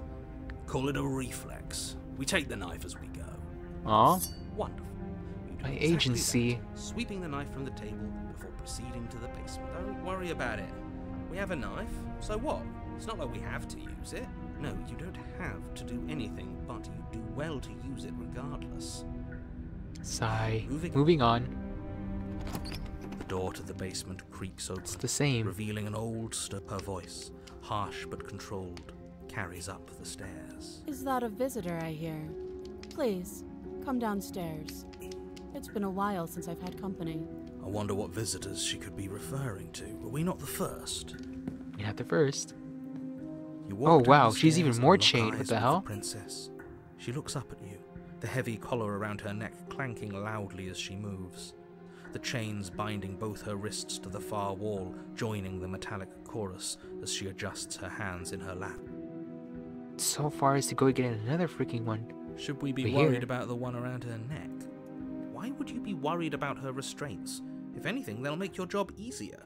Call it a reflex. We take the knife as we go. Aw. Wonderful. You do My exactly agency. that, sweeping the knife from the table before proceeding to the basement. Don't worry about it. We have a knife, so what? It's not like we have to use it. No, you don't have to do anything, but you do well to use it regardless. Sigh. Moving on. The door to the basement creaks open, It's the same. revealing an old her voice, harsh but controlled, carries up the stairs. Is that a visitor I hear? Please, come downstairs. It's been a while since I've had company. I wonder what visitors she could be referring to. Were we not the first? You're not the first. You Oh, walk wow, down the she's stairs even more and lock chained. What eyes the with hell? Princess. She looks up at you, the heavy collar around her neck clanking loudly as she moves. The chains binding both her wrists to the far wall, joining the metallic chorus as she adjusts her hands in her lap. So far as to go get another freaking one. Should we be But worried here- about the one around her neck? Why would you be worried about her restraints? If anything, they'll make your job easier.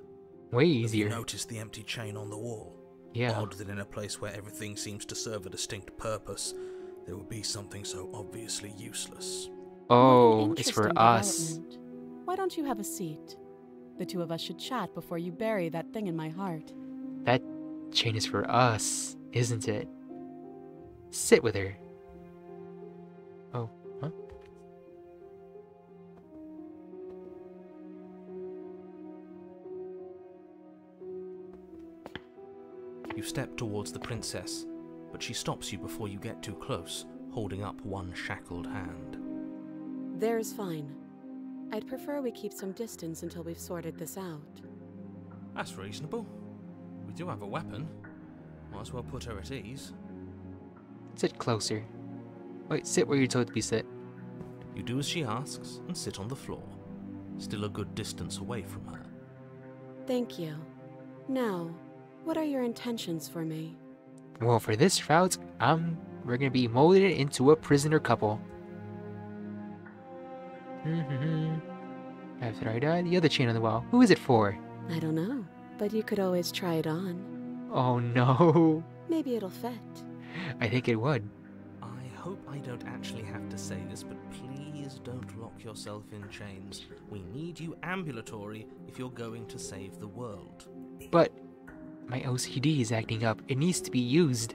Way Have you easier. noticed the empty chain on the wall? Yeah. Odd that in a place where everything seems to serve a distinct purpose, there would be something so obviously useless. Oh, What an it's for interesting us. development. Why don't you have a seat? The two of us should chat before you bury that thing in my heart. That chain is for us, isn't it? Sit with her. Oh, huh? You step towards the princess, but she stops you before you get too close, holding up one shackled hand. There's fine. I'd prefer we keep some distance until we've sorted this out. That's reasonable. We do have a weapon. Might as well put her at ease. Sit closer. Wait, sit where you're told to be sit. You do as she asks and sit on the floor, still a good distance away from her. Thank you. Now, what are your intentions for me? Well, for this route, we're gonna be molded into a prisoner couple. After I die, the other chain on the wall. Who is it for? I don't know, but you could always try it on. Oh no. Maybe it'll fit. I think it would. I hope I don't actually have to say this, but please don't lock yourself in chains. We need you ambulatory if you're going to save the world. But my OCD is acting up. It needs to be used.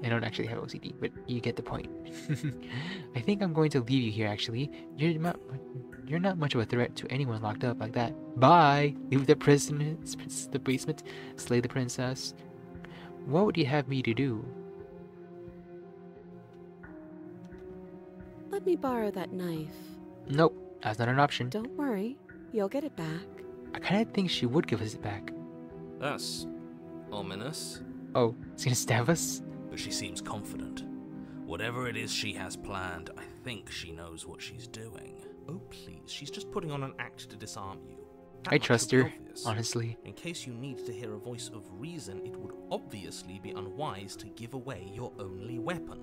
I don't actually have OCD, but you get the point. I think I'm going to leave you here, actually. You're not much of a threat to anyone locked up like that. Bye! Leave the the basement, slay the princess. What would you have me to do? Let me borrow that knife. Nope, that's not an option. Don't worry, you'll get it back. I kind of think she would give us it back. That's ominous. Oh, she's gonna stab us? But she seems confident. Whatever it is she has planned, I think she knows what she's doing. Oh please, she's just putting on an act to disarm you. That I much trust should her, be obvious. honestly. In case you need to hear a voice of reason, it would obviously be unwise to give away your only weapon.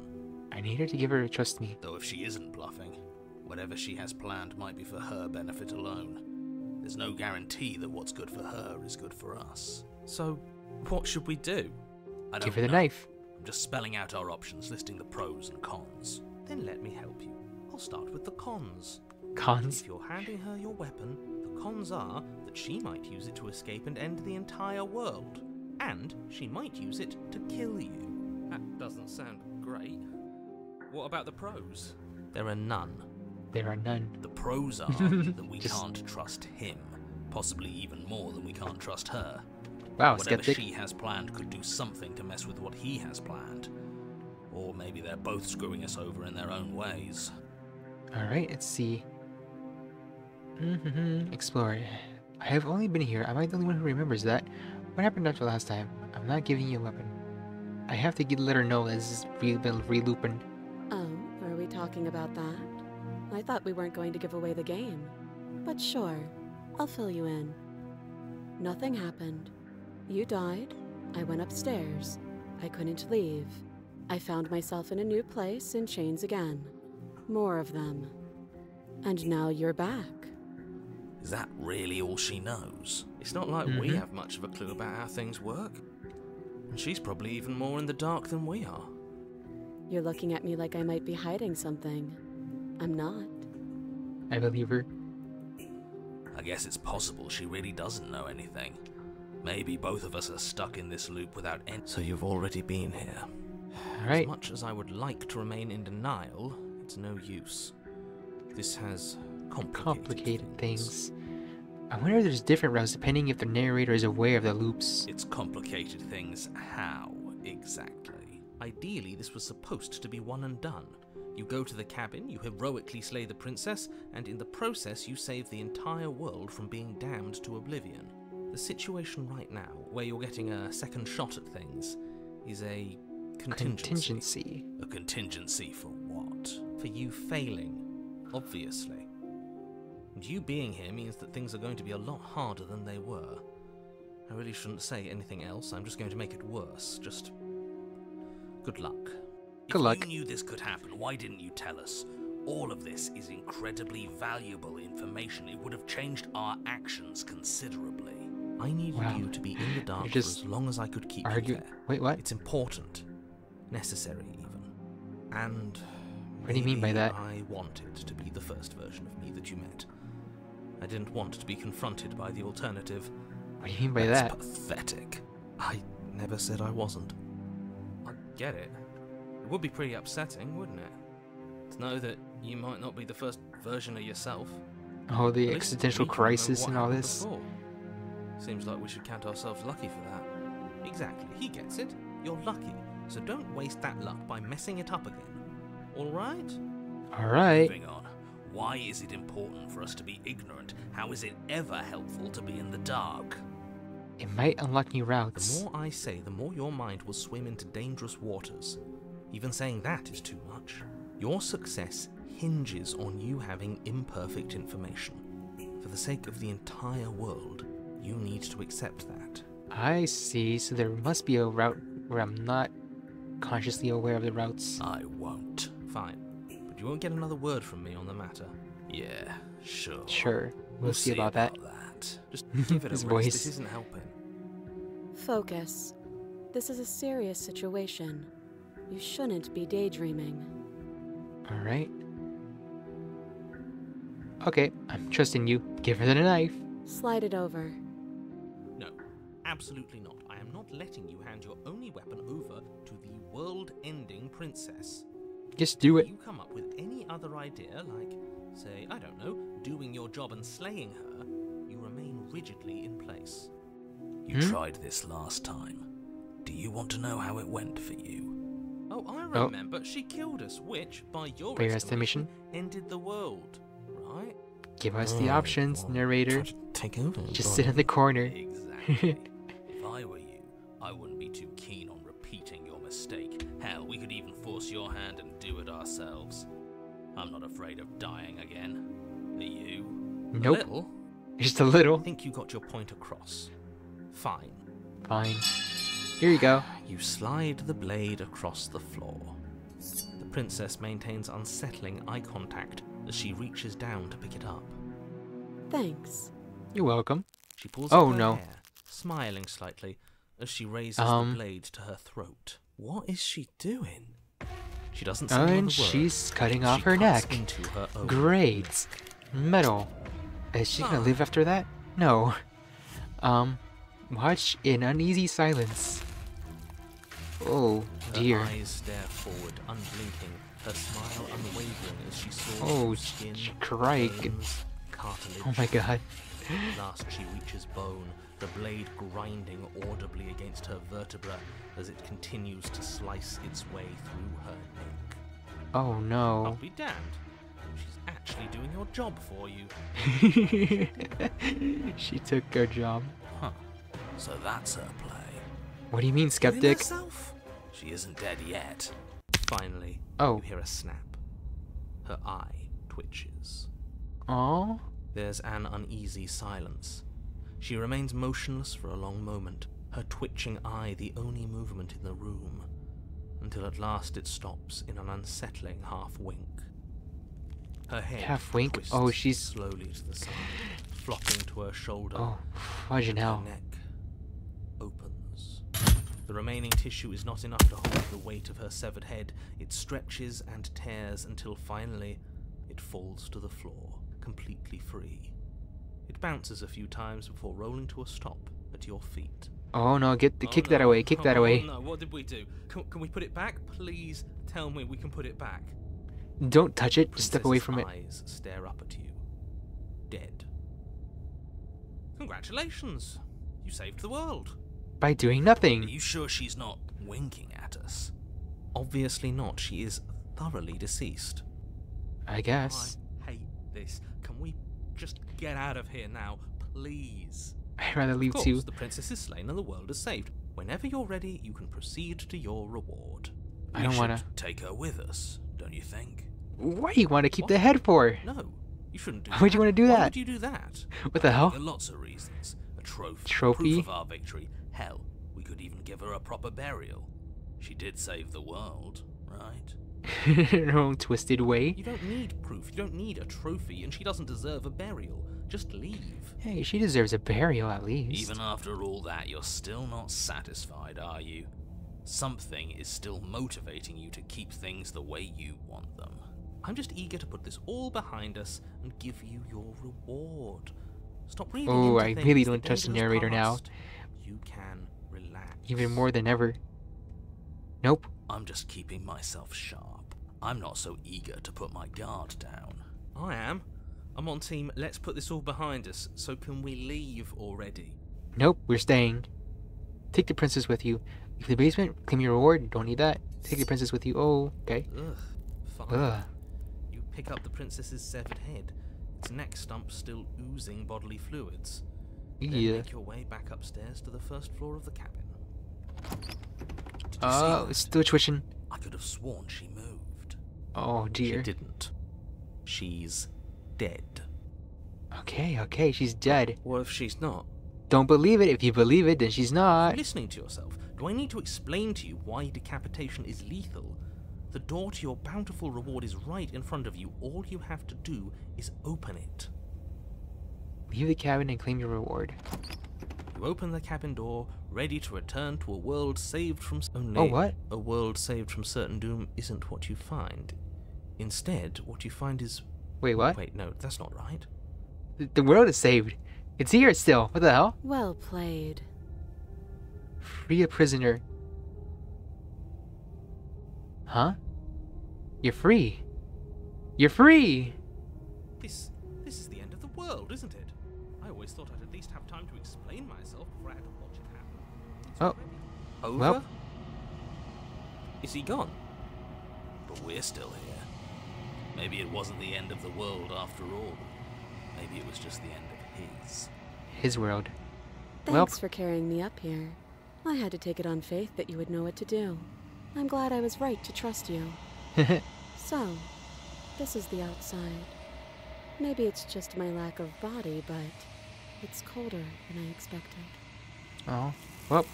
I need her to give her to trust me. Though if she isn't bluffing, whatever she has planned might be for her benefit alone. There's no guarantee that what's good for her is good for us. So, what should we do? I don't Give her the know. knife. I'm just spelling out our options, listing the pros and cons. Then let me help you. I'll start with the cons. Cons? If you're handing her your weapon, the cons are that she might use it to escape and end the entire world. And she might use it to kill you. That doesn't sound great. What about the pros? There are none. There are none. The pros are that we Just- can't trust him. Possibly even more than we can't trust her. Wow, Whatever skeptic. she has planned could do something to mess with what he has planned. Or maybe they're both screwing us over in their own ways. Alright, let's see. Explore. I have only been here. Am I the only one who remembers that? What happened after last time? I'm not giving you a weapon. I have to let her know this has been re-looping. Oh, are we talking about that? I thought we weren't going to give away the game. But sure, I'll fill you in. Nothing happened. You died, I went upstairs. I couldn't leave. I found myself in a new place in chains again. More of them. And now you're back. Is that really all she knows? It's not like we have much of a clue about how things work. And she's probably even more in the dark than we are. You're looking at me like I might be hiding something. I'm not. I believe her. I guess it's possible she really doesn't know anything. Maybe both of us are stuck in this loop without any... So you've already been here. Alright. As much as I would like to remain in denial, it's no use. This has complicated things. I wonder if there's different routes depending if the narrator is aware of the loops. It's complicated things. How exactly? Ideally, this was supposed to be one and done. You go to the cabin, you heroically slay the princess, and in the process you save the entire world from being damned to oblivion. The situation right now, where you're getting a second shot at things, is a contingency. A contingency for what? For you failing, obviously. And you being here means that things are going to be a lot harder than they were. I really shouldn't say anything else, I'm just going to make it worse. Just... good luck. Good luck. If you knew this could happen, why didn't you tell us? All of this is incredibly valuable information. It would have changed our actions considerably. I needed you to be in the dark for as long as I could keep you there. Wait, what? It's important. Necessary, even. And... what do you mean by that? I wanted to be the first version of me that you met. I didn't want to be confronted by the alternative. What do you mean by That's that? pathetic. I never said I wasn't. I get it. It would be pretty upsetting, wouldn't it? To know that you might not be the first version of yourself. Oh, the At least existential we can remember crisis what and all happened this. before. Seems like we should count ourselves lucky for that. Exactly, he gets it. You're lucky, so don't waste that luck by messing it up again. Alright? Alright. Moving on. Why is it important for us to be ignorant? How is it ever helpful to be in the dark? It might unlock new The routes. more I say, the more your mind will swim into dangerous waters. Even saying that is too much. Your success hinges on you having imperfect information. For the sake of the entire world, you need to accept that. I see, so there must be a route where I'm not consciously aware of the routes. I won't. Fine. But you won't get another word from me on the matter. Yeah, sure. Sure, we'll see about that. Just give it a His rest. voice. This isn't helping. Focus. This is a serious situation. You shouldn't be daydreaming. Alright. Okay, I'm trusting you. Give her the knife. Slide it over. No, absolutely not. I am not letting you hand your only weapon over to the world-ending princess. Just do it. You come up with any other idea, like, say, I don't know, doing your job and slaying her, you remain rigidly in place. You tried this last time. Do you want to know how it went for you? Oh, I remember. She killed us, which, by your estimation, ended the world, right? Give us the options, narrator. Take over. Just sit in the corner. Exactly. If I were you, I wouldn't be too keen on repeating your mistake. Hell, we could even force your hand and do it ourselves. I'm not afraid of dying again. Are you? Nope. A little? Just a little. I think you got your point across. Fine. Fine. Here you go. You slide the blade across the floor. The princess maintains unsettling eye contact as she reaches down to pick it up. Thanks. You're welcome. She pulls Oh, up her no. hair, smiling slightly as she raises the blade to her throat. What is she doing? She doesn't say another And word. she's cutting She off her cuts neck. into her own. Great. Metal. Is she gonna live after that? No. Watch in uneasy silence. Oh, dear. Her eyes stare forward, unblinking, her smile unwavering as she saws Oh, through skin, crike. bones, cartilage. Oh my god. At last she reaches bone, the blade grinding audibly against her vertebra as it continues to slice its way through her neck. Oh I'll no. be damned. She's actually doing your job for you. She took her job. Huh. So that's her play. What do you mean, Killing skeptic? herself? She isn't dead yet. Finally, Oh. you hear a snap. Her eye twitches. Oh? There's an uneasy silence. She remains motionless for a long moment, her twitching eye the only movement in the room, until at last it stops in an unsettling half-wink. Her head Half-wink? twists Oh, she's... slowly to the side, flopping to her shoulder. Oh, fudge and hell. her neck opens. The remaining tissue is not enough to hold the weight of her severed head. It stretches and tears until finally it falls to the floor, completely free. It bounces a few times before rolling to a stop at your feet. Oh no, kick that away, kick that away. No, what did we do? Can we put it back? Please tell me we can put it back. Don't touch it, just step away from it. Eyes stare up at you. Dead. Congratulations! You saved the world. By doing Are nothing. you sure she's not winking at us? Obviously not. She is thoroughly deceased. I guess. I hate this. Can we just get out of here now, please? I'd rather leave Of too. course, the princess is slain and the world is saved. Whenever you're ready, you can proceed to your reward. I don't wanna. Take her with us, don't you think? Why do you want to keep the head for? No, you shouldn't do Why that. would you want to do Why that? would you do that? What the hell? There are lots of reasons. A trophy. Trophy? Proof of our victory. Hell, we could even give her a proper burial. She did save the world, right? In her own twisted way. You don't need proof. You don't need a trophy, and she doesn't deserve a burial. Just leave. Hey, she deserves a burial at least. Even after all that, you're still not satisfied, are you? Something is still motivating you to keep things the way you want them. I'm just eager to put this all behind us and give you your reward. Stop reading Oh, into I things really that don't trust the dangerous narrator now. past. You can relax. Even more than ever. Nope. I'm just keeping myself sharp. I'm not so eager to put my guard down. I am. I'm on team, let's put this all behind us, so can we leave already? Nope, we're staying. Take the princess with you. Leave the basement, claim your reward, don't need that. Take the princess with you. Oh, okay. Ugh, fine. Ugh. You pick up the princess's severed head, its neck stump still oozing bodily fluids. Then Yeah. make your way back upstairs to the first floor of the cabin. Did you see Oh, that? it's still twitching. I could have sworn she moved. Oh dear. She didn't. She's dead. Okay, she's dead. What if she's not? Don't believe it. If you believe it, then she's not. Listening to yourself, do I need to explain to you why decapitation is lethal? The door to your bountiful reward is right in front of you. All you have to do is open it. Leave the cabin and claim your reward. You open the cabin door, ready to return to a world saved from... Only Oh, what? a world saved from certain doom isn't what you find. Instead, what you find is... Wait, what? Wait, no, that's not right. The world is saved. It's here still. What the hell? Well played. Free a prisoner. Huh? You're free. You're free! This is the end of the world, isn't it? I always thought I'd at least have time to explain myself before I had to watch it happen. It's Oh. already over? Well. Is he gone? But we're still here. Maybe it wasn't the end of the world after all. Maybe it was just the end of his. His world. Thanks for carrying me up here. I had to take it on faith that you would know what to do. I'm glad I was right to trust you. So, this is the outside. Maybe it's just my lack of body, but it's colder than I expected. Oh, well.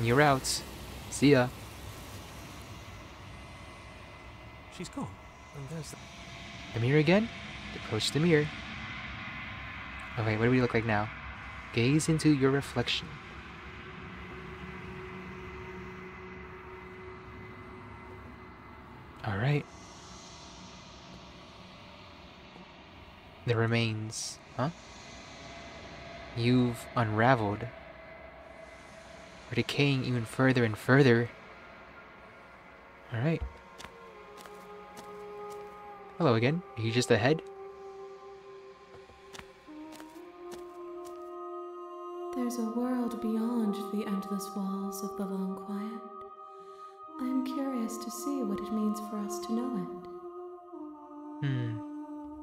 You're out. See ya. She's gone. And there's that. The mirror again? Approach the mirror. Okay, what do we look like now? Gaze into your reflection. Alright. The remains, huh? You've unraveled. We're decaying even further and further. Alright. Hello again. Are you just ahead? There's a world beyond the endless walls of the long quiet. I am curious to see what it means for us to know it.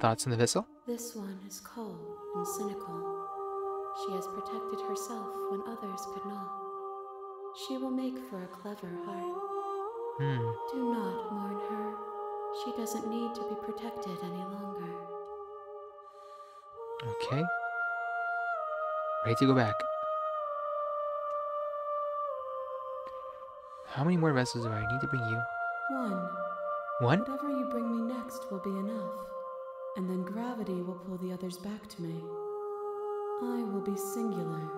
Thoughts on the vessel? This one is cold and cynical. She has protected herself when others could not. She will make for a clever heart. Do not mourn her. She doesn't need to be protected any longer. Okay. Ready to go back. How many more vessels do I need to bring you? One. One? Whatever you bring me next will be enough. And then gravity will pull the others back to me. I will be singular.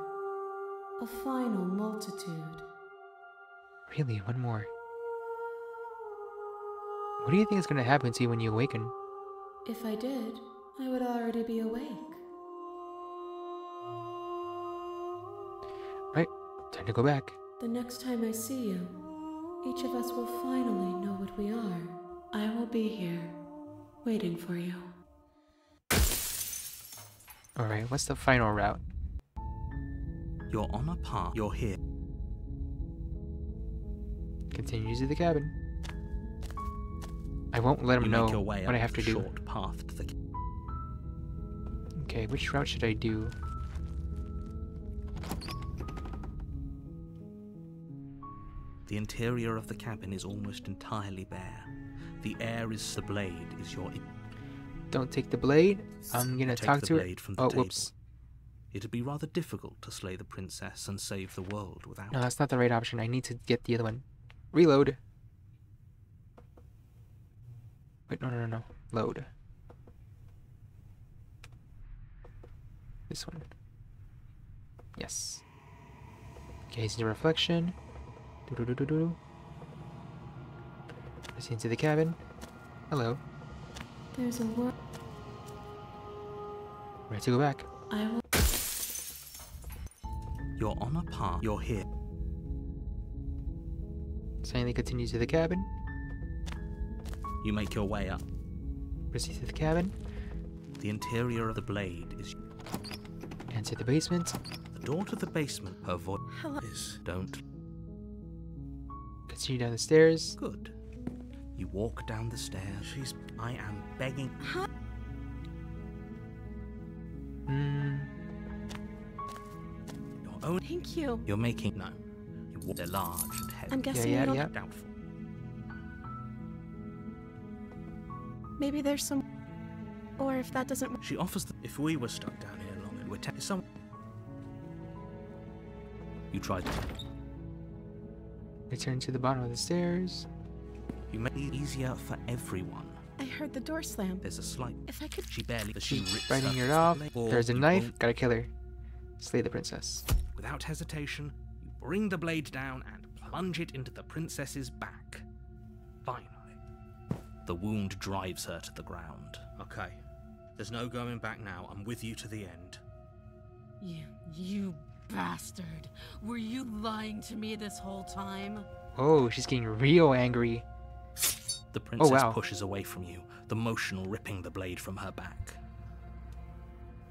A final multitude. Really, one more. What do you think is going to happen to you when you awaken? If I did, I would already be awake. Right, time to go back. The next time I see you, each of us will finally know what we are. I will be here, waiting for you. Alright, what's the final route? You're on a path. You're here. Continue to the cabin. I won't let him You know make your way what I up have to the do. short path to the. Okay, which route should I do? The interior of the cabin is almost entirely bare. The air is the blade is your. Don't take the blade. I'm gonna Take talk the to her. blade from the Oh, table. whoops. It'd be rather difficult to slay the princess and save the world without. No, that's not the right option. I need to get the other one. Reload. Wait, no. Load. This one. Yes. Okay, he's in the reflection. Do-do-do-do-do. Press into the cabin. Hello. There's a word. Ready to go back. I will. You're on a path. You're here. Silently continue to the cabin. You make your way up. Proceed to the cabin. The interior of the blade is. Enter the basement. The door to the basement. Her voice Hello. is. Don't. Continue down the stairs. Good. You walk down the stairs. I am begging. Your own. Thank you. You're making. No. You walk. They're large and heavy. I'm guessing yeah, you don't. yeah. Doubtful. Maybe there's some. Or if that doesn't. She offers. If we were stuck down here long and we're some. You tried to. Return to the bottom of the stairs. You make it easier for everyone. I heard the door slam. There's a slight. If I could. She barely. She She's rips biting her it off. blade. There's a You knife. won't- Gotta kill her. Slay the princess. Without hesitation, you bring the blade down and plunge it into the princess's back. Finally. The wound drives her to the ground. Okay. There's no going back now. I'm with you to the end. You bastard. Were you lying to me this whole time? Oh, she's getting real angry. The princess wow. pushes away from you, the motion ripping the blade from her back.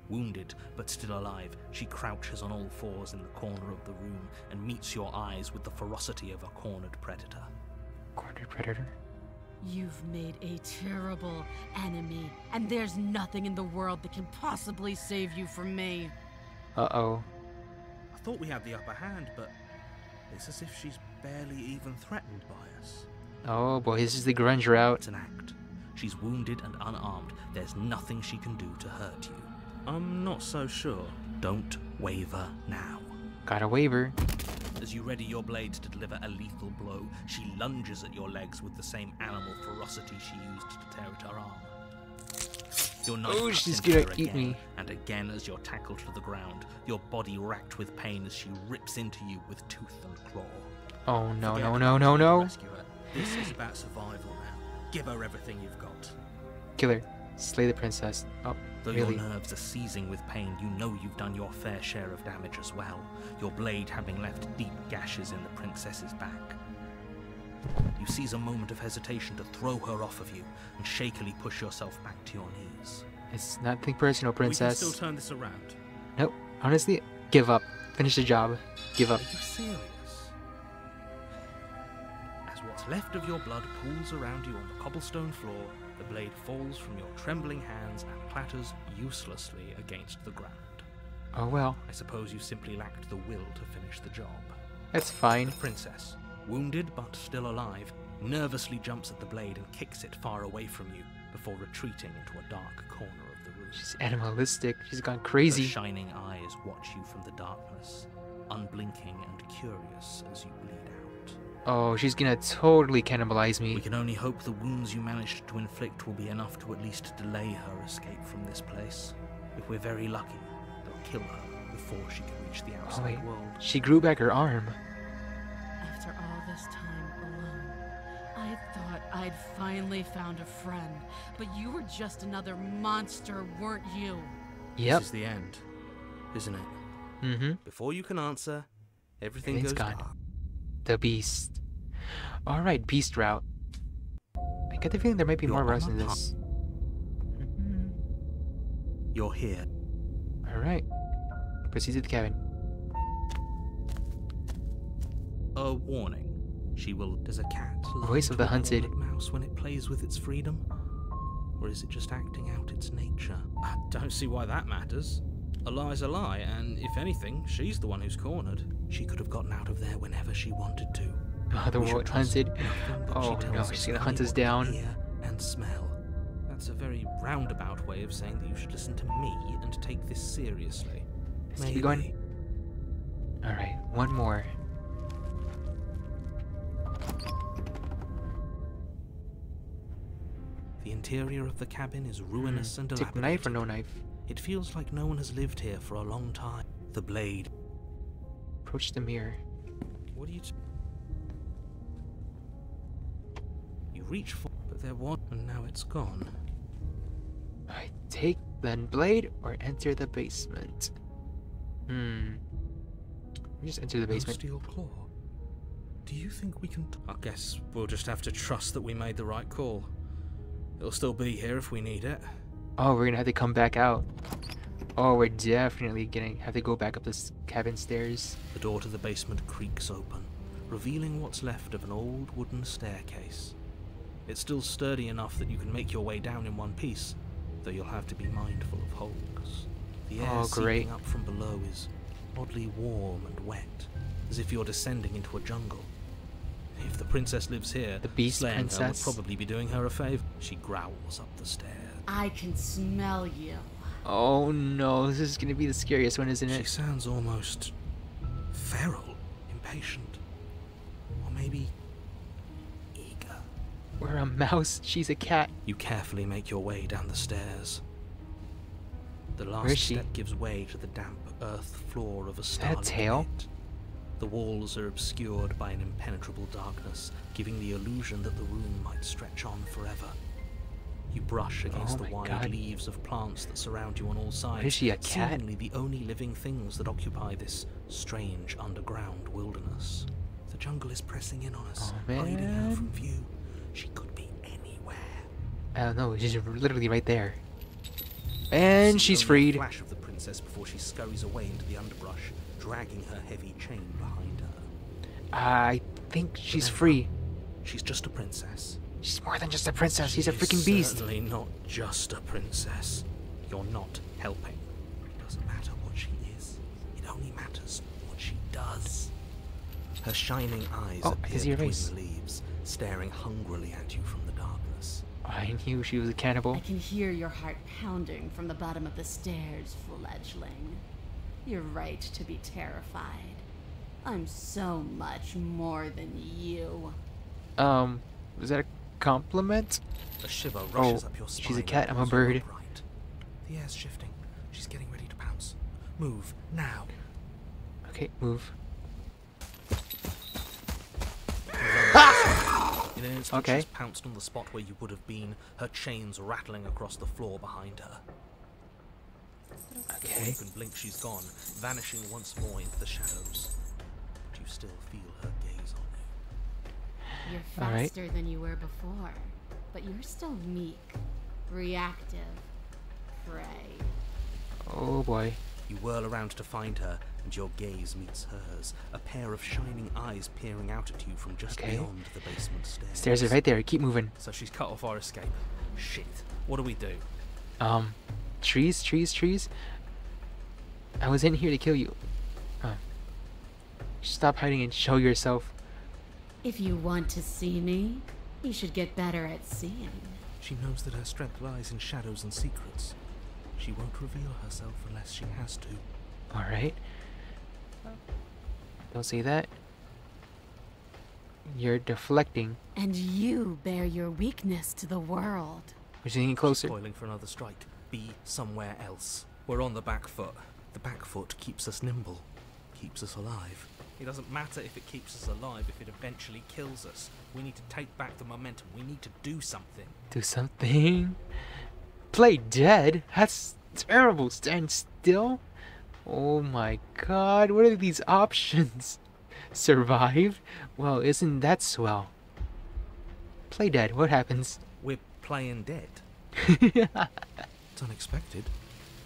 Wounded, but still alive, she crouches on all fours in the corner of the room and meets your eyes with the ferocity of a cornered predator. Cornered predator. You've made a terrible enemy, and there's nothing in the world that can possibly save you from me. Uh-oh. I thought we had the upper hand, but it's as if she's barely even threatened by us. Oh boy, this is the grunge route. It's an act. She's wounded and unarmed. There's nothing she can do to hurt you. I'm not so sure. Don't waver now. Got a waiver. As you ready your blades to deliver a lethal blow, she lunges at your legs with the same animal ferocity she used to tear at her arm. Your knife Oh, cuts she's into gonna her eat again, me. and again as you're tackled to the ground, your body racked with pain as she rips into you with tooth and claw. Oh no, Forget no, about no, no, trying to no. rescue her. This is about survival now. Give her everything you've got. Kill her. Slay the princess. Oh, Though really? your nerves are seizing with pain, you know you've done your fair share of damage as well, your blade having left deep gashes in the princess's back. You seize a moment of hesitation to throw her off of you and shakily push yourself back to your knees. It's nothing personal, princess. We can still turn this around. Nope. Honestly, give up. Finish the job. Give up. Are you serious? As what's left of your blood pools around you on the cobblestone floor, the blade falls from your trembling hands and clatters uselessly against the ground. Oh well. I suppose you simply lacked the will to finish the job. That's fine. The princess, wounded but still alive, nervously jumps at the blade and kicks it far away from you before retreating into a dark corner of the room. She's animalistic. She's gone Her crazy. shining eyes watch you from the darkness, unblinking and curious as you bleed out. Oh, she's gonna totally cannibalize We me. can only hope the wounds you managed to inflict will be enough to at least delay her escape from this place. If we're very lucky, they'll kill her before she can reach the Oh outside wait, world. she grew back her arm. After all this time alone, I thought I'd finally found a friend, but you were just another monster, weren't you? Yep. This is the end, isn't it? Mm-hmm. Before you can answer, everything Everything's goes gone. dark. The beast. Alright, beast route. I get the feeling there might be You're more on routes a in path. this. You're here. Alright. Proceed to the cabin. A warning. She will. Does a cat Voice of the hunted. mouse when it plays with its freedom? Or is it just acting out its nature? I don't see why that matters. A lie's a lie, and if anything, she's the one who's cornered. She could have gotten out of there whenever she wanted to. Oh, the We should world trust hunted. nothing that she Oh no, tells she's us, gonna only hunt us what we down. hear and smell. That's a very roundabout way of saying that you should listen to me and take this seriously. Let's keep going. Alright, one more. The interior of the cabin is ruinous and Take dilapidated. knife or no knife? It feels like no one has lived here for a long time. The blade. Approach the mirror. What do you... You reach for... But there was... And now it's gone. I take the blade or enter the basement. Just enter the No basement. steel claw. Do you think we can... I guess we'll just have to trust that we made the right call. It'll still be here if we need it. Oh, we're gonna have to come back out. Oh, we're definitely gonna have to go back up this cabin stairs. The door to the basement creaks open, revealing what's left of an old wooden staircase. It's still sturdy enough that you can make your way down in one piece, though you'll have to be mindful of holes. The air seeping up from below is oddly warm and wet, as if you're descending into a jungle. If the princess lives here, The beast slaying her would princess? probably be doing her a favor. She growls up the stairs. I can smell you. Oh no, this is gonna be the scariest one, isn't She it? sounds almost feral, impatient, or maybe eager. We're a mouse, she's a cat. You carefully make your way down the stairs. The Where last is she? step gives way to the damp earth floor of a that a starlit tail? pit. The walls are obscured by an impenetrable darkness, giving the illusion that the room might stretch on forever. You brush against Oh the my wide God. leaves of plants that surround you on all sides. What is she, a cat? Seemingly the only living things that occupy this strange underground wilderness. The jungle is pressing in on us, Oh, hiding her man. from view. She could be anywhere. I don't know, she's literally right there. And See she's only a freed. flash of the princess before she scurries away into the underbrush, dragging her heavy chain behind her. I think she's free. She's just a princess. She's more than just a princess, she's a She is freaking beast. Certainly not just a princess. You're not helping. It doesn't matter what she is. It only matters what she does. Her shining eyes Oh, I can appear see her between face. the leaves, staring hungrily at you from the darkness. I knew she was a cannibal. I can hear your heart pounding from the bottom of the stairs, fledgling. You're right to be terrified. I'm so much more than you. Was that a compliment? A shiver rushes Oh, up your spine. she's a cat, and I'm a pulls you bird. upright. The air's shifting. She's getting ready to pounce. Move, now. Okay, move. In an instant, Okay. she's pounced on the spot where you would have been, her chains rattling across the floor behind her. Before Okay. you can blink, she's gone, vanishing once more into the shadows. But you still feel her gaze on you. You're All right. faster than you were before, but you're still meek, reactive, prey. Oh boy. You whirl around to find her, and your gaze meets hers, a pair of shining eyes peering out at you from just Okay. beyond the basement stairs. Stairs are right there, keep moving. So she's cut off our escape. Shit. What do we do? Trees, trees, trees. I was in here to kill you. Stop hiding and show yourself. If you want to see me, you should get better at seeing. She knows that her strength lies in shadows and secrets. She won't reveal herself unless she has to. Alright. Don't say that. You're deflecting. And you bear your weakness to the world. We're getting closer. Spoiling for another strike. Be somewhere else. We're on the back foot. The back foot keeps us nimble, keeps us alive. It doesn't matter if it keeps us alive, if it eventually kills us. We need to take back the momentum. We need to do something. Do something. Play dead? That's terrible. Stand still? Oh my god, what are these options? Survive? Well, isn't that swell? Play dead, what happens? We're playing dead. It's unexpected.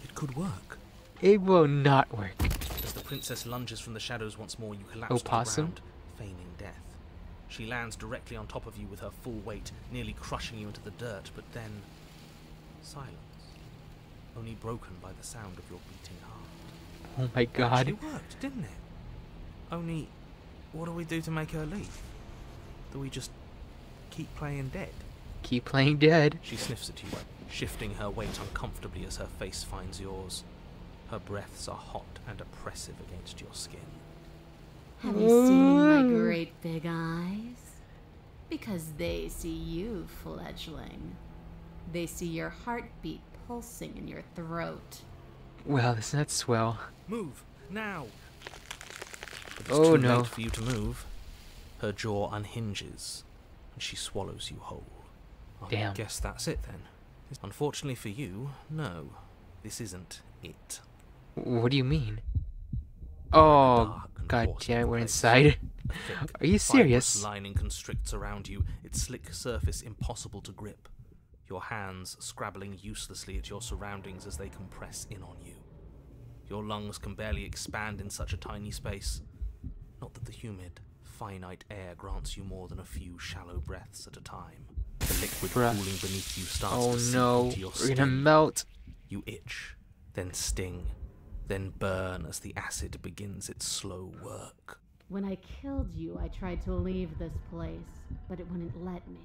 It could work. It will not work. As the princess lunges from the shadows once more, you collapse to the Opossum? ground, feigning death. She lands directly on top of you with her full weight, nearly crushing you into the dirt, but then... silence. Only broken by the sound of your beating heart. Oh my It god. actually worked, didn't it? Only, what do we do to make her leave? Do we just keep playing dead? Keep playing dead. She sniffs at you, shifting her weight uncomfortably as her face finds yours. Her breaths are hot and oppressive against your skin. Have you seen my great big eyes? Because they see you, fledgling. They see your heartbeat pulsing in your throat. Well, isn't that swell? Move, now! But it's Oh too no. late for you to move. Her jaw unhinges, and she swallows you whole. I Damn. guess that's it then. Unfortunately for you, no. This isn't it. What do you mean? Oh, Dark and god forceful damn it, we're place. inside. A thick, Are you serious? fibrous lining constricts around you, its slick surface impossible to grip. Your hands scrabbling uselessly at your surroundings as they compress in on you. Your lungs can barely expand in such a tiny space. Not that the humid, finite air grants you more than a few shallow breaths at a time. The liquid Bruh. cooling beneath you starts Oh to seep no, into your we're gonna skin. melt. You itch, then sting, then burn as the acid begins its slow work. When I killed you, I tried to leave this place, but it wouldn't let me.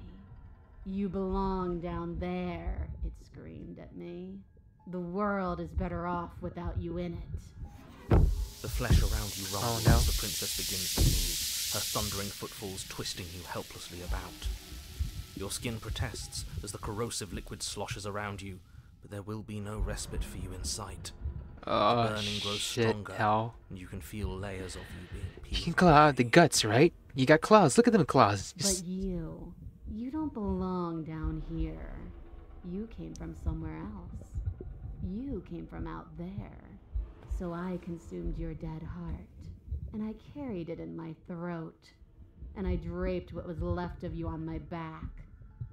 You belong down there, it screamed at me. The world is better off without you in it. The flesh around you rumbles Oh, no. as the princess begins to move, her thundering footfalls twisting you helplessly about. Your skin protests as the corrosive liquid sloshes around you, but there will be no respite for you in sight. Oh the burning grows shit, stronger, hell. and you can feel layers of you being You peeled can claw out the away. guts, right? You got claws. Look at them claws. Just- But you don't belong down here. You came from somewhere else. You came from out there. So I consumed your dead heart, and I carried it in my throat, and I draped what was left of you on my back,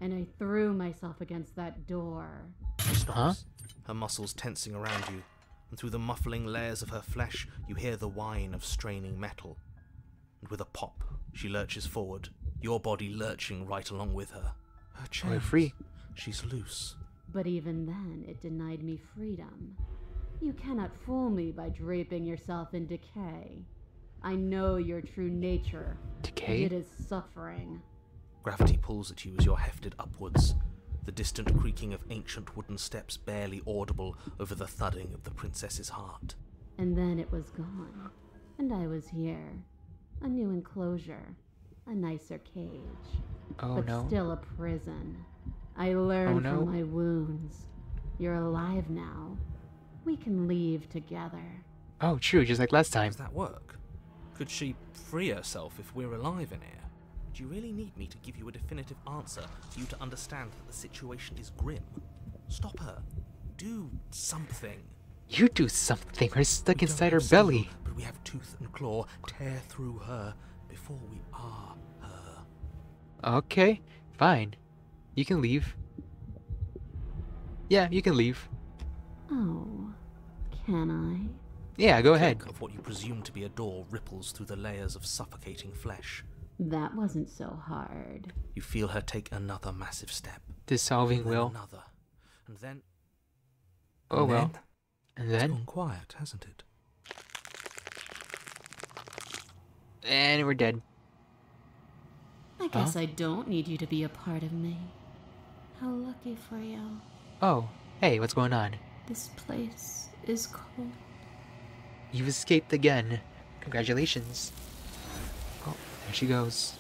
and I threw myself against that door. She stops, her muscles tensing around you, and through the muffling layers of her flesh, you hear the whine of straining metal. And with a pop, she lurches forward, your body lurching right along with her. Her We're chains. free. She's loose. But even then, it denied me freedom. You cannot fool me by draping yourself in decay. I know your true nature. Decay? It is suffering. Gravity pulls at you as you're hefted upwards, the distant creaking of ancient wooden steps barely audible over the thudding of the princess's heart. And then it was gone. And I was here. A new enclosure. A nicer cage. Oh but no. still a prison. I learned no. from my wounds. You're alive now. We can leave together. Oh, true, just like last time. Does that work? Could she free herself if we're alive in here? Do you really need me to give you a definitive answer for you to understand that the situation is grim? Stop her. Do something. You do something. We're stuck We don't inside her have steel, belly. but we have tooth and claw. Tear through her before we are her. Okay, fine. You can leave. Yeah, you can leave. Oh, can I? Yeah, go ahead. Clink of what you presume to be a door ripples through the layers of suffocating flesh. That wasn't so hard. You feel her take another massive step. Dissolving And then will. another. And then... Oh and well. then And it's then? gone quiet, hasn't it? And we're dead. I guess I don't need you to be a part of me. How lucky for you. Oh, hey, what's going on? This place is cold. You've escaped again. Congratulations. Oh, there she goes.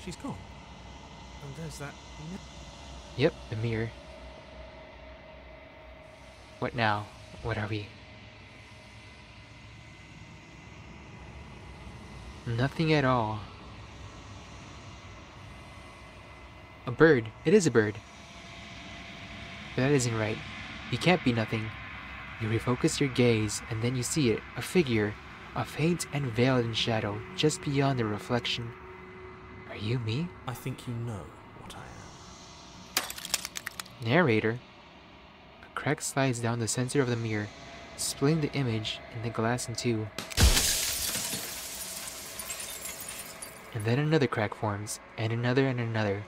She's gone. And there's that... Yep, the mirror. What now? What are we? Nothing at all. A bird. It is a bird. But that isn't right. You can't be nothing. You refocus your gaze, and then you see it. A figure. A faint and veiled in shadow, just beyond the reflection. Are you me? I think you know what I am. Narrator. A crack slides down the center of the mirror, splitting the image and the glass in two. And then another crack forms, and another,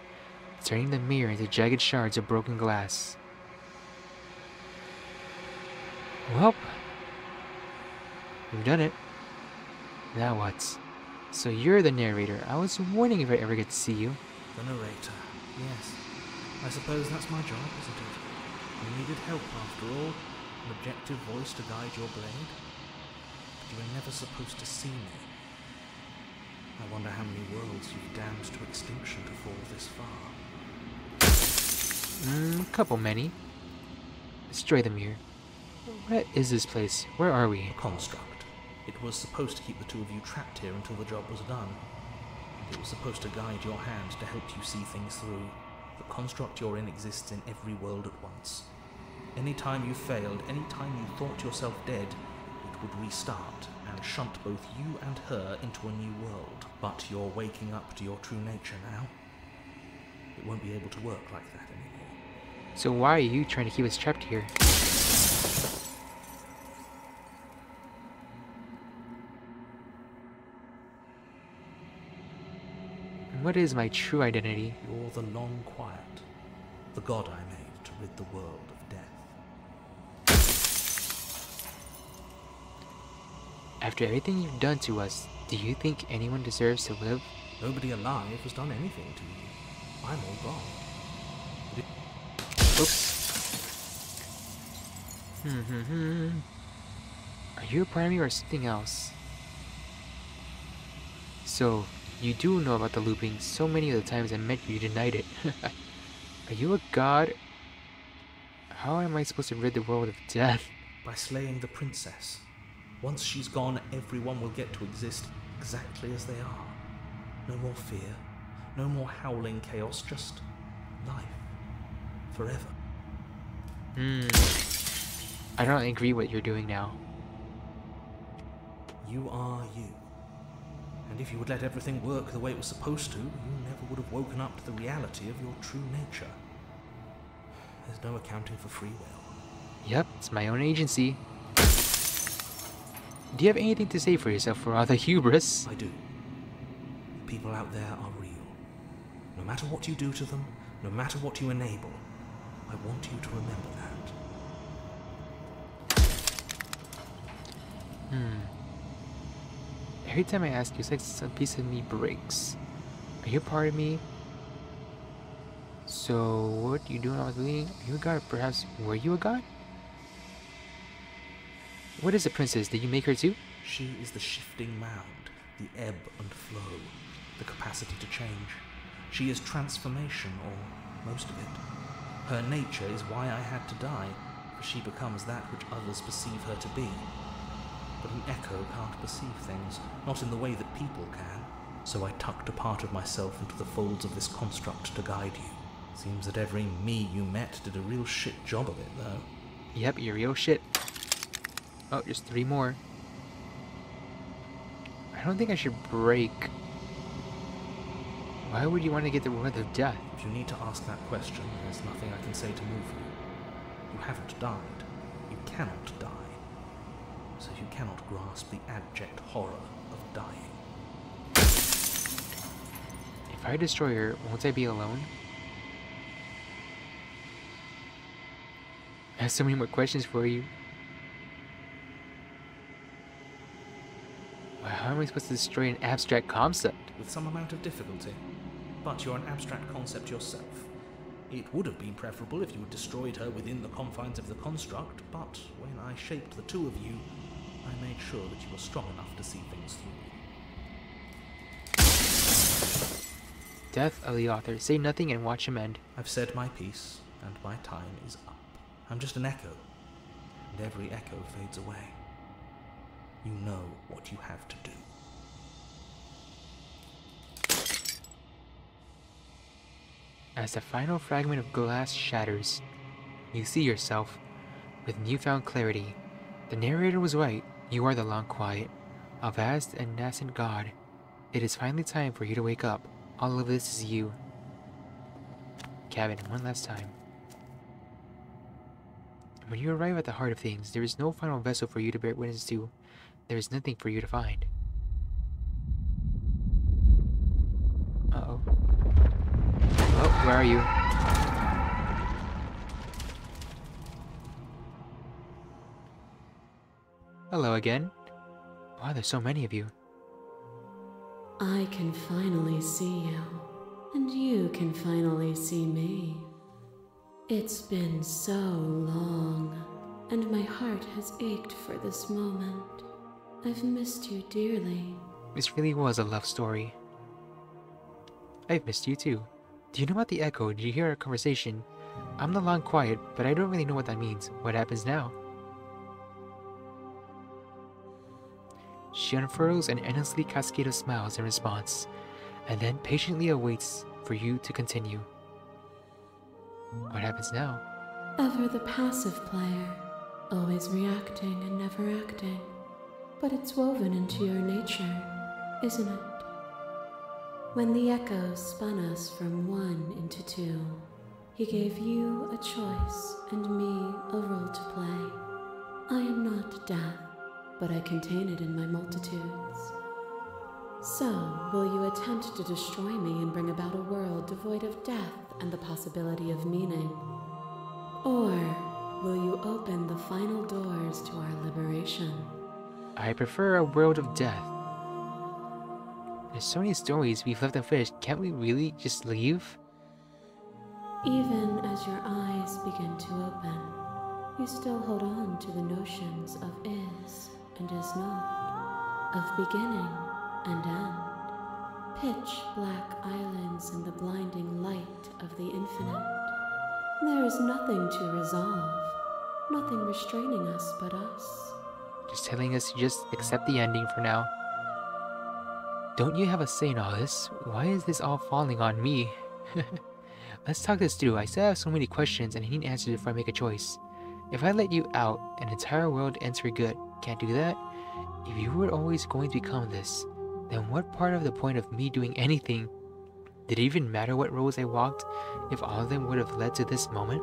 turning the mirror into jagged shards of broken glass. Well, we've done it. Now what? So you're the narrator. I was wondering if I ever get to see you. The narrator. Yes. I suppose that's my job, isn't it? You needed help after all. An objective voice to guide your blade. But you were never supposed to see me. I wonder how many worlds you've damned to extinction to fall this far. Couple many. Destroy the mirror. What is this place? Where are we? A construct. It was supposed to keep the two of you trapped here until the job was done. It was supposed to guide your hand to help you see things through. The construct you're in exists in every world at once. Any time you failed, any time you thought yourself dead, it would restart and shunt both you and her into a new world. But you're waking up to your true nature now. It won't be able to work like that anymore. So why are you trying to keep us trapped here? What is my true identity? You're the long quiet, the god I made to rid the world of death. After everything you've done to us, do you think anyone deserves to live? Nobody alive has done anything to you. I'm all gone. Oops. Are you a part of me or something else? So, you do know about the looping. So many of the times I met you denied it. Are you a god? How am I supposed to rid the world of death? By slaying the princess. Once she's gone, everyone will get to exist exactly as they are. No more fear, no more howling chaos, just life. Forever. I don't agree what you're doing now. You are you. And if you would let everything work the way it was supposed to, you never would have woken up to the reality of your true nature. There's no accounting for free will. Yep, it's my own agency. Do you have anything to say for yourself for all the hubris? I do. The people out there are real. No matter what you do to them, no matter what you enable, I want you to remember that. Every time I ask you, it's like some piece of me breaks. Are you a part of me? So, what you doing when I was bleeding? Are you a god? Perhaps, were you a god? What is a princess? Did you make her too? She is the shifting mound, the ebb and flow, the capacity to change. She is transformation, or most of it. Her nature is why I had to die, for she becomes that which others perceive her to be. But an echo can't perceive things, not in the way that people can. So I tucked a part of myself into the folds of this construct to guide you. Seems that every me you met did a real shit job of it, though. Yep, you're real shit. Oh, just 3 more. I don't think I should break. Why would you want to get the world of death? If you need to ask that question, there's nothing I can say to move you. You haven't died. You cannot die. So you cannot grasp the abject horror of dying. If I destroy her, won't I be alone? I have so many more questions for you. How am I supposed to destroy an abstract concept? With some amount of difficulty. But you're an abstract concept yourself. It would have been preferable if you had destroyed her within the confines of the construct, but when I shaped the two of you, I made sure that you were strong enough to see things through. death of the author. Say nothing and watch him end. I've said my piece, and my time is up. I'm just an echo, and every echo fades away. You know what you have to do. As the final fragment of glass shatters, you see yourself with newfound clarity. The narrator was right. You are the long quiet, a vast and nascent god. It is finally time for you to wake up. All of this is you. Cabin, one last time. When you arrive at the heart of things, there is no final vessel for you to bear witness to. There is nothing for you to find. Uh-oh. Oh, where are you? Hello again. Wow, there's so many of you. I can finally see you, and you can finally see me. It's been so long, and my heart has ached for this moment. I've missed you dearly. This really was a love story. I've missed you too. Do you know about the echo? Did you hear our conversation? I'm the long quiet, but I don't really know what that means. What happens now? She unfurls an endlessly cascade of smiles in response, and then patiently awaits for you to continue. What happens now? Ever the passive player, always reacting and never acting. But it's woven into your nature, isn't it? When the echo spun us from one into two, he gave you a choice and me a role to play. I am not death, but I contain it in my multitudes. So, will you attempt to destroy me and bring about a world devoid of death and the possibility of meaning? Or will you open the final doors to our liberation? I prefer a world of death. There's so many stories we've left unfinished. Can't we really just leave? Even as your eyes begin to open, you still hold on to the notions of is and is not, of beginning and end, pitch black islands in the blinding light of the infinite. There is nothing to resolve, nothing restraining us but us. Just telling us to just accept the ending for now. Don't you have a say in all this? Why is this all falling on me? Let's talk this through. I still have so many questions and I need answers before I make a choice. If I let you out, an entire world ends for good. Can't do that? If you were always going to become this, then what part of the point of me doing anything? Did it even matter what roads I walked if all of them would have led to this moment?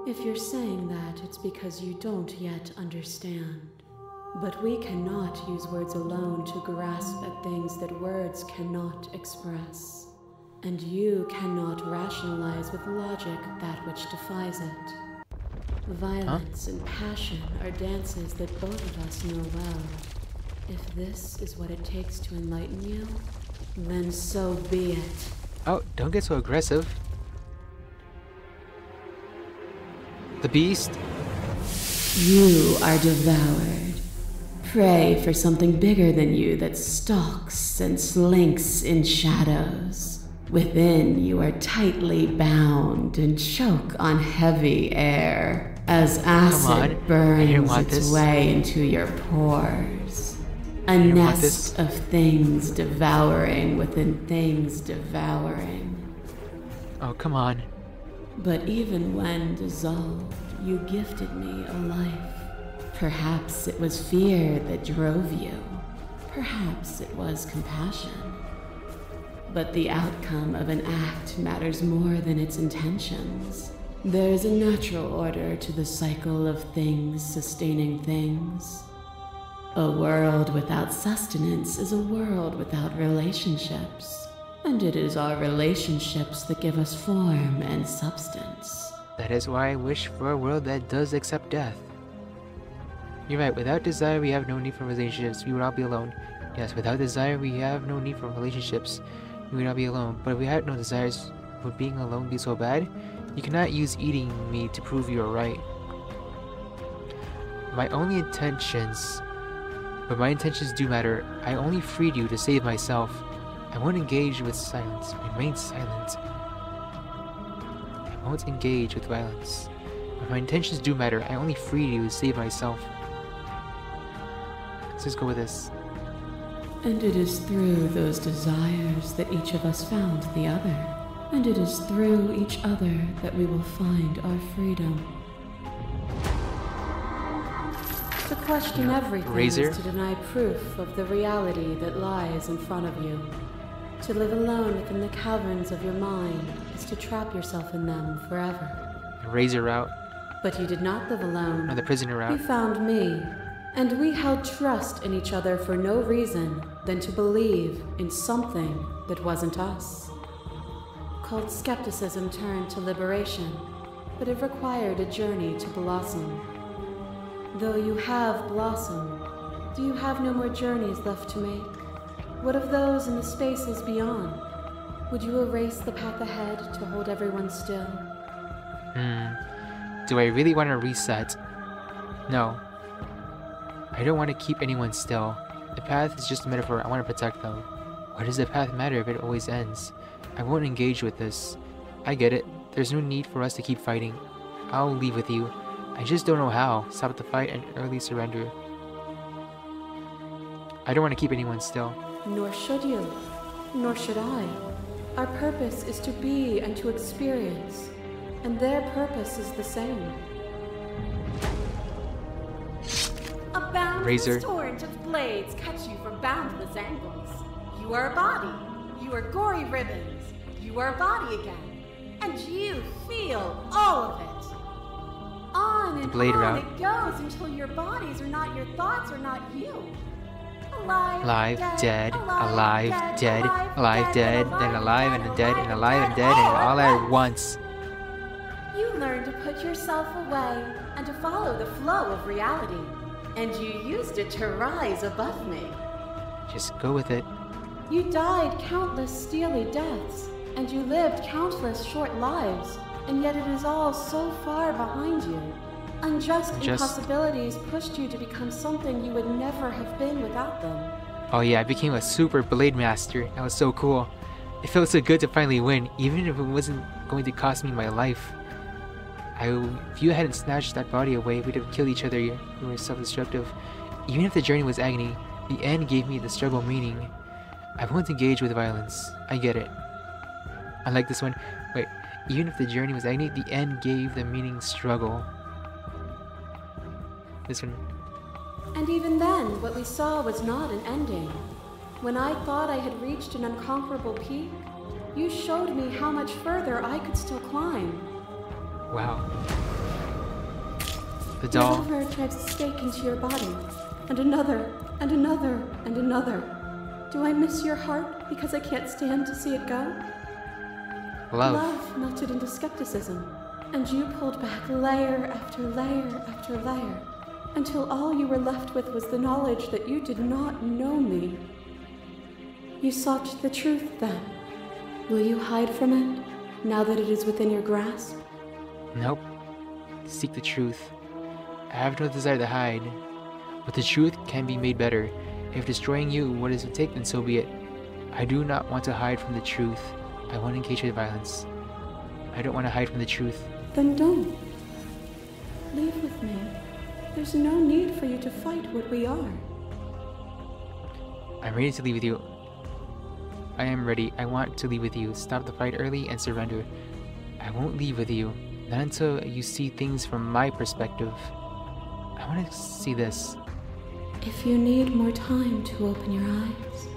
If you're saying that, it's because you don't yet understand. But we cannot use words alone to grasp at things that words cannot express. And you cannot rationalize with logic that which defies it. Violence and passion are dances that both of us know well. If this is what it takes to enlighten you, then so be it. Oh, don't get so aggressive. The beast? You are devoured. Pray for something bigger than you that stalks and slinks in shadows. Within, you are tightly bound and choke on heavy air as acid burns its way into your pores. A nest of things devouring within things devouring. Oh, come on. But even when dissolved, you gifted me a life. Perhaps it was fear that drove you. Perhaps it was compassion. But the outcome of an act matters more than its intentions. There's a natural order to the cycle of things sustaining things. A world without sustenance is a world without relationships. And it is our relationships that give us form and substance. That is why I wish for a world that does accept death. You're right, without desire we have no need for relationships, we would all be alone. Yes, without desire we have no need for relationships, we would all be alone. But if we had no desires, would being alone be so bad? You cannot use eating me to prove you are right. My intentions do matter. I only freed you to save myself. I won't engage with silence. Remain silent. I won't engage with violence. If my intentions do matter, I only freed you to save myself. Let's just go with this. And it is through those desires that each of us found the other. And it is through each other that we will find our freedom. To question everything Razor? is to deny proof of the reality that lies in front of you. To live alone within the caverns of your mind is to trap yourself in them forever. The Razor route. But you did not live alone. Or the prisoner You route. found me, and we held trust in each other for no reason than to believe in something that wasn't us. Called skepticism turned to liberation, but it required a journey to blossom. Though you have blossomed, do you have no more journeys left to make? What of those in the spaces beyond? Would you erase the path ahead to hold everyone still? Do I really want to reset? No. I don't want to keep anyone still. The path is just a metaphor. I want to protect them. Why does the path matter if it always ends? I won't engage with this. I get it. There's no need for us to keep fighting. I'll leave with you. I just don't know how. Stop the fight and early surrender. I don't want to keep anyone still. Nor should you. Nor should I. Our purpose is to be and to experience. And their purpose is the same. A boundless Razor. torrent of blades cut you from boundless angles. You are a body. You are gory ribbons. You are a body again. And you feel all of it. On and blade on route. it goes until your bodies are not your thoughts, are not you. Alive, Alive, dead, alive, dead, alive, dead, then alive and dead, and alive and dead, and all at once. You learn to put yourself away and to follow the flow of reality. And you used it to rise above me. Just go with it. You died countless steely deaths, and you lived countless short lives, and yet it is all so far behind you. Unjust impossibilities pushed you to become something you would never have been without them. Oh yeah, I became a super blade master. That was so cool. It felt so good to finally win, even if it wasn't going to cost me my life. If you hadn't snatched that body away, we'd have killed each other. You were self-destructive. Even if the journey was agony, the end gave me the struggle meaning. I won't engage with violence. I get it. I like this one. Wait, even if the journey was agony, the end gave the meaning struggle. This one. And even then, what we saw was not an ending. When I thought I had reached an unconquerable peak, you showed me how much further I could still climb. Wow. The doll. Your lover drives a stake into your body, and another, and another, and another. Do I miss your heart because I can't stand to see it go? Love. Love melted into skepticism, and you pulled back layer after layer after layer, until all you were left with was the knowledge that you did not know me. You sought the truth then. Will you hide from it, now that it is within your grasp? Nope. Seek the truth. I have no desire to hide, but the truth can be made better. If destroying you what is at stake, then so be it. I do not want to hide from the truth. I want to engage with violence. I don't want to hide from the truth. Then don't. Leave with me. There's no need for you to fight what we are. I'm ready to leave with you. I am ready. I want to leave with you. Stop the fight early and surrender. I won't leave with you. Not until you see things from my perspective. I want to see this. If you need more time to open your eyes,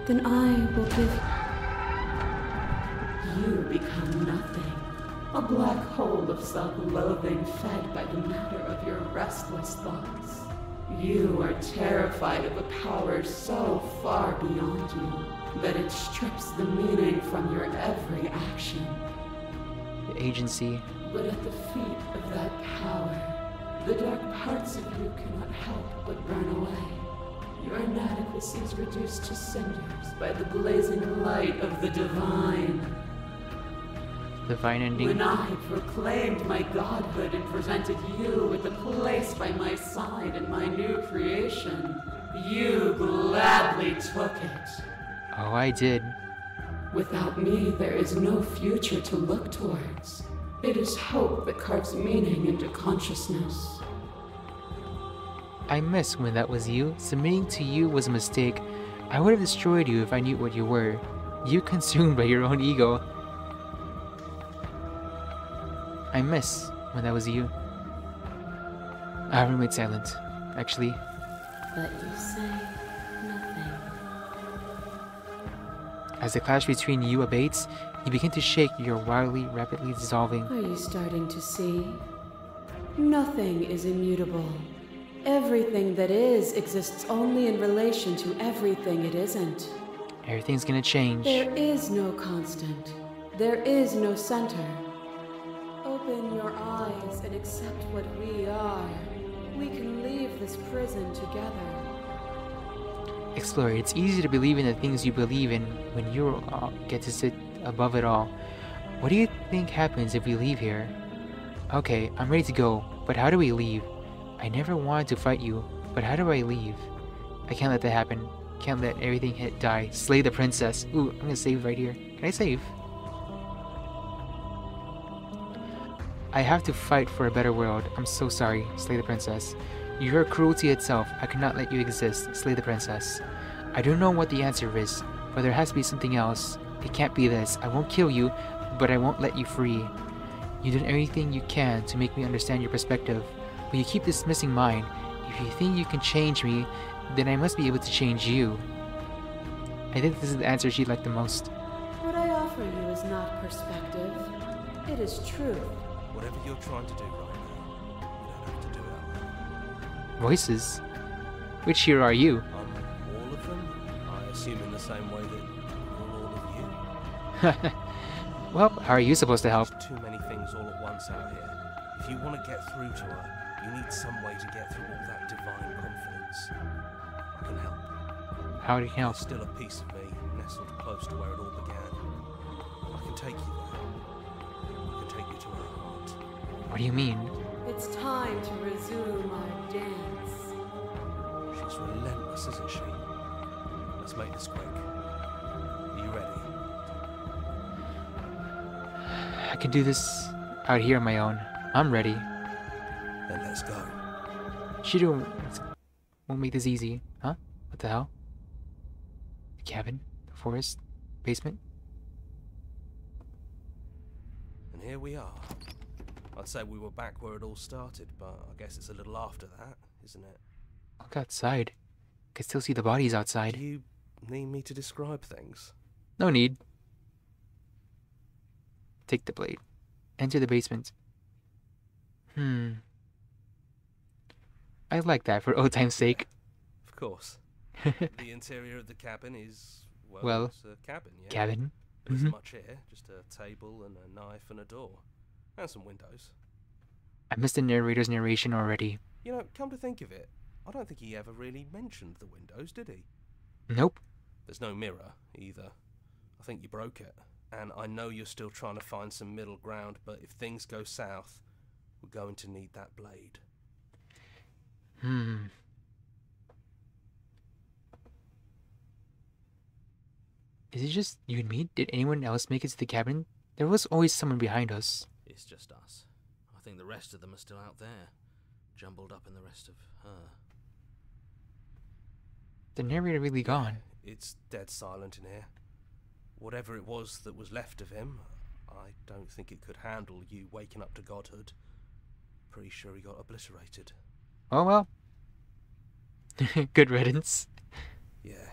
then I will give You become nothing. A black hole of self-loathing fed by the matter of your restless thoughts. You are terrified of a power so far beyond you that it strips the meaning from your every action. The agency. But at the feet of that power, the dark parts of you cannot help but burn away. Your inadequacy is reduced to cinders by the blazing light of the divine. Divine ending. When I proclaimed my godhood and presented you with a place by my side in my new creation, you gladly took it. Oh, I did. Without me, there is no future to look towards. It is hope that carves meaning into consciousness. I miss when that was you. Submitting to you was a mistake. I would have destroyed you if I knew what you were. You consumed by your own ego. I miss when that was you. I remained silent, actually. But you say nothing. As the clash between you abates, you begin to shake, you're wildly, rapidly dissolving. Are you starting to see? Nothing is immutable. Everything that is exists only in relation to everything it isn't. Everything's gonna change. There is no constant. There is no center. Open your eyes and accept what we are. We can leave this prison together. Explore. It's easy to believe in the things you believe in when you get to sit above it all. What do you think happens if we leave here? Okay, I'm ready to go, but how do we leave? I never wanted to fight you, but how do I leave? I can't let that happen. Can't let everything die. Slay the princess. Ooh, I'm gonna save right here. Can I save? I have to fight for a better world. I'm so sorry. Slay the princess. You are cruelty itself. I cannot let you exist. Slay the princess. I don't know what the answer is, but there has to be something else. It can't be this. I won't kill you, but I won't let you free. You've done everything you can to make me understand your perspective, but you keep dismissing mine. If you think you can change me, then I must be able to change you. I think this is the answer she'd like the most. What I offer you is not perspective. It is truth. Whatever you're trying to do right now, you don't have to do it. Voices? Which hero are you? I'm all of them. I assume in the same way that you're all of you. Well, how are you supposed to help? There's too many things all at once out here. If you want to get through to her, you need some way to get through all that divine confidence. I can help. How do you help? There's still a piece of me nestled close to where it all began. I can take you there. I can take you to her heart. What do you mean? It's time to resume our dance. She's relentless, isn't she? Let's make this quick. Are you ready? I can do this out here on my own. I'm ready. Then let's go. She won't make this easy. Huh? What the hell? The cabin? The forest? Basement? And here we are. I'd say we were back where it all started, but I guess it's a little after that, isn't it? Look outside. I can still see the bodies outside. Do you need me to describe things? No need. Take the blade. Enter the basement. I like that for old time's sake. Of course. The interior of the cabin is, well, it's a cabin, yeah. Cabin? There isn't much here, just a table and a knife and a door. And some windows. I missed the narrator's narration already. You know, come to think of it, I don't think he ever really mentioned the windows, did he? Nope. There's no mirror, either. I think you broke it. And I know you're still trying to find some middle ground, but if things go south, we're going to need that blade. Is it just you and me? Did anyone else make it to the cabin? There was always someone behind us. It's just us. I think the rest of them are still out there, jumbled up in the rest of her. The narrator really gone. It's dead silent in here. Whatever it was that was left of him, I don't think it could handle you waking up to godhood. Pretty sure he got obliterated. Oh well. Good riddance. Yeah.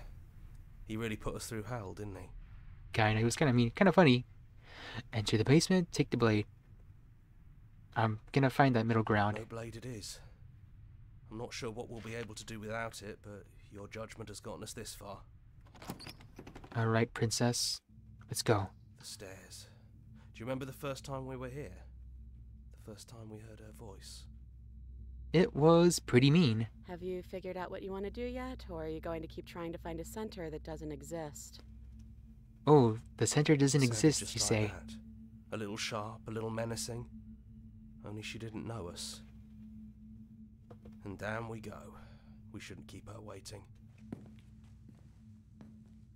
He really put us through hell, didn't he? Kinda. It was kinda mean. Kinda funny. Enter the basement, take the blade. I'm gonna find that middle ground. No blade it is. I'm not sure what we'll be able to do without it, but your judgment has gotten us this far. Alright, princess. Let's go. The stairs. Do you remember the first time we were here? The first time we heard her voice? It was pretty mean. Have you figured out what you want to do yet, or are you going to keep trying to find a center that doesn't exist? Oh, the center doesn't Sounded exist, just you like say. that. A little sharp, a little menacing. Only she didn't know us. And down we go. We shouldn't keep her waiting.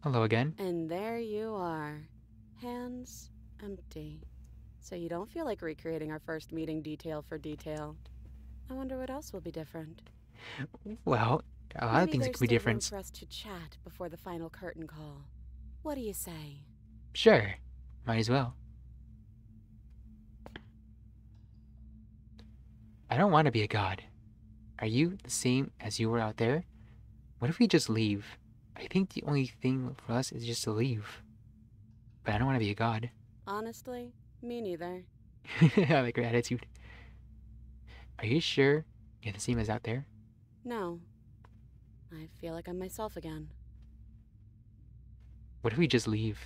Hello again. And there you are. Hands empty. So you don't feel like recreating our first meeting detail for detail. I wonder what else will be different. Well, a lot of things could be Maybe different. there's still room for us to chat before the final curtain call. What do you say? Sure. Might as well. I don't want to be a god. Are you the same as you were out there? What if we just leave? I think the only thing for us is just to leave. But I don't want to be a god. Honestly, me neither. I like her attitude. Are you sure you're the same as out there? No. I feel like I'm myself again. What if we just leave?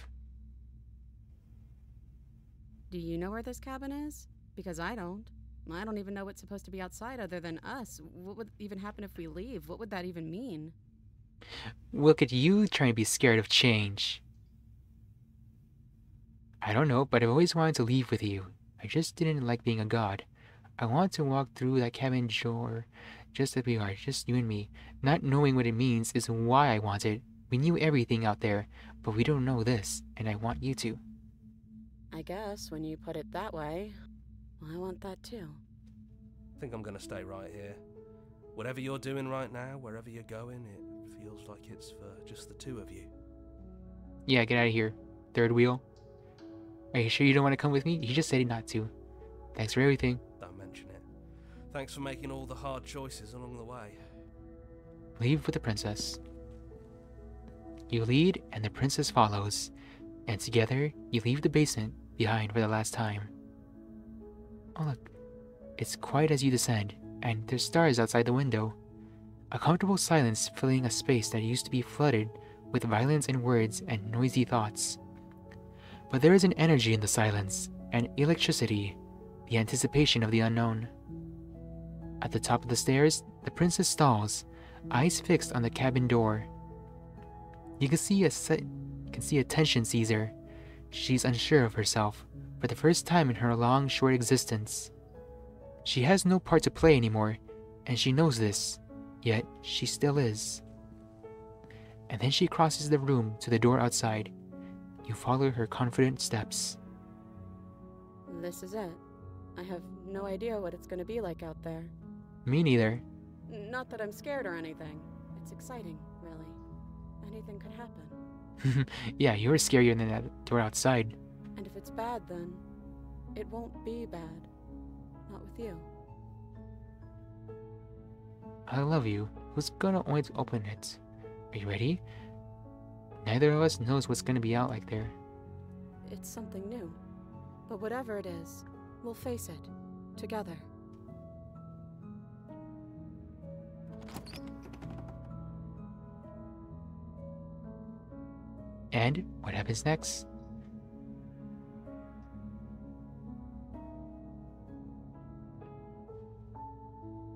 Do you know where this cabin is? Because I don't. I don't even know what's supposed to be outside other than us. What would even happen if we leave? What would that even mean? Look at you trying to be scared of change. I don't know, but I've always wanted to leave with you. I just didn't like being a god. I want to walk through that cabin door just as we are, just you and me. Not knowing what it means is why I want it. We knew everything out there, but we don't know this, and I want you to. I guess when you put it that way, I want that too. I think I'm gonna stay right here. Whatever you're doing right now, wherever you're going, it feels like it's for just the two of you. Yeah, get out of here. Third wheel. Are you sure you don't want to come with me? You just said not to. Thanks for everything. Don't mention it. Thanks for making all the hard choices along the way. Leave with the princess. You lead, and the princess follows. And together, you leave the basement behind for the last time. Oh look, it's quiet as you descend, and there's stars outside the window. A comfortable silence filling a space that used to be flooded with violence and words and noisy thoughts. But there is an energy in the silence, an electricity, the anticipation of the unknown. At the top of the stairs, the princess stalls, eyes fixed on the cabin door. You can see a tension seize her. She's unsure of herself, for the first time in her long, short existence. She has no part to play anymore, and she knows this, yet she still is. And then she crosses the room to the door outside. You follow her confident steps. This is it. I have no idea what it's gonna be like out there. Me neither. Not that I'm scared or anything. It's exciting, really. Anything could happen. Yeah, you're scarier than that door outside. And if it's bad, then it won't be bad. Not with you. I love you. Who's gonna always open it? Are you ready? Neither of us knows what's gonna be out like there. It's something new. But whatever it is, we'll face it. Together. And what happens next?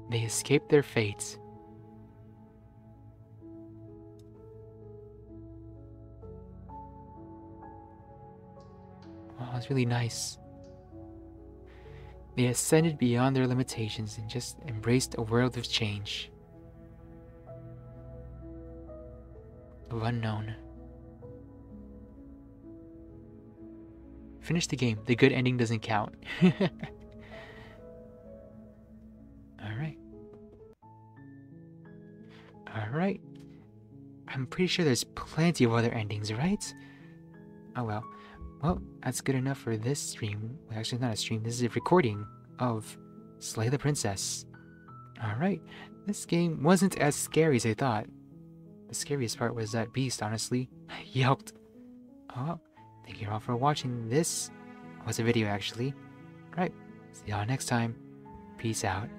They escape their fate. Wow, it's really nice. They ascended beyond their limitations and just embraced a world of change. Of unknown. Finish the game. The good ending doesn't count. Alright. I'm pretty sure there's plenty of other endings, right? Oh well. Well, that's good enough for this stream. Well, actually, it's not a stream. This is a recording of Slay the Princess. Alright. This game wasn't as scary as I thought. The scariest part was that beast, honestly. I yelped. Oh well. Thank you all for watching this. Was a video, actually. Alright. See y'all next time. Peace out.